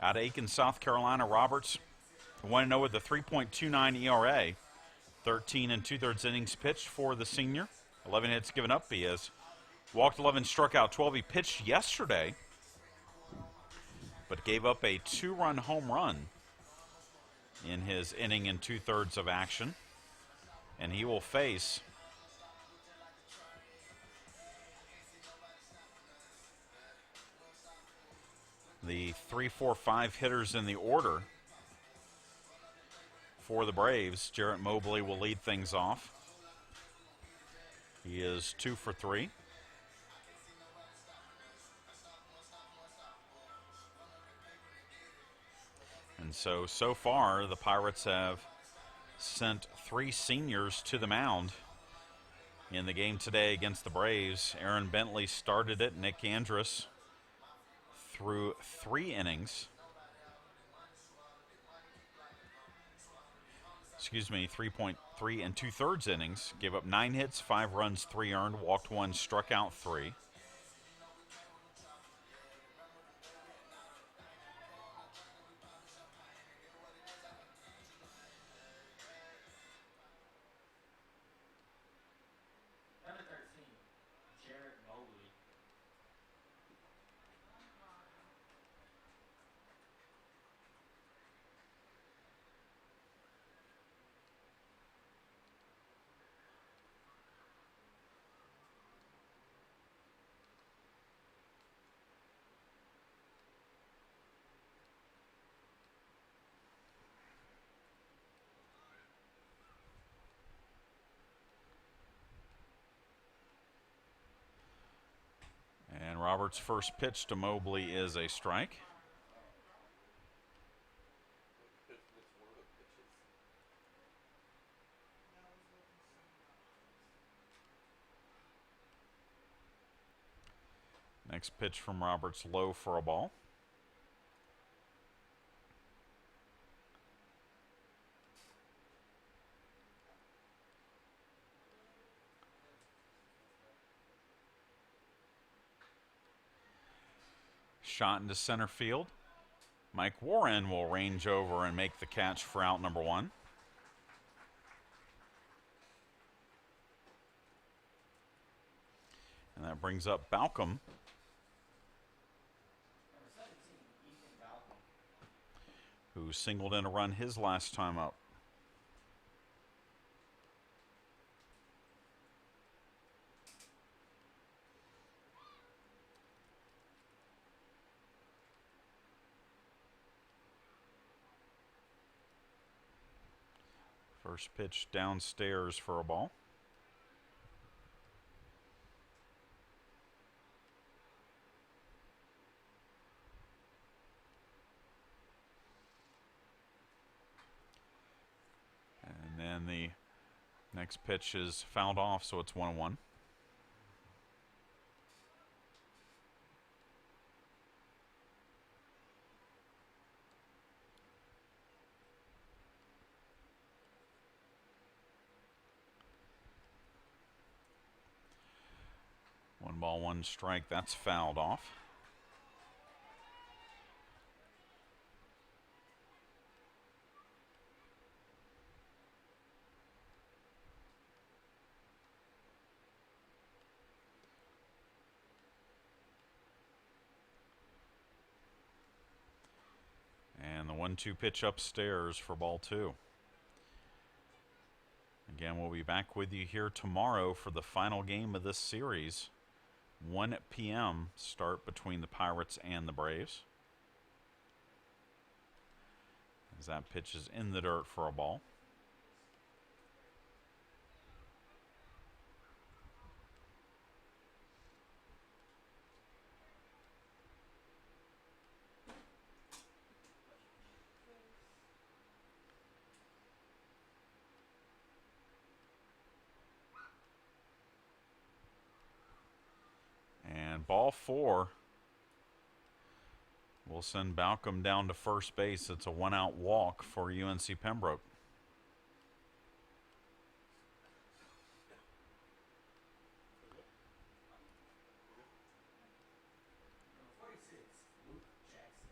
Out of Aiken, South Carolina, Roberts 1-0 with a 3.29 ERA. 13 2/3 innings pitched for the senior. 11 hits given up. He has walked 11, struck out 12. He pitched yesterday, but gave up a 2-run home run in his inning and 2/3 of action. And he will face the 3, 4, 5 hitters in the order for the Braves. Jarrett Mobley will lead things off. He is 2 for 3. And so far, the Pirates have sent 3 seniors to the mound in the game today against the Braves. Aaron Bentley started it. Nick Andrus through 3 innings. 3.3 2/3 innings. Gave up 9 hits, 5 runs, 3 earned, walked 1, struck out 3. Number 13, Jared Mobley. And Roberts' first pitch to Mobley is a strike. Next pitch from Roberts, low for a ball. Shot into center field. Mike Warren will range over and make the catch for out number 1. And that brings up Balcom, Number 17, Ethan Balcom. who singled in a run his last time up. First pitch downstairs for a ball. And then the next pitch is fouled off, so it's 1-1. One ball, one strike. That's fouled off. And the 1-2 pitch upstairs for ball 2. Again, we'll be back with you here tomorrow for the final game of this series. 1 p.m. start between the Pirates and the Braves. As that pitch is in the dirt for a ball. And ball 4 will send Balcom down to first base. It's a 1-out walk for UNC Pembroke. Number 46, Luke Jackson.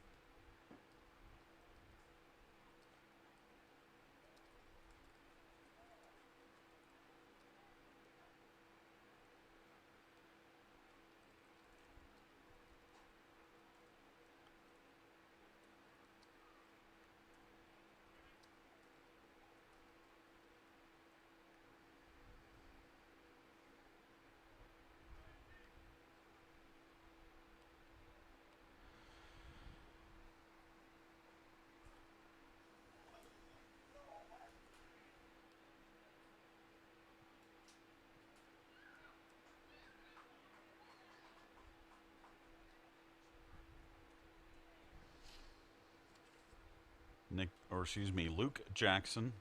Luke Jackson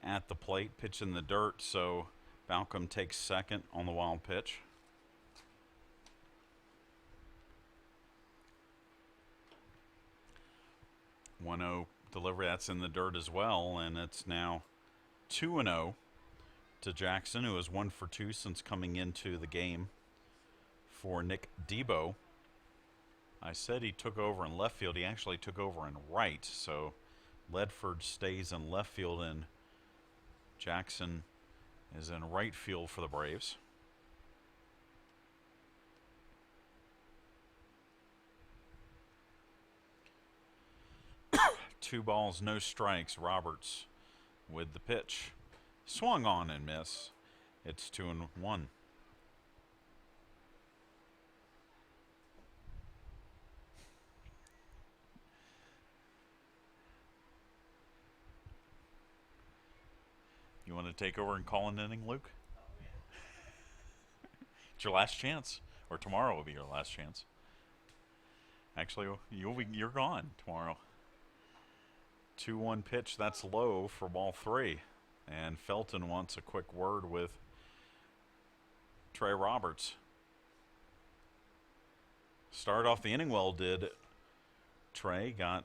at the plate, pitch in the dirt, so Balcom takes second on the wild pitch. One-zero delivery, that's in the dirt as well, and it's now 2-0 to Jackson, who is 1 for 2 since coming into the game for Nick Debo. I said he took over in left field. He actually took over in right, so Ledford stays in left field, and Jackson is in right field for the Braves. Two balls, no strikes. Roberts with the pitch. Swung on and miss. It's 2-1. You want to take over and call an inning, Luke? It's your last chance, or tomorrow will be your last chance. Actually, you're gone tomorrow. 2-1 pitch, that's low for ball 3. And Felton wants a quick word with Trey Roberts. Started off the inning well, did Trey. Got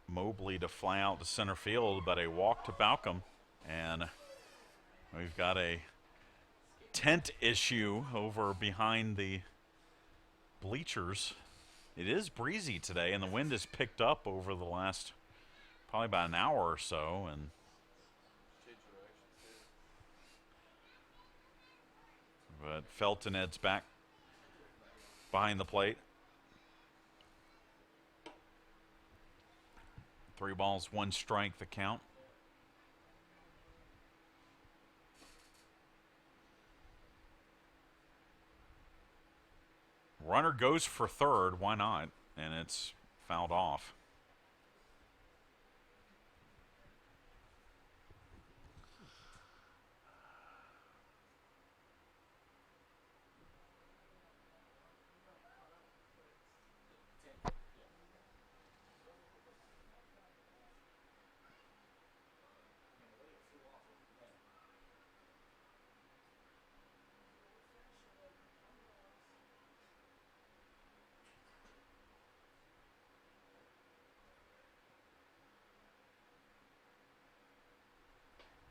Mobley to fly out to center field, but a walk to Balcom. And we've got a tent issue over behind the bleachers. It is breezy today, and the wind has picked up over the last probably about an hour or so. And but Felton heads back behind the plate. 3 balls, 1 strike, the count. Runner goes for third. Why not? And it's fouled off.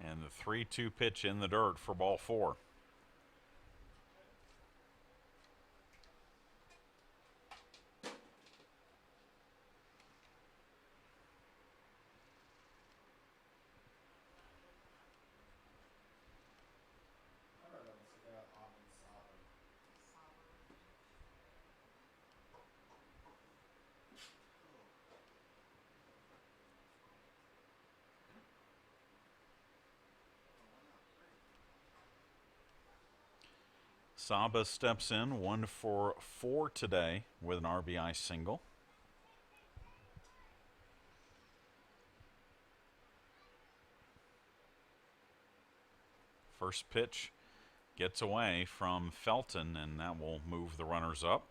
And the 3-2 pitch in the dirt for ball 4. Saba steps in, 1 for 4 today with an RBI single. First pitch gets away from Felton, and that will move the runners up.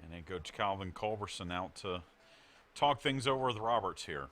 And then Coach Calvin Culberson out to talk things over with Roberts here.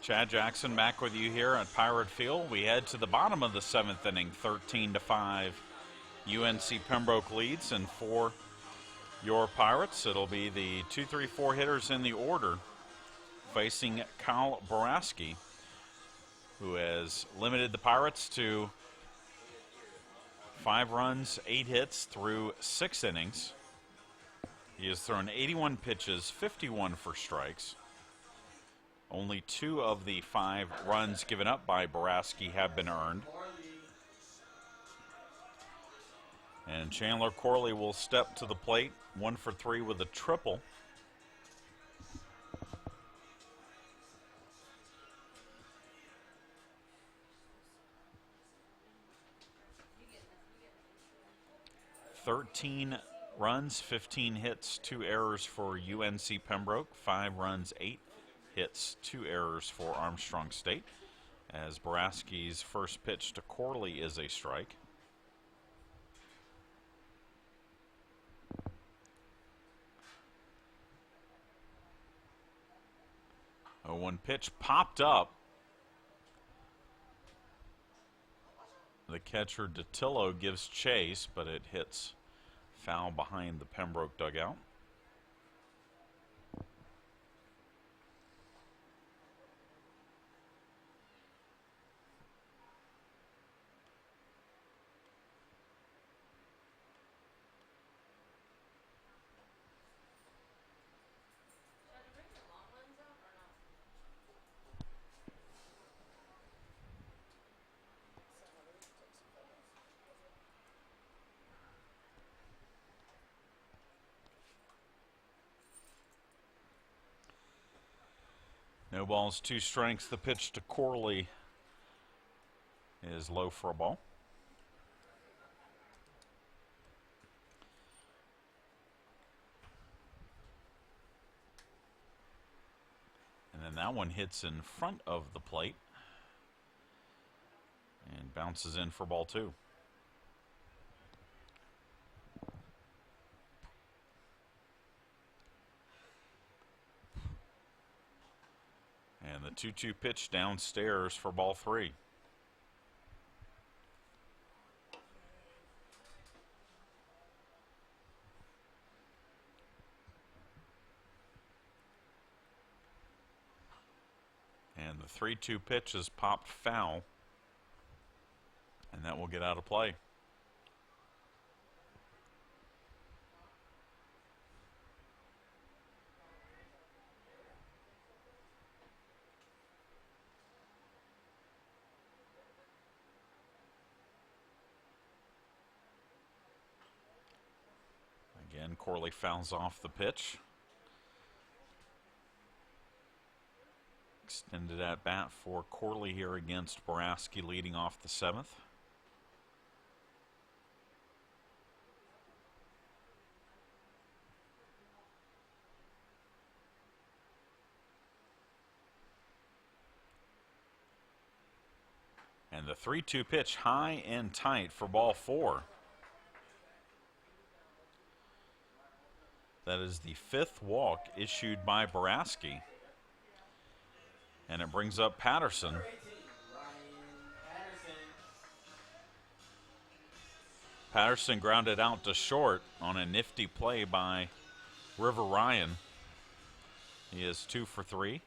Chad Jackson back with you here at Pirate Field. We head to the bottom of the 7th inning, 13-5. UNC Pembroke leads, and for your Pirates, it'll be the 2, 3, 4 hitters in the order facing Kyle Boraski, who has limited the Pirates to 5 runs, 8 hits through 6 innings. He has thrown 81 pitches, 51 for strikes. Only 2 of the 5 runs given up by Boraski have been earned. And Chandler Corley will step to the plate, 1 for 3 with a triple. "13 runs, 15 hits, 2 errors for UNC Pembroke, 5 runs, 8 hits, 2 errors for Armstrong State, as Boraski's first pitch to Corley is a strike. A 1 pitch popped up. The catcher DeTillo gives chase, but it hits foul behind the Pembroke dugout. No balls, 2 strikes. The pitch to Corley is low for a ball. And then that one hits in front of the plate and bounces in for ball 2. And the 2-2 pitch downstairs for ball 3. And the 3-2 pitch is popped foul, and that will get out of play. Again, Corley fouls off the pitch. Extended at bat for Corley here against Boraski, leading off the 7th. And the 3-2 pitch high and tight for ball 4. That is the 5th walk issued by Boraski. And it brings up Patterson. Patterson grounded out to short on a nifty play by River Ryan. He is 2 for 3.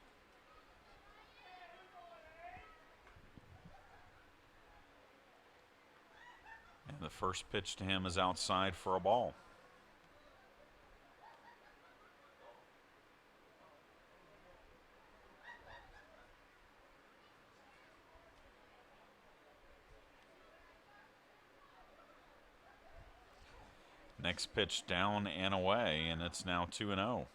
And the first pitch to him is outside for a ball. Next pitch down and away, and it's now 2-0.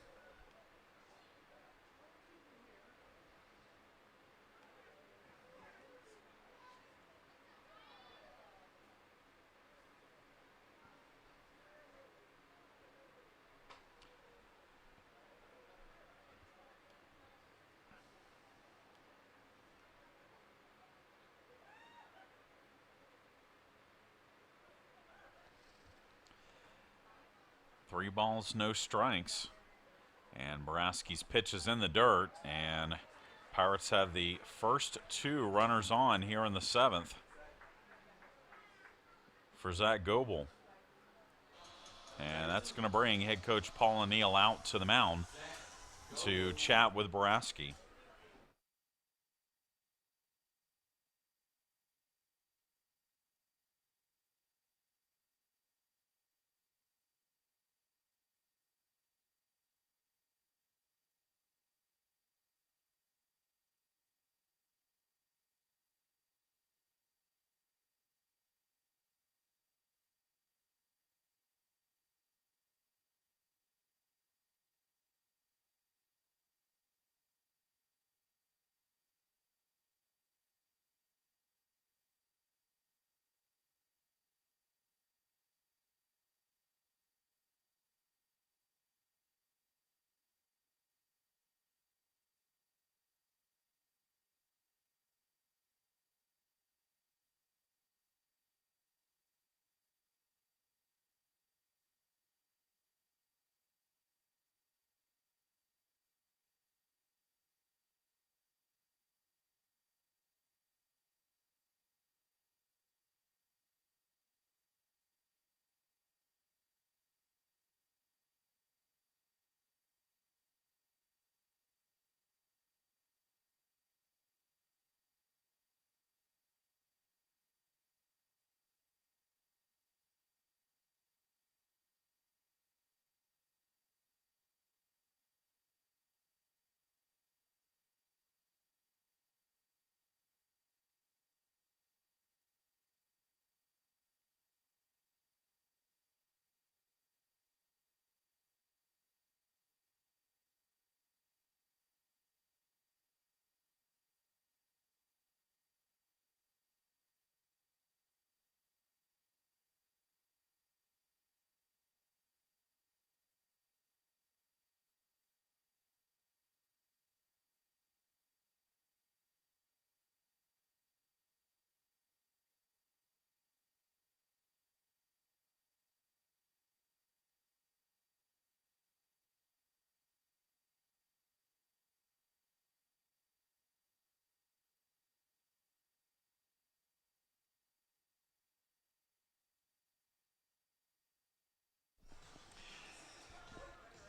Three balls, no strikes. And Boraski's pitch is in the dirt, and Pirates have the first two runners on here in the seventh for Zach Goebel. And that's going to bring head coach Paul O'Neill out to the mound to chat with Boraski.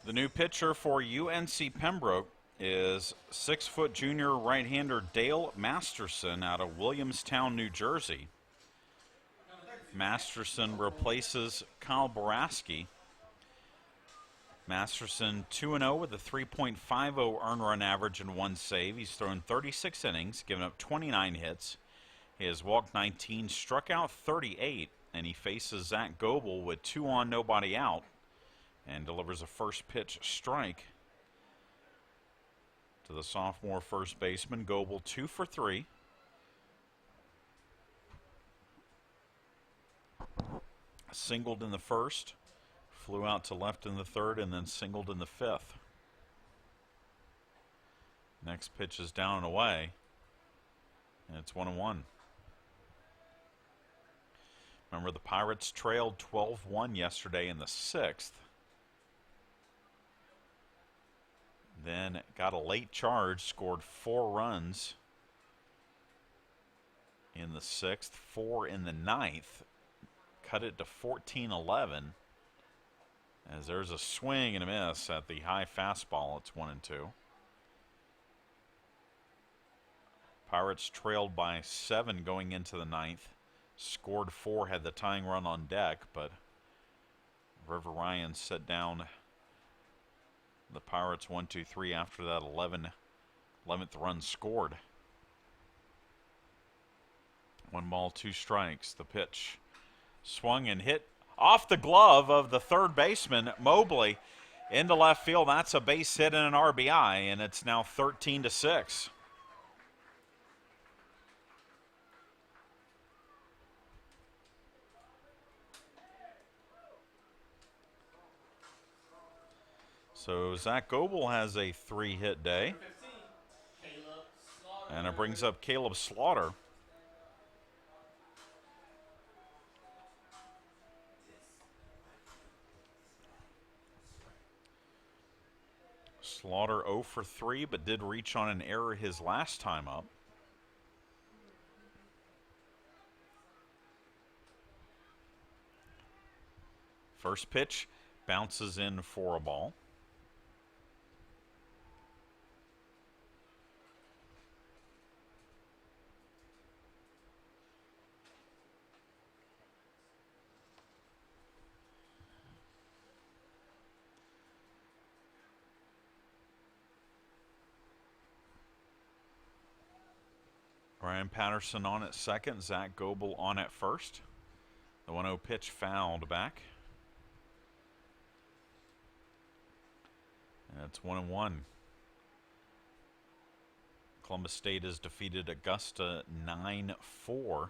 The new pitcher for UNC Pembroke is 6-foot junior right-hander Dale Masterson out of Williamstown, New Jersey. Masterson replaces Kyle Boraski. Masterson 2-0 with a 3.50 earned run average and 1 save. He's thrown 36 innings, given up 29 hits. He has walked 19, struck out 38, and he faces Zach Goebel with 2 on, nobody out, and delivers a first pitch strike to the sophomore first baseman. Goebel 2 for 3. Singled in the first, flew out to left in the third, and then singled in the fifth. Next pitch is down and away, and it's 1-1. Remember, the Pirates trailed 12-1 yesterday in the sixth. Then got a late charge, scored 4 runs in the sixth, 4 in the ninth, cut it to 14-11. As there's a swing and a miss at the high fastball, it's 1-2. Pirates trailed by 7 going into the ninth, scored 4, had the tying run on deck, but River Ryan set down the Pirates 1-2-3 after that 11th run scored. 1 ball, 2 strikes. The pitch swung and hit off the glove of the third baseman, Mobley, into left field. That's a base hit and an RBI, and it's now 13-6. So Zach Goebel has a 3-hit day. And it brings up Caleb Slaughter. Slaughter 0 for 3, but did reach on an error his last time up. First pitch bounces in for a ball. Ryan Patterson on at second, Zach Goebel on at first. The 1-0 pitch fouled back. And it's 1-1. Columbus State has defeated Augusta 9-4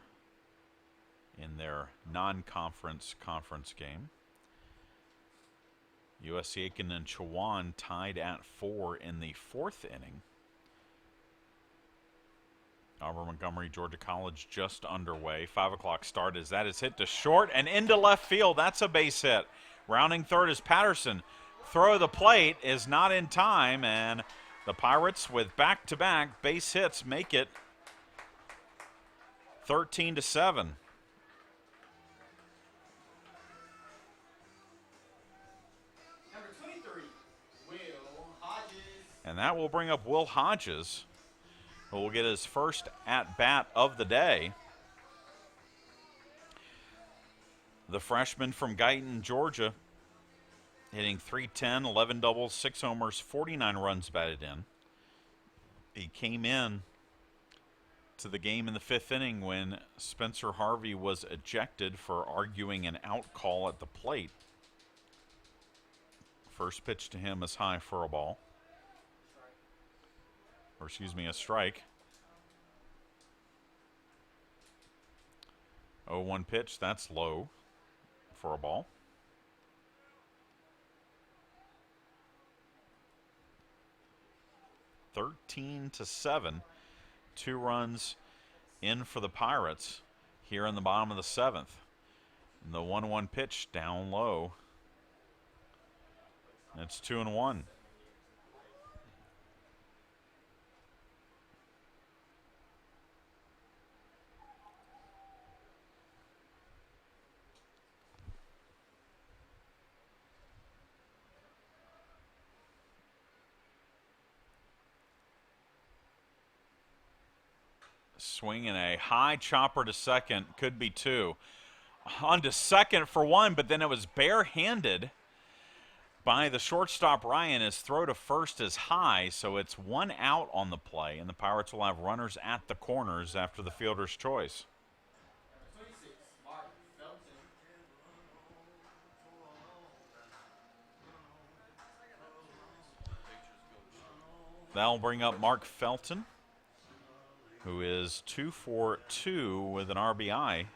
in their non-conference conference game. USC Aiken and Chowan tied at 4 in the 4th inning. Auburn Montgomery, Georgia College just underway. 5 o'clock start as that is hit to short and into left field. That's a base hit. Rounding third is Patterson. Throw to the plate is not in time, and the Pirates with back-to-back base hits make it 13-7. Number 23, Will Hodges. And that will bring up Will Hodges, who will get his first at-bat of the day. The freshman from Guyton, Georgia, hitting .310, 11 doubles, 6 homers, 49 runs batted in. He came in to the game in the 5th inning when Spencer Harvey was ejected for arguing an out call at the plate. First pitch to him is high for a ball. Or excuse me, a strike. 0-1 pitch, that's low for a ball. (13-7). 2 runs in for the Pirates here in the bottom of the 7th. And the 1-1 pitch down low. It's 2-1. Swinging a high chopper to second, could be 2. On to second for 1, but then it was barehanded by the shortstop Ryan. His throw to first is high, so it's 1 out on the play, and the Pirates will have runners at the corners after the fielder's choice. Number 26, Mark Felton. That'll bring up Mark Felton, who is 2 for 2 with an RBI.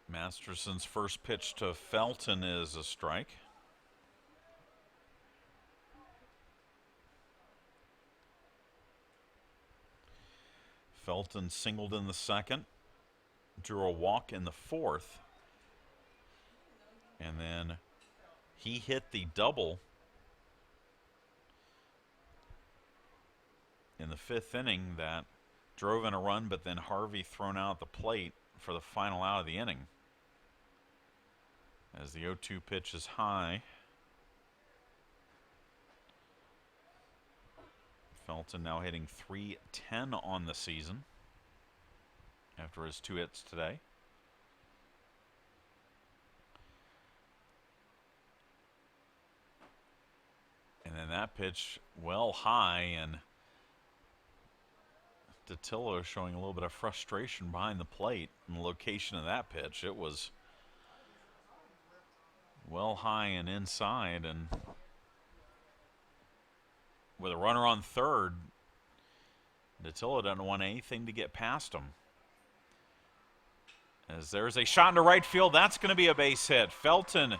Masterson's first pitch to Felton is a strike. Felton singled in the 2nd, drew a walk in the 4th, and then he hit the double in the 5th inning that drove in a run, but then Harvey thrown out at the plate for the final out of the inning. As the 0-2 pitch is high. Felton now hitting .310 on the season after his 2 hits today. And then that pitch well high, and Datillo showing a little bit of frustration behind the plate in the location of that pitch. It was well high and inside, and with a runner on third, Dattilo doesn't want anything to get past him. As there's a shot into right field, that's going to be a base hit. Felton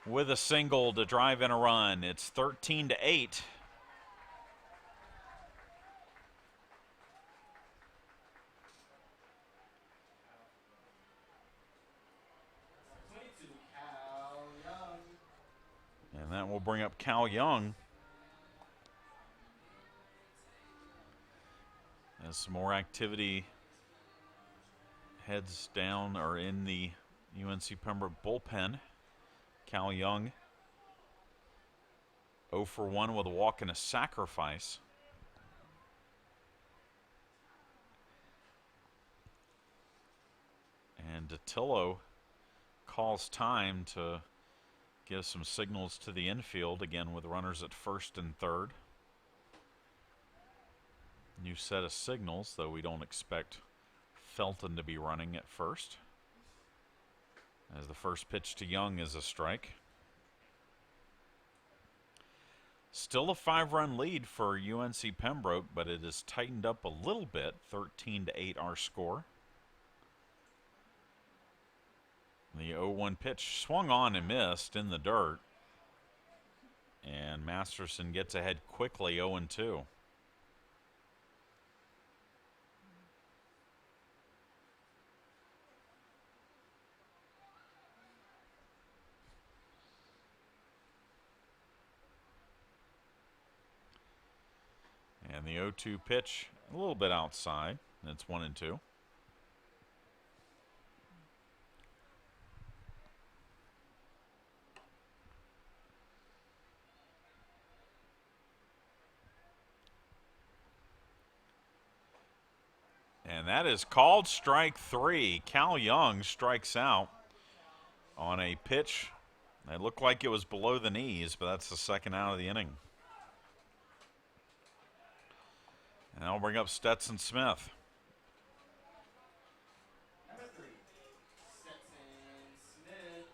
with a single to drive in a run. It's 13-8. Cal Young. And that will bring up Cal Young. As some more activity heads down or in the UNC Pembroke bullpen. Cal Young 0 for 1 with a walk and a sacrifice. And Dattilo calls time to give some signals to the infield, again with runners at first and third. New set of signals, though we don't expect Felton to be running at first. As the first pitch to Young is a strike. Still a 5-run lead for UNC Pembroke, but it has tightened up a little bit. 13-8 our score. The 0-1 pitch swung on and missed in the dirt. And Masterson gets ahead quickly, 0-2. And the 0-2 pitch, a little bit outside. It's 1-2. And that is called strike 3. Cal Young strikes out on a pitch that looked like it was below the knees, but that's the second out of the inning. And I'll bring up Stetson Smith. Number 3, Stetson Smith.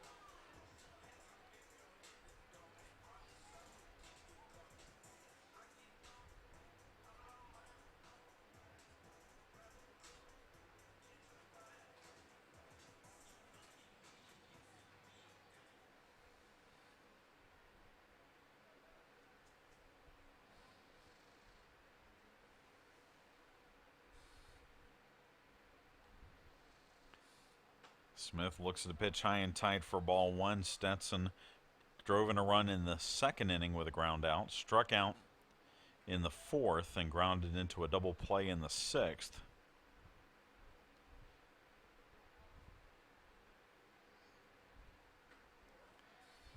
Smith looks at the pitch high and tight for ball 1. Stetson drove in a run in the second inning with a ground out, struck out in the 4th, and grounded into a double play in the 6th.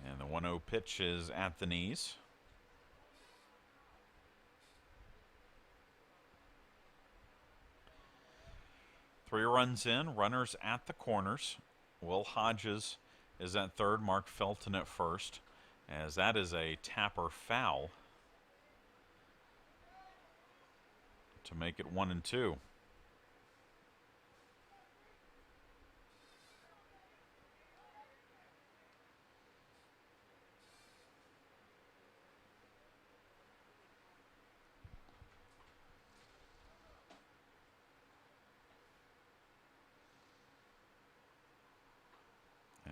And the 1-0 pitch is at the knees. Three runs in, runners at the corners. Will Hodges is at third, Mark Felton at first, as that is a tapper foul to make it 1-2.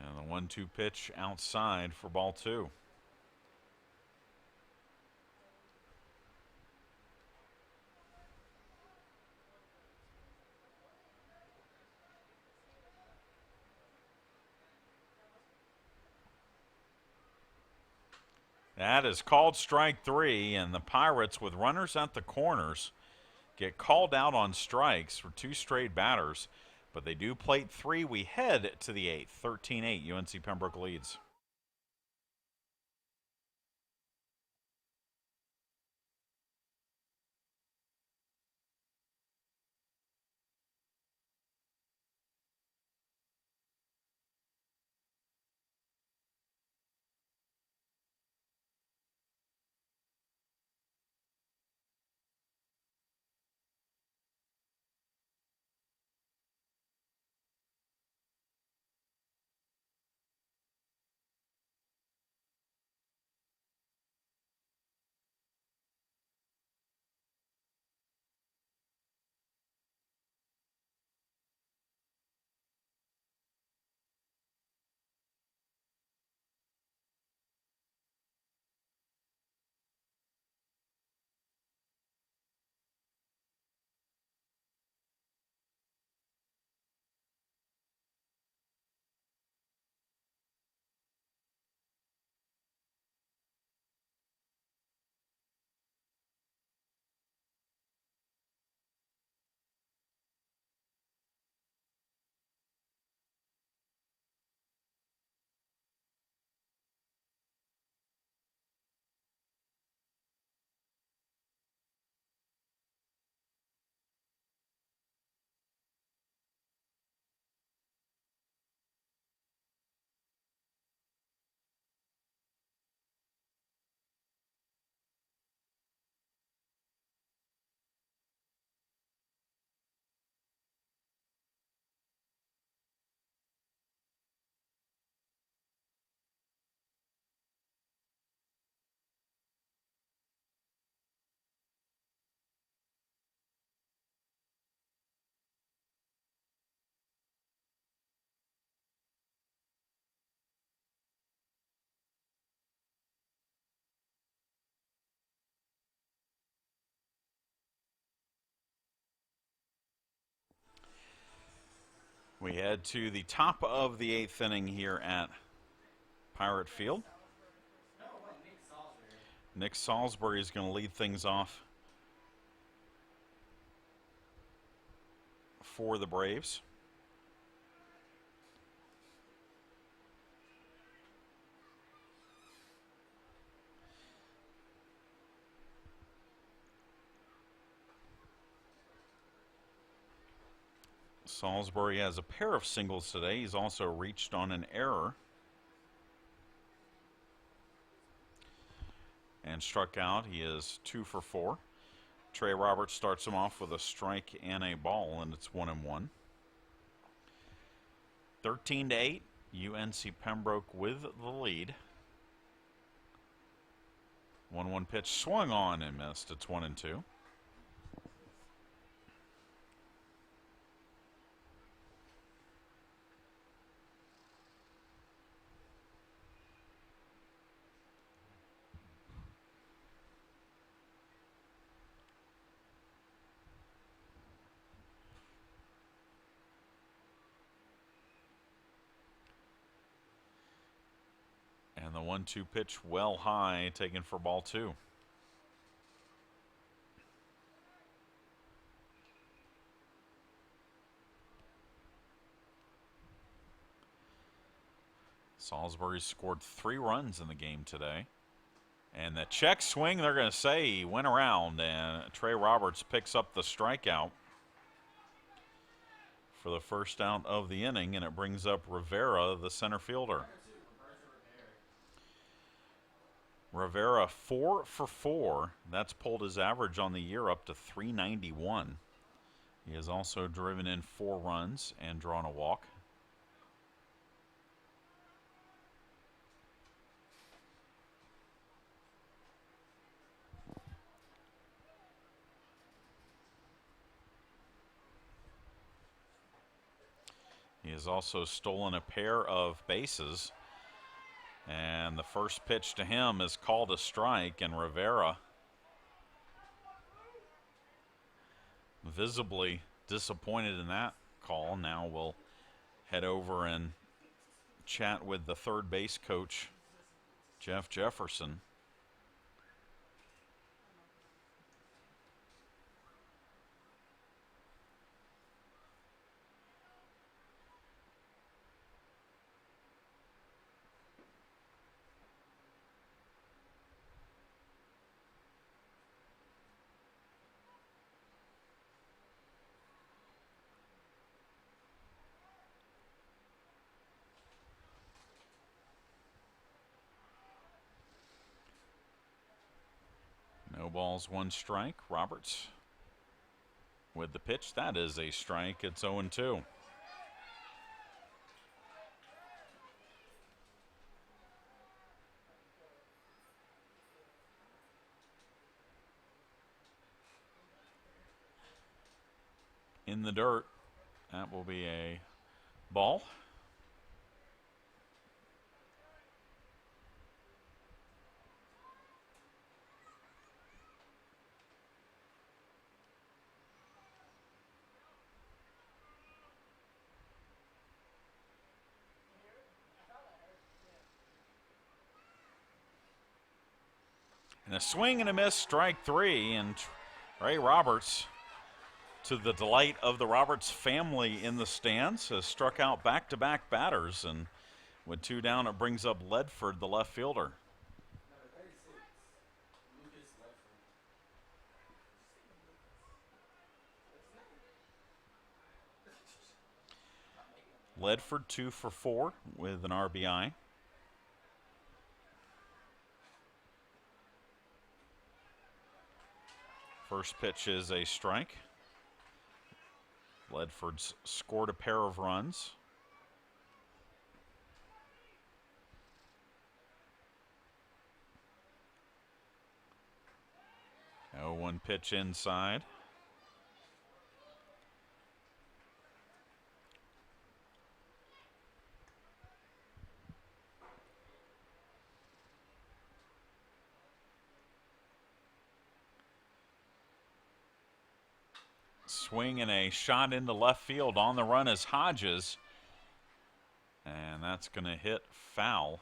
And the 1-2 pitch outside for ball 2. That is called strike 3, and the Pirates, with runners at the corners, get called out on strikes for 2 straight batters. But they do plate 3. We head to the 8th. 13-8, UNC Pembroke leads. We head to the top of the 8th inning here at Pirate Field. No, wait, Nick Salisbury. Nick Salisbury is going to lead things off for the Braves. Salisbury has a pair of singles today. He's also reached on an error and struck out. He is 2 for 4. Trey Roberts starts him off with a strike and a ball, and it's 1-1. 13-8, UNC Pembroke with the lead. 1-1 pitch swung on and missed. It's 1-2. And the 1-2 pitch well high, taken for ball 2. Salisbury scored 3 runs in the game today. And the check swing, they're going to say, he went around, and Trey Roberts picks up the strikeout for the first out of the inning, and it brings up Rivera, the center fielder. Rivera 4 for 4. That's pulled his average on the year up to 391. He has also driven in 4 runs and drawn a walk. He has also stolen a pair of bases. And the first pitch to him is called a strike, and Rivera visibly disappointed in that call. Now we'll head over and chat with the third base coach, Jeff Jefferson. No balls, 1 strike. Roberts with the pitch. That is a strike. It's 0-2. In the dirt. That will be a ball. And a swing and a miss, strike 3, and Trey Roberts, to the delight of the Roberts family in the stands, has struck out back-to-back batters, and with 2 down, it brings up Ledford, the left fielder. Number 36, Lucas Ledford. Ledford 2 for 4 with an RBI. First pitch is a strike. Ledford's scored a pair of runs. Oh, 1 pitch inside. swing and a shot into left field. On the run is Hodges. And that's going to hit foul.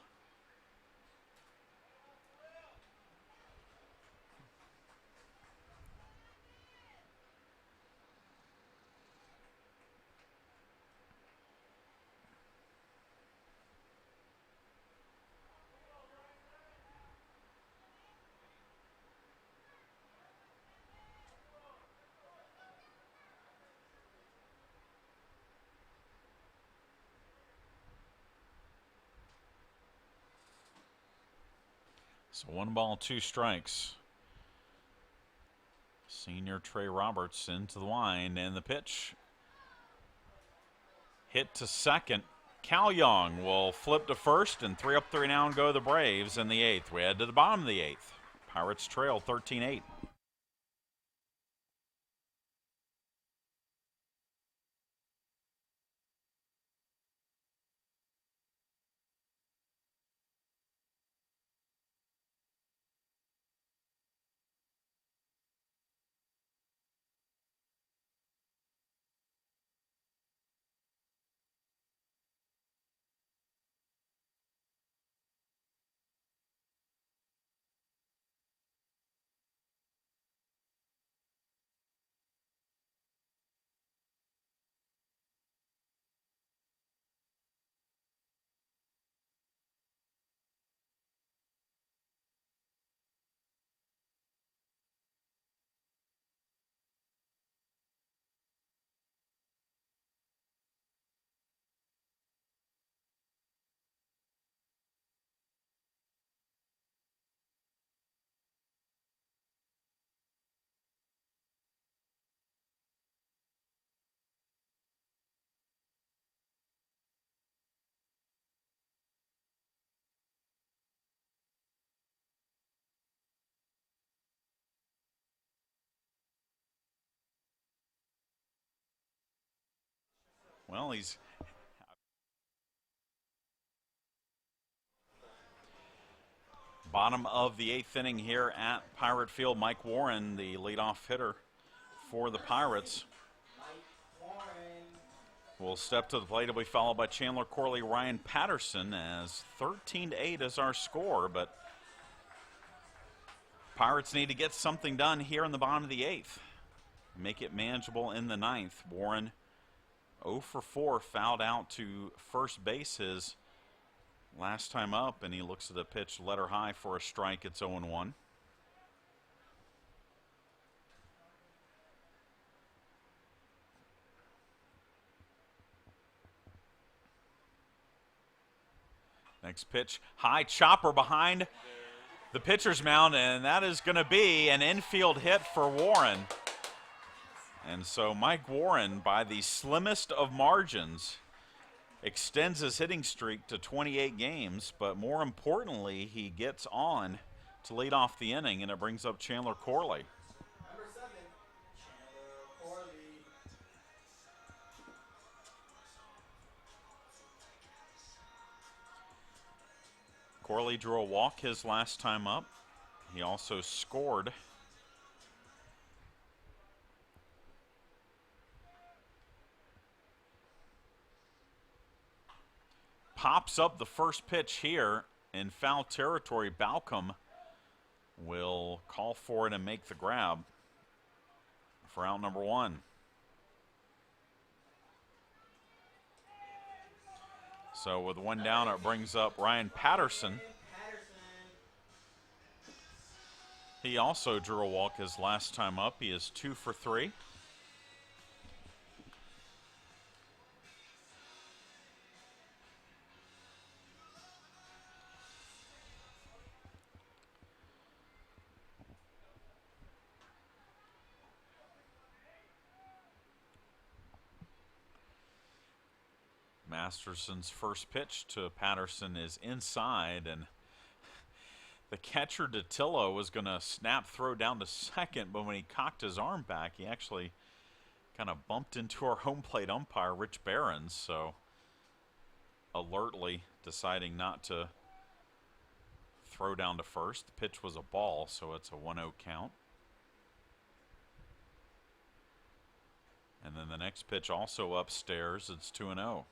So 1 ball, 2 strikes. Senior Trey Roberts into the line, and the pitch hit to second. Cal Young will flip to first, and 3 up, 3 down go the Braves in the 8th. We head to the bottom of the 8th. Pirates trail 13-8. Well, he's bottom of the 8th inning here at Pirate Field. Mike Warren, the leadoff hitter for the Pirates, will step to the plate. He'll be followed by Chandler Corley, Ryan Patterson, as 13-8 is our score. But Pirates need to get something done here in the bottom of the 8th. Make it manageable in the 9th. Warren 0 for 4, fouled out to first base his last time up, and he looks at a pitch letter high for a strike. It's 0-1. Next pitch, high chopper behind the pitcher's mound, and that is going to be an infield hit for Warren. And so Mike Warren, by the slimmest of margins, extends his hitting streak to 28 games, but more importantly, he gets on to lead off the inning, and it brings up Chandler Corley. Number 7, Chandler Corley. Corley drew a walk his last time up. He also scored. Pops up the first pitch here in foul territory. Balcom will call for it and make the grab for out number 1. So with 1 down, it brings up Ryan Patterson. He also drew a walk his last time up. He is 2 for 3. Masterson's first pitch to Patterson is inside, and the catcher DeTillo was going to snap throw down to second, but when he cocked his arm back, he actually kind of bumped into our home plate umpire, Rich Behrens, so alertly deciding not to throw down to first. The pitch was a ball, so it's a 1-0 count. And then the next pitch also upstairs. It's 2-0.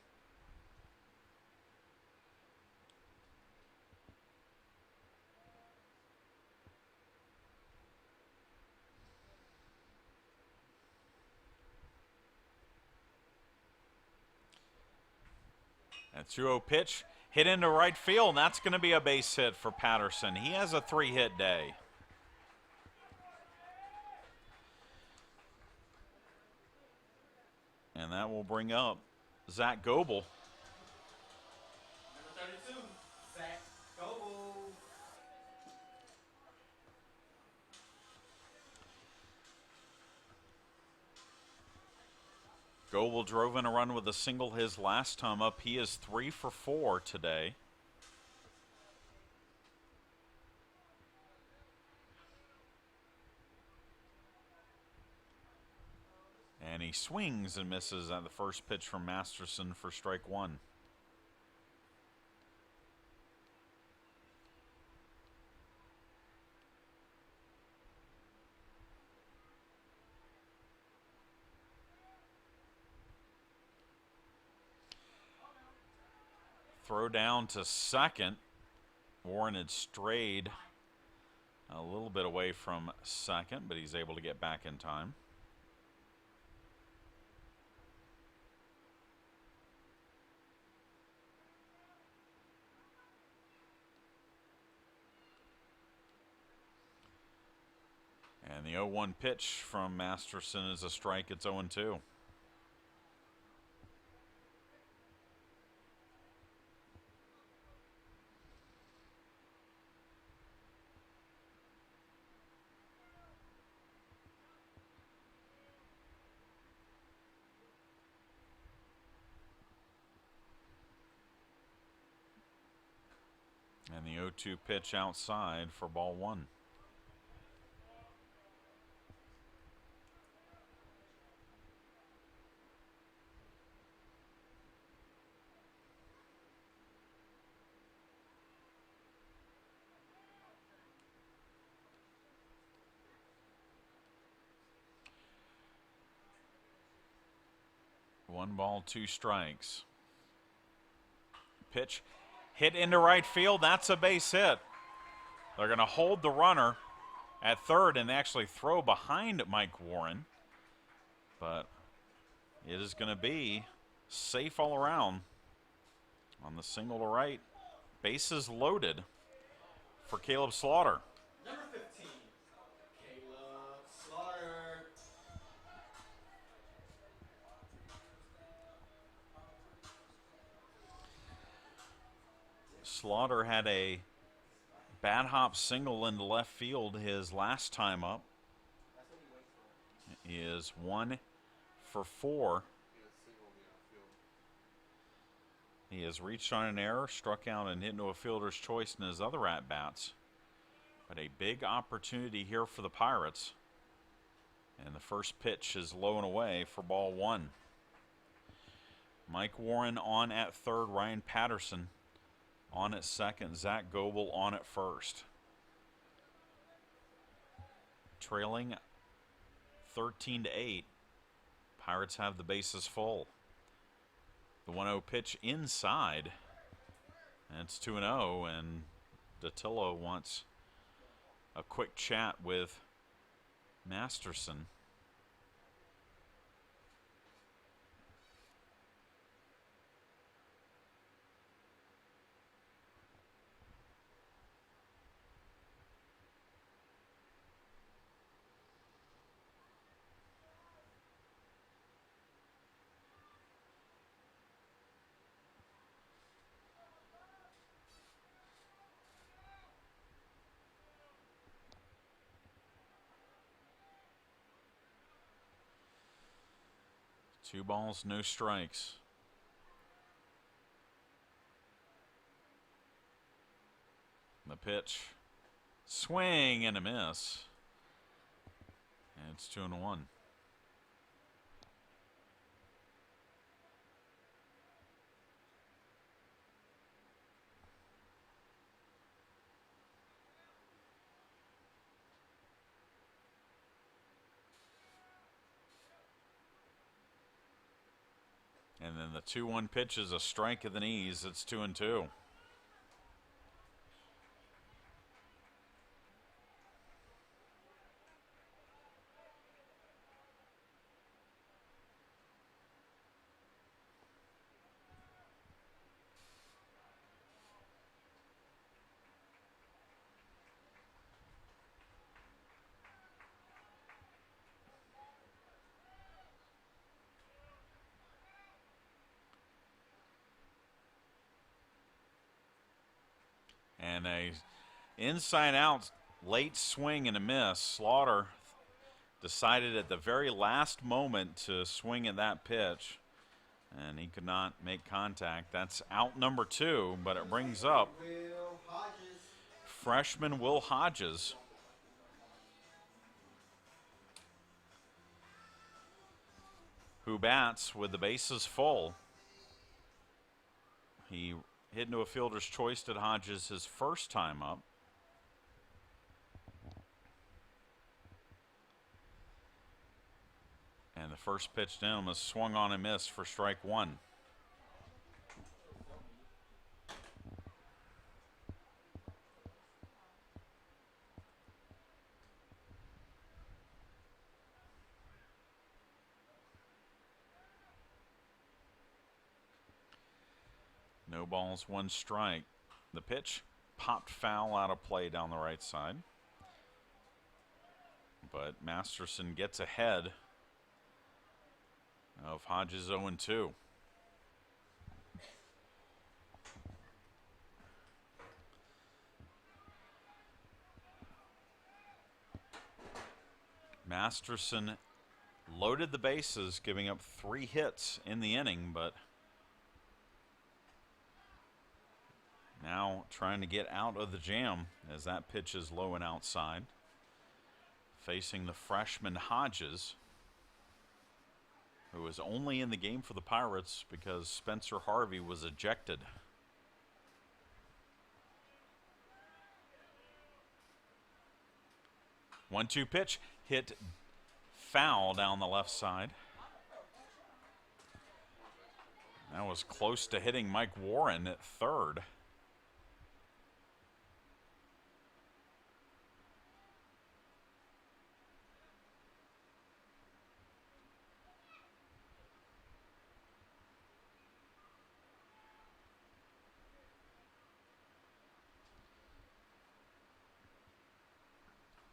That 2-0 pitch hit into right field, and that's going to be a base hit for Patterson. He has a 3-hit day. And that will bring up Zach Goebel. Number 32, Zach Goebel. Goebel drove in a run with a single his last time up. He is 3 for 4 today. And he swings and misses at the first pitch from Masterson for strike one. Throw down to second. Warren had strayed a little bit away from second, but he's able to get back in time. And the 0-1 pitch from Masterson is a strike. It's 0-2. And the 0-2 pitch outside for ball one. One ball, two strikes. Pitch hit into right field. That's a base hit. They're going to hold the runner at third and actually throw behind Mike Warren. But it is going to be safe all around on the single to right. Bases loaded for Caleb Slaughter. Number 15, Caleb Slaughter. Slaughter had a bad hop single into left field his last time up. He is 1 for 4. He has reached on an error, struck out, and hit into a fielder's choice in his other at-bats. But a big opportunity here for the Pirates. And the first pitch is low and away for ball one. Mike Warren on at third, Ryan Patterson on at second, Zach Goebel on at first. Trailing 13-8. Pirates have the bases full. The 1-0 pitch inside. And it's 2-0, and Datillo wants a quick chat with Masterson. Two balls, no strikes. The pitch, swing and a miss. And it's 2-1. And then the 2-1 pitch is a strike at the knees. It's 2-2. And a inside out late swing and a miss. Slaughter decided at the very last moment to swing at that pitch, and he could not make contact. That's out number 2, but it brings up Will Hodges. freshman Will Hodges. Who bats with the bases full. He hit into a fielder's choice at Hodges his first time up. And the first pitch to him was swung on and missed for strike 1. No balls, 1 strike. The pitch popped foul out of play down the right side. But Masterson gets ahead of Hodges 0-2. Masterson loaded the bases, giving up 3 hits in the inning, but now trying to get out of the jam as that pitch is low and outside. Facing the freshman Hodges, who was only in the game for the Pirates because Spencer Harvey was ejected. One-two pitch hit foul down the left side. That was close to hitting Mike Warren at third.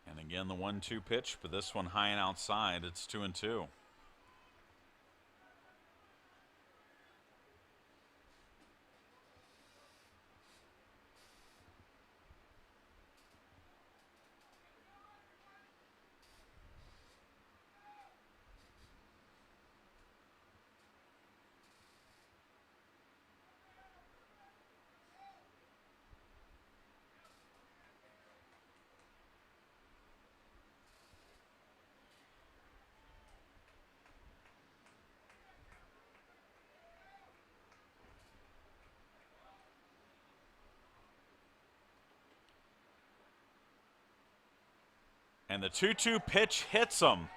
And again, the 1-2 pitch, but this one high and outside. It's 2-2. And the 2-2 pitch hits him.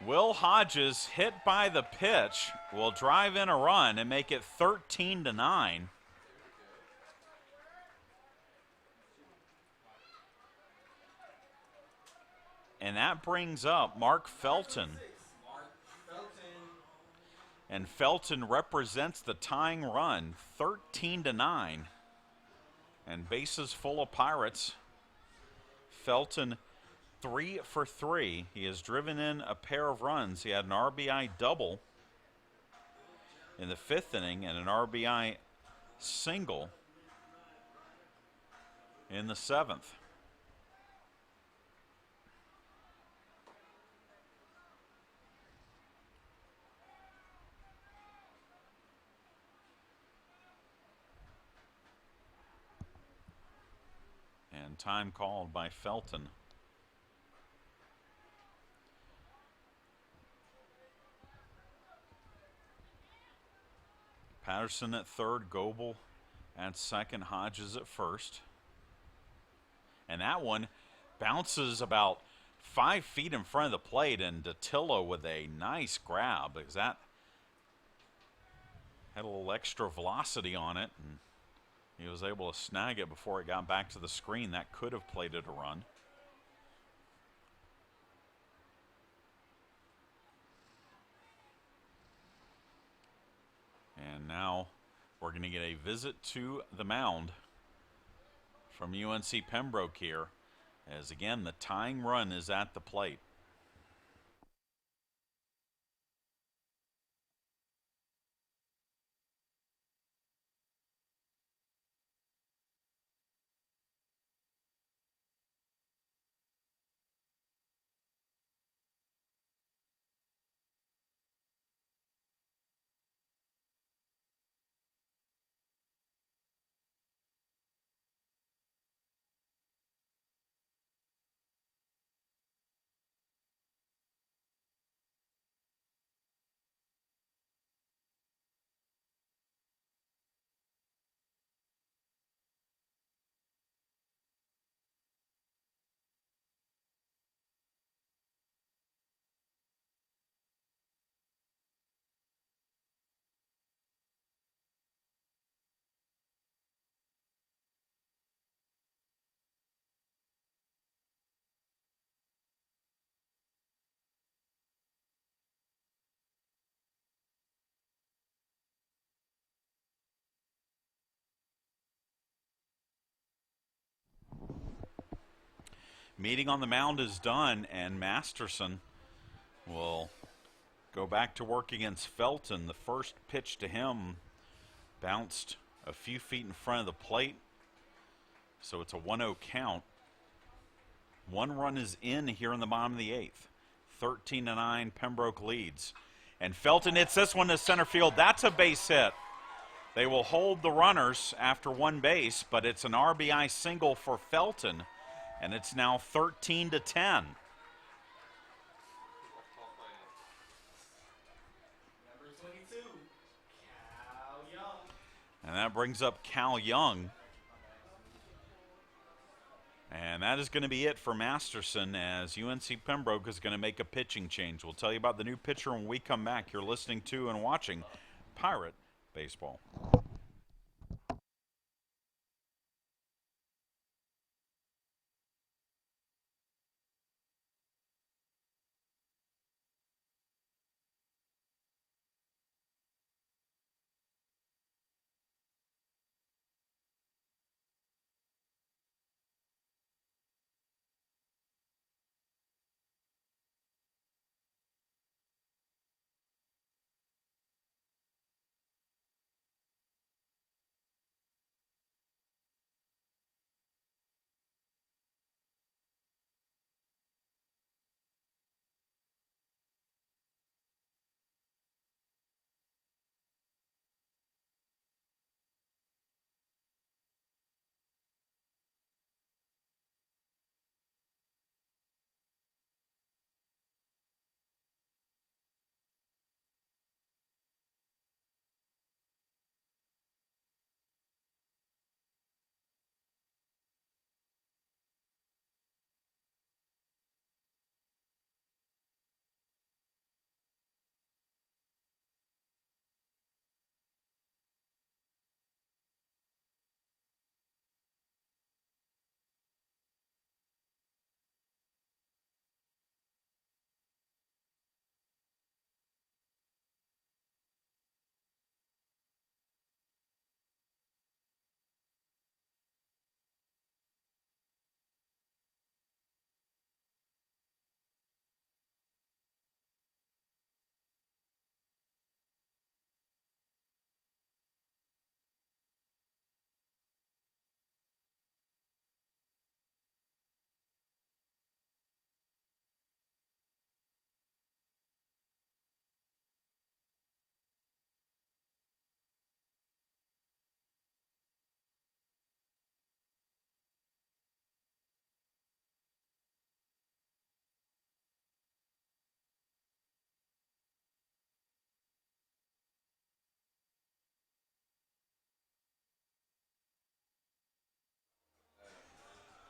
Will Hodges, hit by the pitch, will drive in a run and make it 13-9. And that brings up Mark Felton. And Felton represents the tying run, 13-9. And bases full of Pirates. Felton 3 for 3. He has driven in a pair of runs. He had an RBI double in the 5th inning and an RBI single in the 7th. And time called by Felton. Patterson at third, Goebel at second, Hodges at first. And that one bounces about 5 feet in front of the plate, and Datillo with a nice grab, because that had a little extra velocity on it, and he was able to snag it before it got back to the screen. That could have played it a run. And now we're going to get a visit to the mound from UNC Pembroke here, as again the tying run is at the plate. Meeting on the mound is done, and Masterson will go back to work against Felton. The first pitch to him bounced a few feet in front of the plate, so it's a 1-0 count. One run is in here in the bottom of the eighth. 13-9, Pembroke leads. And Felton hits this one to center field. That's a base hit. They will hold the runners after one base, but it's an RBI single for Felton. And it's now 13-10. Number 22, Cal Young. And that brings up Cal Young. And that is going to be it for Masterson, as UNC Pembroke is going to make a pitching change. We'll tell you about the new pitcher when we come back. You're listening to and watching Pirate Baseball.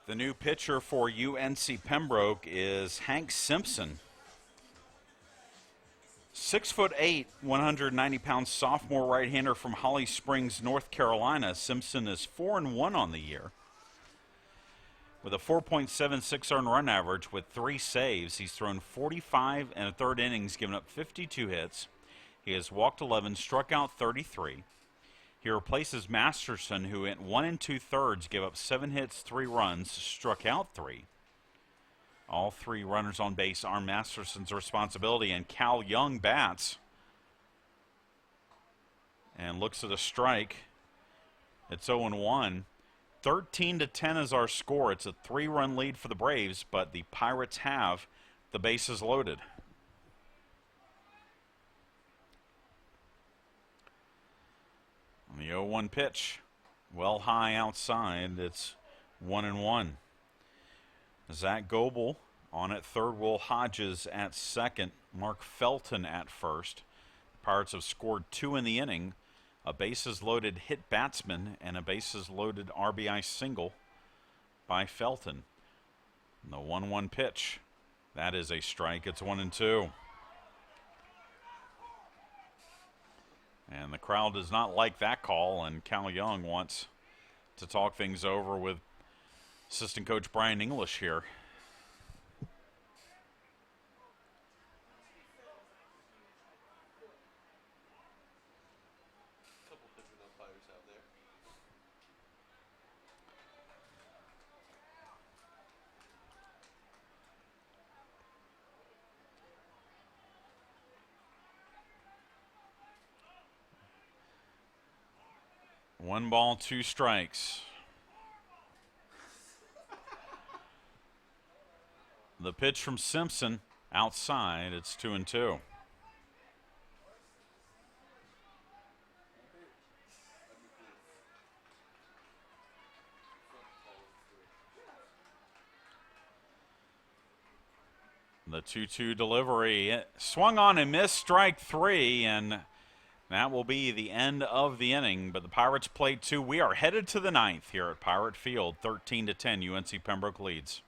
The new pitcher for UNC Pembroke is Hank Simpson. 6'8", 190-pound sophomore right-hander from Holly Springs, North Carolina. Simpson is 4-1 on the year. With a 4.76 earned run average with 3 saves, he's thrown 45 and a third innings, given up 52 hits. He has walked 11, struck out 33. He replaces Masterson, who went 1 2/3, gave up 7 hits, 3 runs, struck out 3. All 3 runners on base are Masterson's responsibility, and Cal Young bats and looks at a strike. It's 0-1. 13-10 is our score. It's a 3-run lead for the Braves, but the Pirates have the bases loaded. On the 0-1 pitch, well high outside, it's 1-1. Zach Goebel on at third, Will Hodges at second, Mark Felton at first. The Pirates have scored 2 in the inning, a bases-loaded hit batsman and a bases-loaded RBI single by Felton. And the 1-1 pitch, that is a strike. It's 1-2. And the crowd does not like that call, and Cal Young wants to talk things over with assistant coach Brian English here. One ball, 2 strikes. The pitch from Simpson outside. It's 2-2. The 2-2 delivery. It swung on and missed, strike 3, and that will be the end of the inning. But the Pirates played 2. We are headed to the 9th here at Pirate Field. 13-10, UNC Pembroke leads.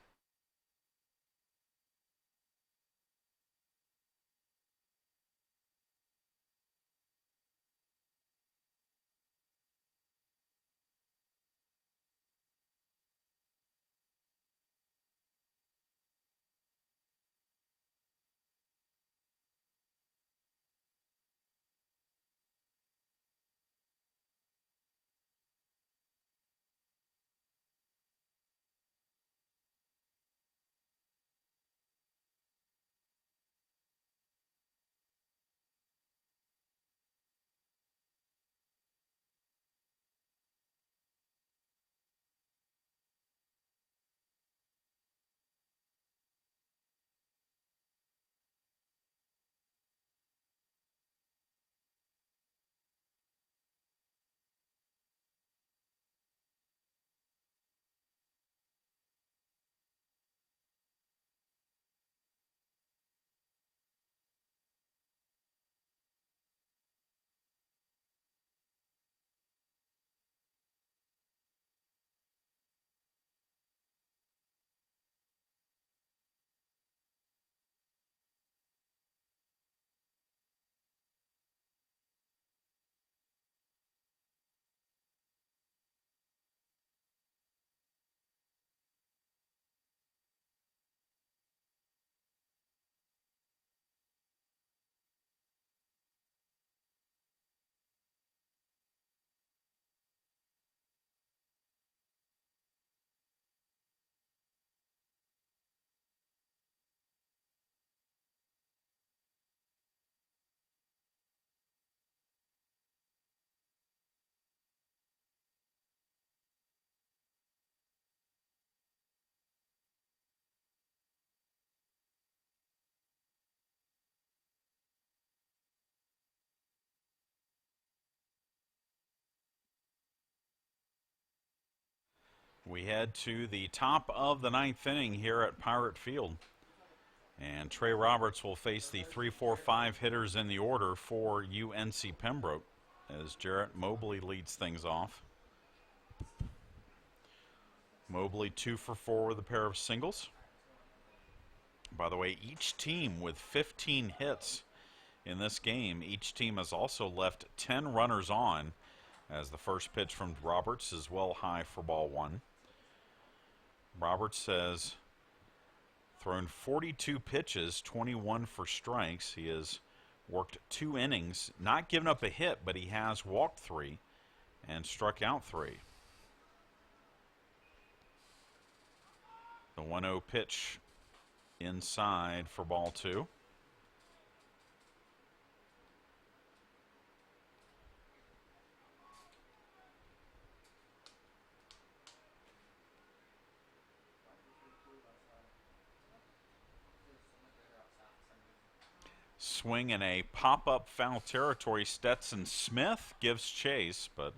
We head to the top of the 9th inning here at Pirate Field. And Trey Roberts will face the 3-4-5 hitters in the order for UNC Pembroke as Jarrett Mobley leads things off. Mobley 2 for 4 with a pair of singles. By the way, each team with 15 hits in this game. Each team has also left 10 runners on, as the first pitch from Roberts is well high for ball one. Roberts has thrown 42 pitches, 21 for strikes. He has worked 2 innings, not given up a hit, but he has walked 3 and struck out 3. The 1-0 pitch inside for ball 2. Swing in a pop-up foul territory. Stetson Smith gives chase, but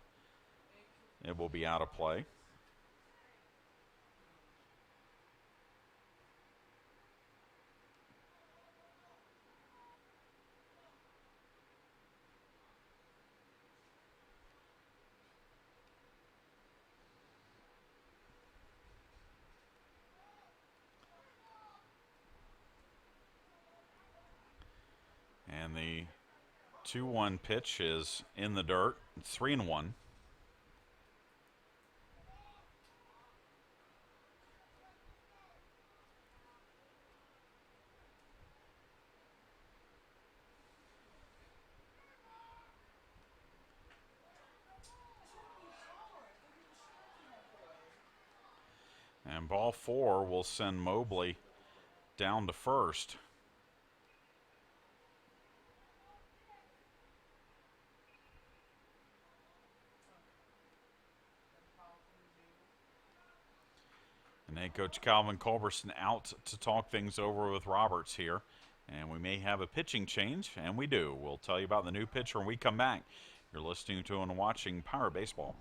it will be out of play. And the 2-1 pitch is in the dirt. It's 3-1. And ball 4 will send Mobley down to first. And head coach Calvin Culberson out to talk things over with Roberts here. And we may have a pitching change, and we do. We'll tell you about the new pitcher when we come back. You're listening to and watching Pirate Baseball.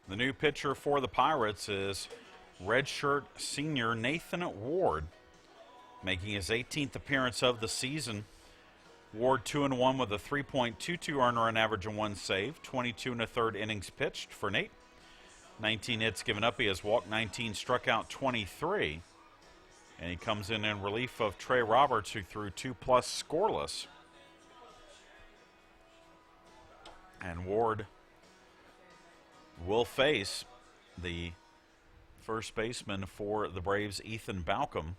The new pitcher for the Pirates is redshirt senior Nathan Ward, making his 18th appearance of the season. Ward 2-1 with a 3.22 earner run average and 1 save, 22 1/3 innings pitched for Nate. 19 hits given up. He has walked 19, struck out 23. And he comes in relief of Trey Roberts, who threw 2+ scoreless. And Ward will face the first baseman for the Braves, Ethan Balcom.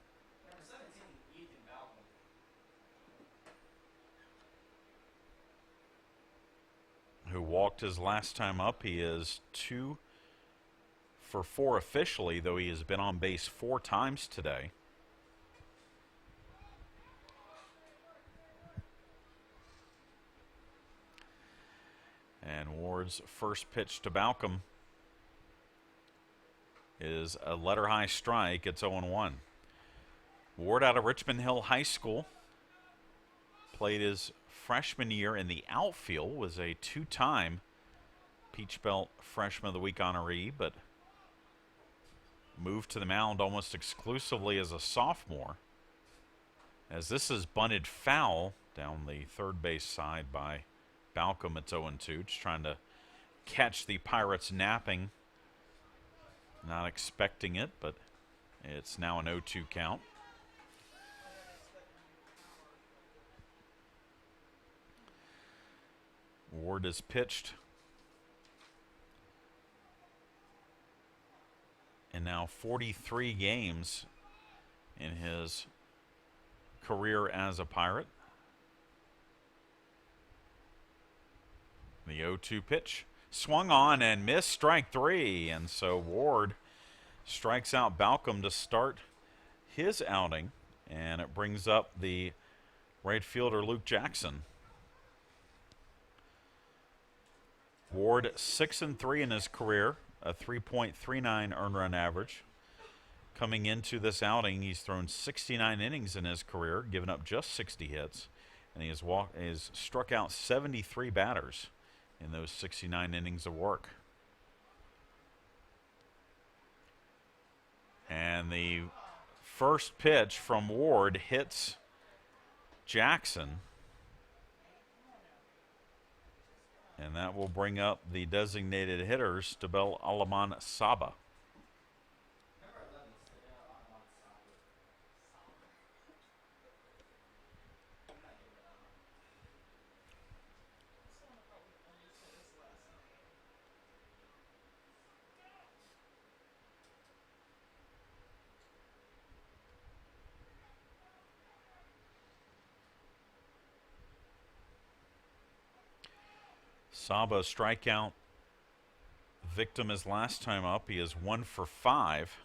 who walked his last time up. He is 2 for 4 officially, though he has been on base 4 times today. And Ward's first pitch to Balcom is a letter high strike. It's 0-1. Ward out of Richmond Hill High School. Played his freshman year in the outfield. Was a 2-time Peach Belt Freshman of the Week honoree, but moved to the mound almost exclusively as a sophomore. As this is bunted foul down the third base side by Balcom. It's 0-2. Just trying to catch the Pirates napping. Not expecting it, but it's now an 0-2 count. Ward has pitched in now 43 games in his career as a Pirate. The 0-2 pitch swung on and missed, strike 3, and so Ward strikes out Balcom to start his outing, and it brings up the right fielder Luke Jackson. Ward 6-3 in his career, a 3.39 earned run average. Coming into this outing, he's thrown 69 innings in his career, given up just 60 hits, and he has struck out 73 batters in those 69 innings of work. And the first pitch from Ward hits Jackson. And that will bring up the designated hitters, Tabel Alaman Saba. Saba strikeout victim his last time up. He is 1 for 5.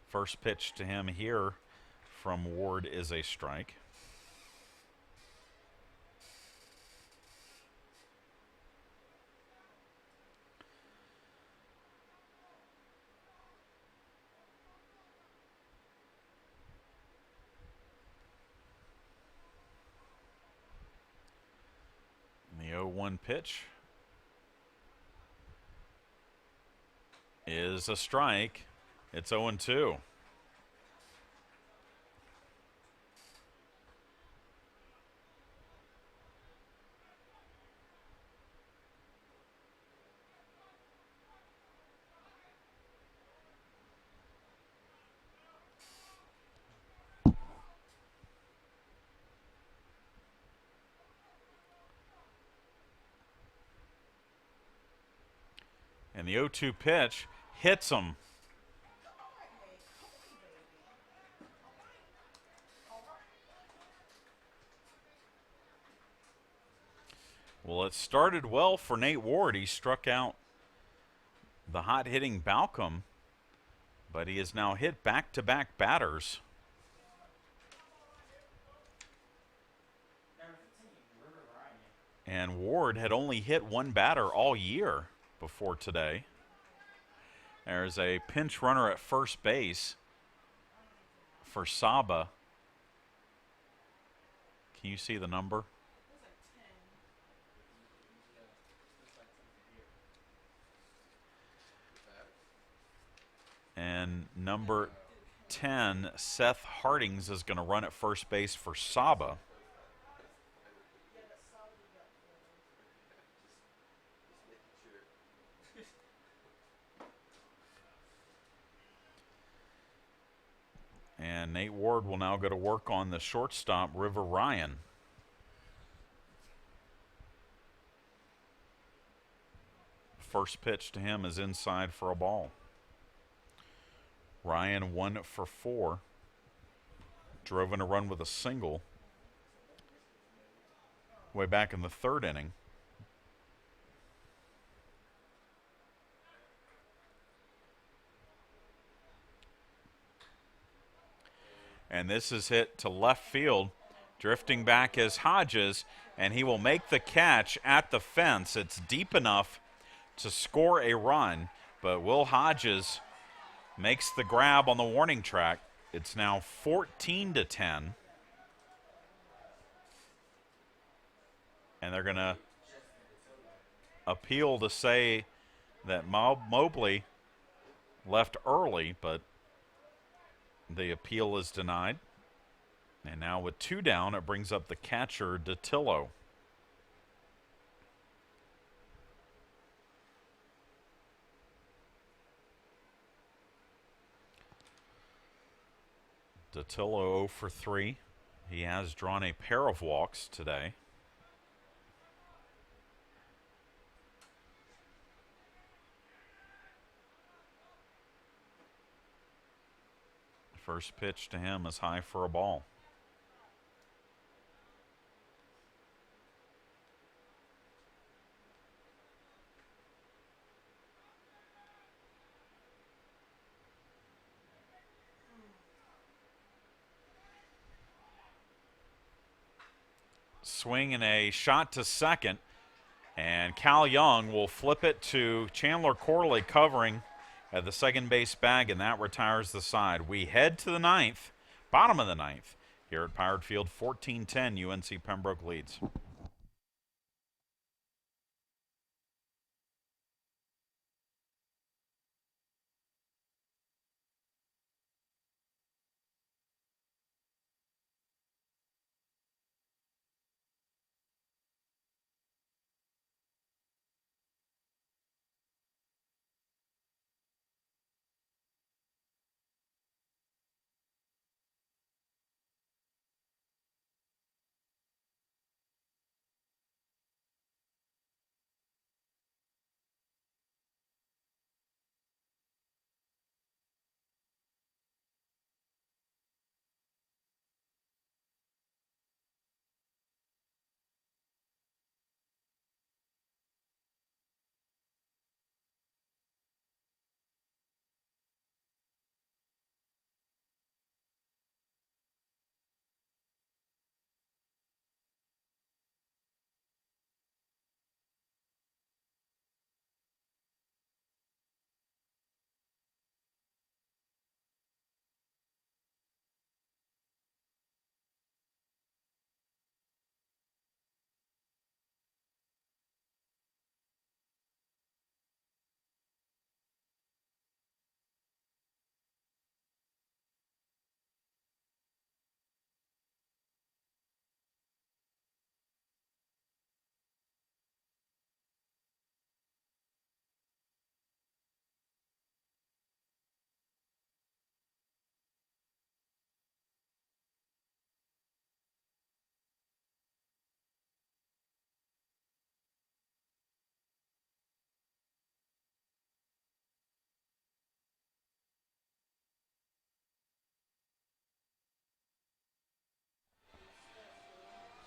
First pitch to him here from Ward is a strike. The 0-1 pitch is a strike. It's 0-2. And the 0-2 pitch hits him. Well, it started well for Nate Ward. He struck out the hot-hitting Balcom, but he has now hit back-to-back batters. And Ward had only hit one batter all year before today. There's a pinch runner at first base for Saba. Can you see the number? And number 10, Seth Hardings, is going to run at first base for Saba. And Nate Ward will now go to work on the shortstop, River Ryan. First pitch to him is inside for a ball. Ryan 1 for 4. Drove in a run with a single. way back in the third inning. And this is hit to left field. Drifting back is Hodges, and he will make the catch at the fence. It's deep enough to score a run, but Will Hodges makes the grab on the warning track. It's now 14-10. And they're going to appeal to say that Mobley left early, but the appeal is denied. And now with 2 down, it brings up the catcher, DeTillo. DeTillo 0 for 3. He has drawn a pair of walks today. First pitch to him is high for a ball. Swing and a shot to second, and Cal Young will flip it to Chandler Corley covering at the second base bag, and that retires the side. We head to the ninth, bottom of the ninth, here at Pirate Field. 14-10, UNC Pembroke leads.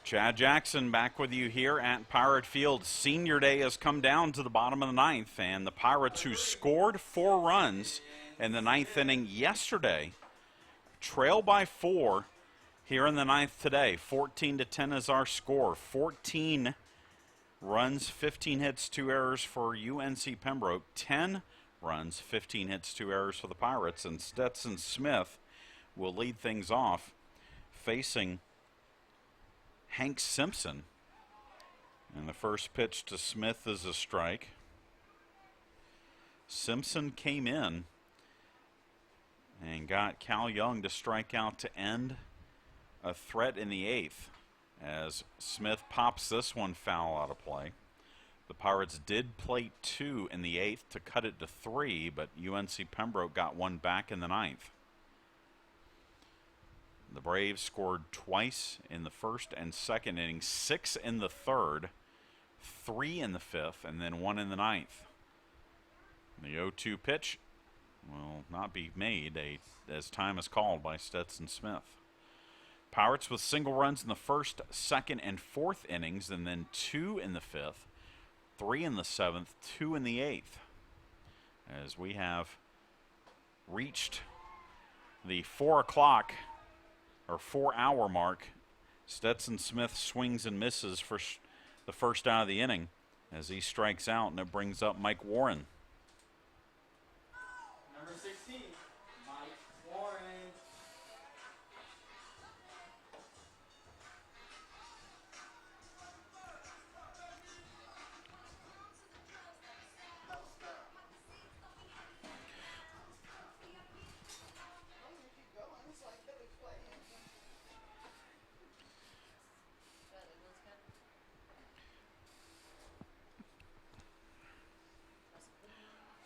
Chad Jackson back with you here at Pirate Field. Senior Day has come down to the bottom of the ninth, and the Pirates, who scored 4 runs in the ninth inning yesterday, trail by 4 here in the ninth today. 14-10 is our score. 14 runs, 15 hits, 2 errors for UNC Pembroke. 10 runs, 15 hits, 2 errors for the Pirates, and Stetson Smith will lead things off, facing Hank Simpson. And the first pitch to Smith is a strike. Simpson came in and got Cal Young to strike out to end a threat in the 8th, as Smith pops this one foul out of play. The Pirates did plate 2 in the 8th to cut it to 3, but UNC Pembroke got one back in the 9th. The Braves scored twice in the first and second innings, 6 in the third, 3 in the 5th, and then 1 in the 9th. The 0-2 pitch will not be made as time is called by Stetson Smith. Pirates with single runs in the first, second, and fourth innings, and then 2 in the fifth, 3 in the seventh, 2 in the eighth. As we have reached the 4 o'clock or 4 hour mark, Stetson Smith swings and misses for the first out of the inning as he strikes out, and it brings up Mike Warren. Number 16, Mike Warren.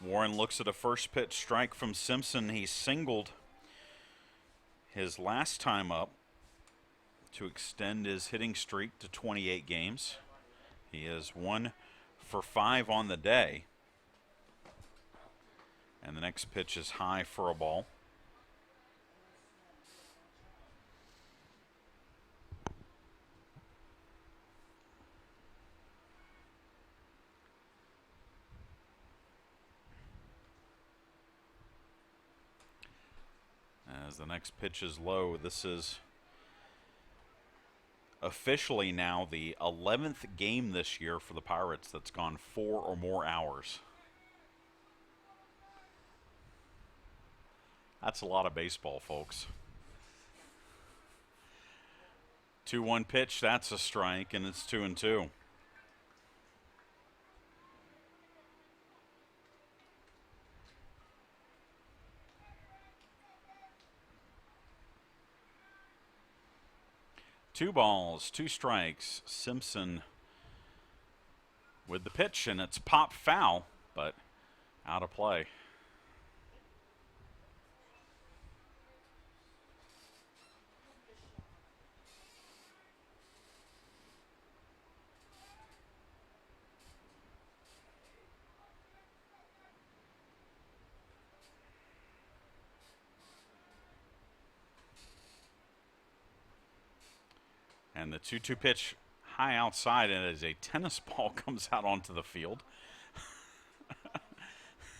Warren looks at a first pitch strike from Simpson. He singled his last time up to extend his hitting streak to 28 games. He is 1 for 5 on the day. And the next pitch is high for a ball. As the next pitch is low, this is officially now the 11th game this year for the Pirates that's gone 4 or more hours. That's a lot of baseball, folks. 2-1 pitch, that's a strike, and it's 2-2. Two balls, 2 strikes. Simpson with the pitch, and it's pop foul, but out of play. And the 2-2 pitch high outside, and as a tennis ball comes out onto the field.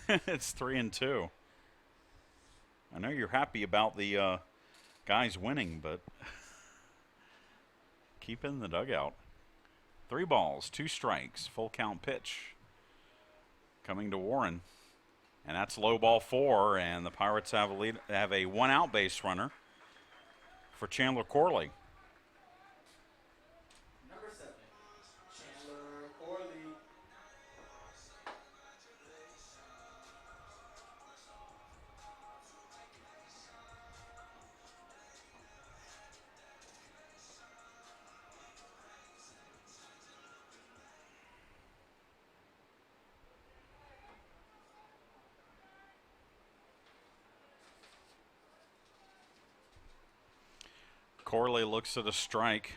It's 3-2. I know you're happy about the guys winning, but keep it in the dugout. 3 balls, 2 strikes, full count pitch coming to Warren. And that's low ball 4, and the Pirates have a 1-out base runner for Chandler Corley. Number 7, Chandler Corley. Corley looks at a strike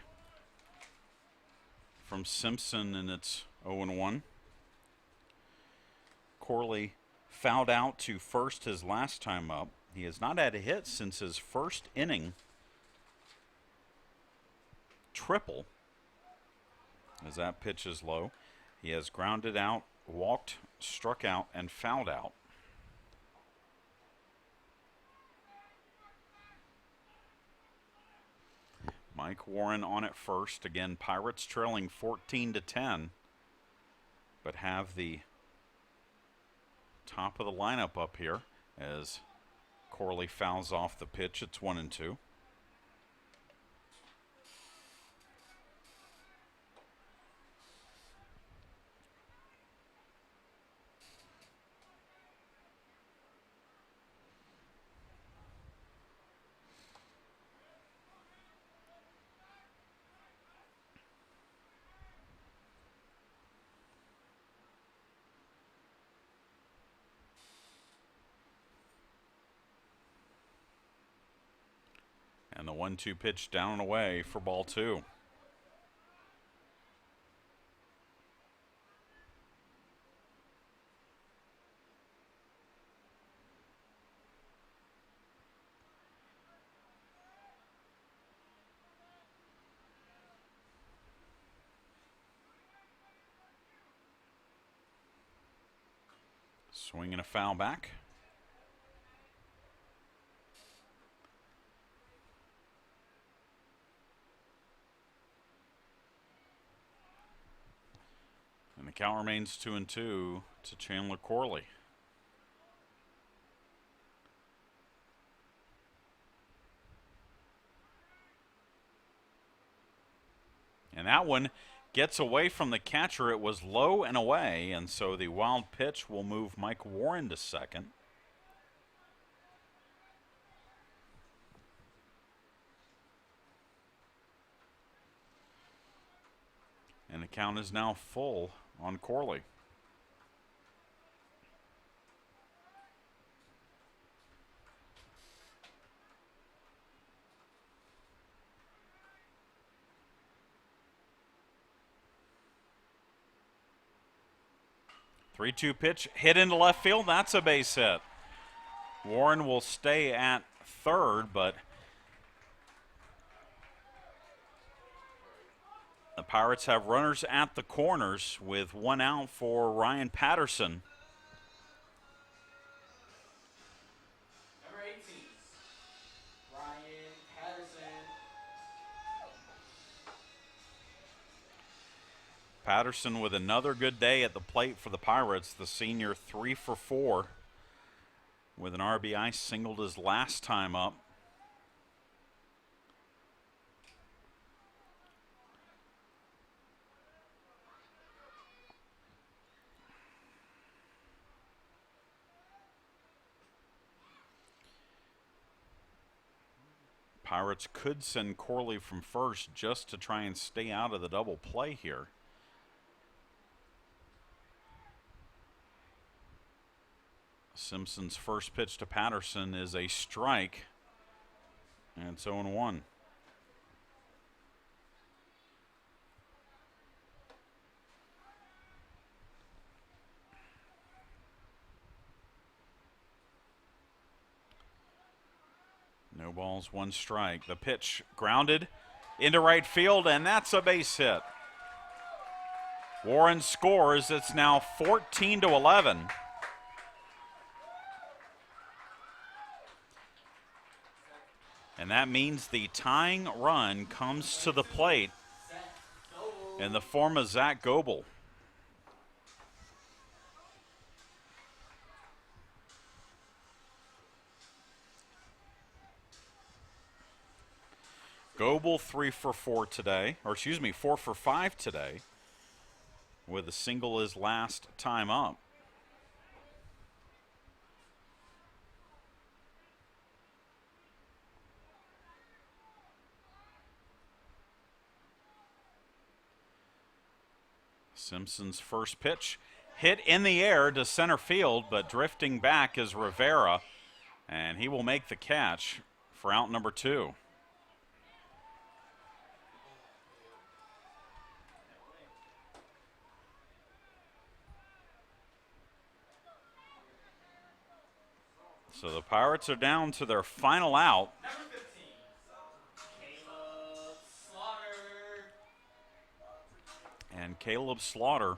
from Simpson, and it's 0-1. Corley fouled out to first his last time up. He has not had a hit since his first inning triple, as that pitch is low. He has grounded out, walked, struck out, and fouled out. Mike Warren on at first. Again, Pirates trailing 14-10, but have the top of the lineup up here as Corley fouls off the pitch. It's 1-2. And the 1-2 pitch down and away for ball 2. Swing and a foul back. And the count remains 2-2 to Chandler Corley. And that one gets away from the catcher. It was low and away, and so the wild pitch will move Mike Warren to second. And the count is now full on Corley. Three-two pitch hit into left field. That's a base hit. Warren will stay at third, but the Pirates have runners at the corners with one out for Ryan Patterson. Number 18, Ryan Patterson. Patterson with another good day at the plate for the Pirates. The senior 3 for 4 with an RBI, singled his last time up. Pirates could send Corley from first just to try and stay out of the double play here. Simpson's first pitch to Patterson is a strike, and it's 0-1. No balls, one strike. The pitch grounded into right field, and that's a base hit. Warren scores. It's now 14-11. And that means the tying run comes to the plate in the form of Zach Goebel. Goebel 3 for 4 today, or excuse me, 4 for 5 today, with a single his last time up. Simpson's first pitch hit in the air to center field, but drifting back is Rivera, and he will make the catch for out number 2. So the Pirates are down to their final out. Number 15, Caleb Slaughter. And Caleb Slaughter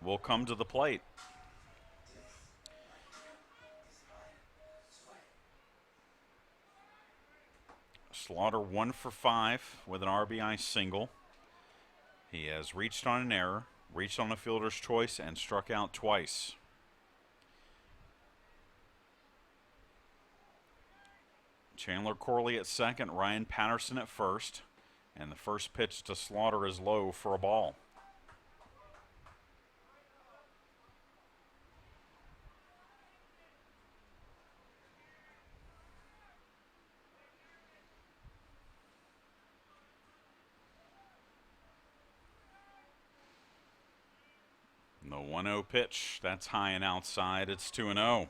will come to the plate. Slaughter 1 for 5 with an RBI single. He has reached on an error, reached on a fielder's choice, and struck out twice. Chandler Corley at second, Ryan Patterson at first, and the first pitch to Slaughter is low for a ball. The 1-0 pitch, that's high and outside. It's 2-0.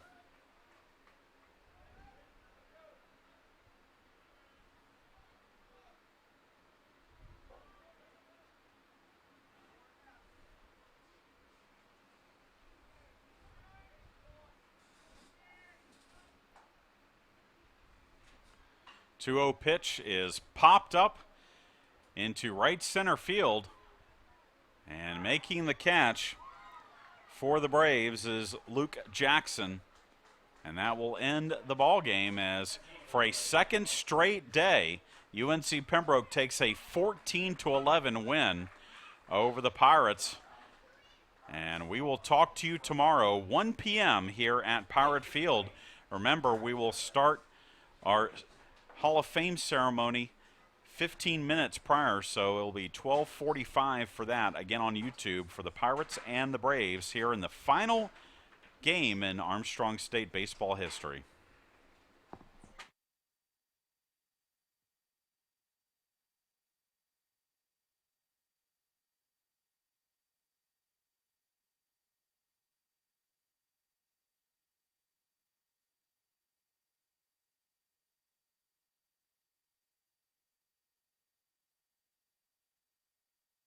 Two-0 pitch is popped up into right center field, and making the catch for the Braves is Luke Jackson. And that will end the ball game as for a second straight day, UNC Pembroke takes a 14-11 win over the Pirates. And we will talk to you tomorrow, 1 p.m. here at Pirate Field. Remember, we will start our Hall of Fame ceremony 15 minutes prior, so it'll be 12:45 for that, again on YouTube, for the Pirates and the Braves here in the final game in Armstrong State baseball history.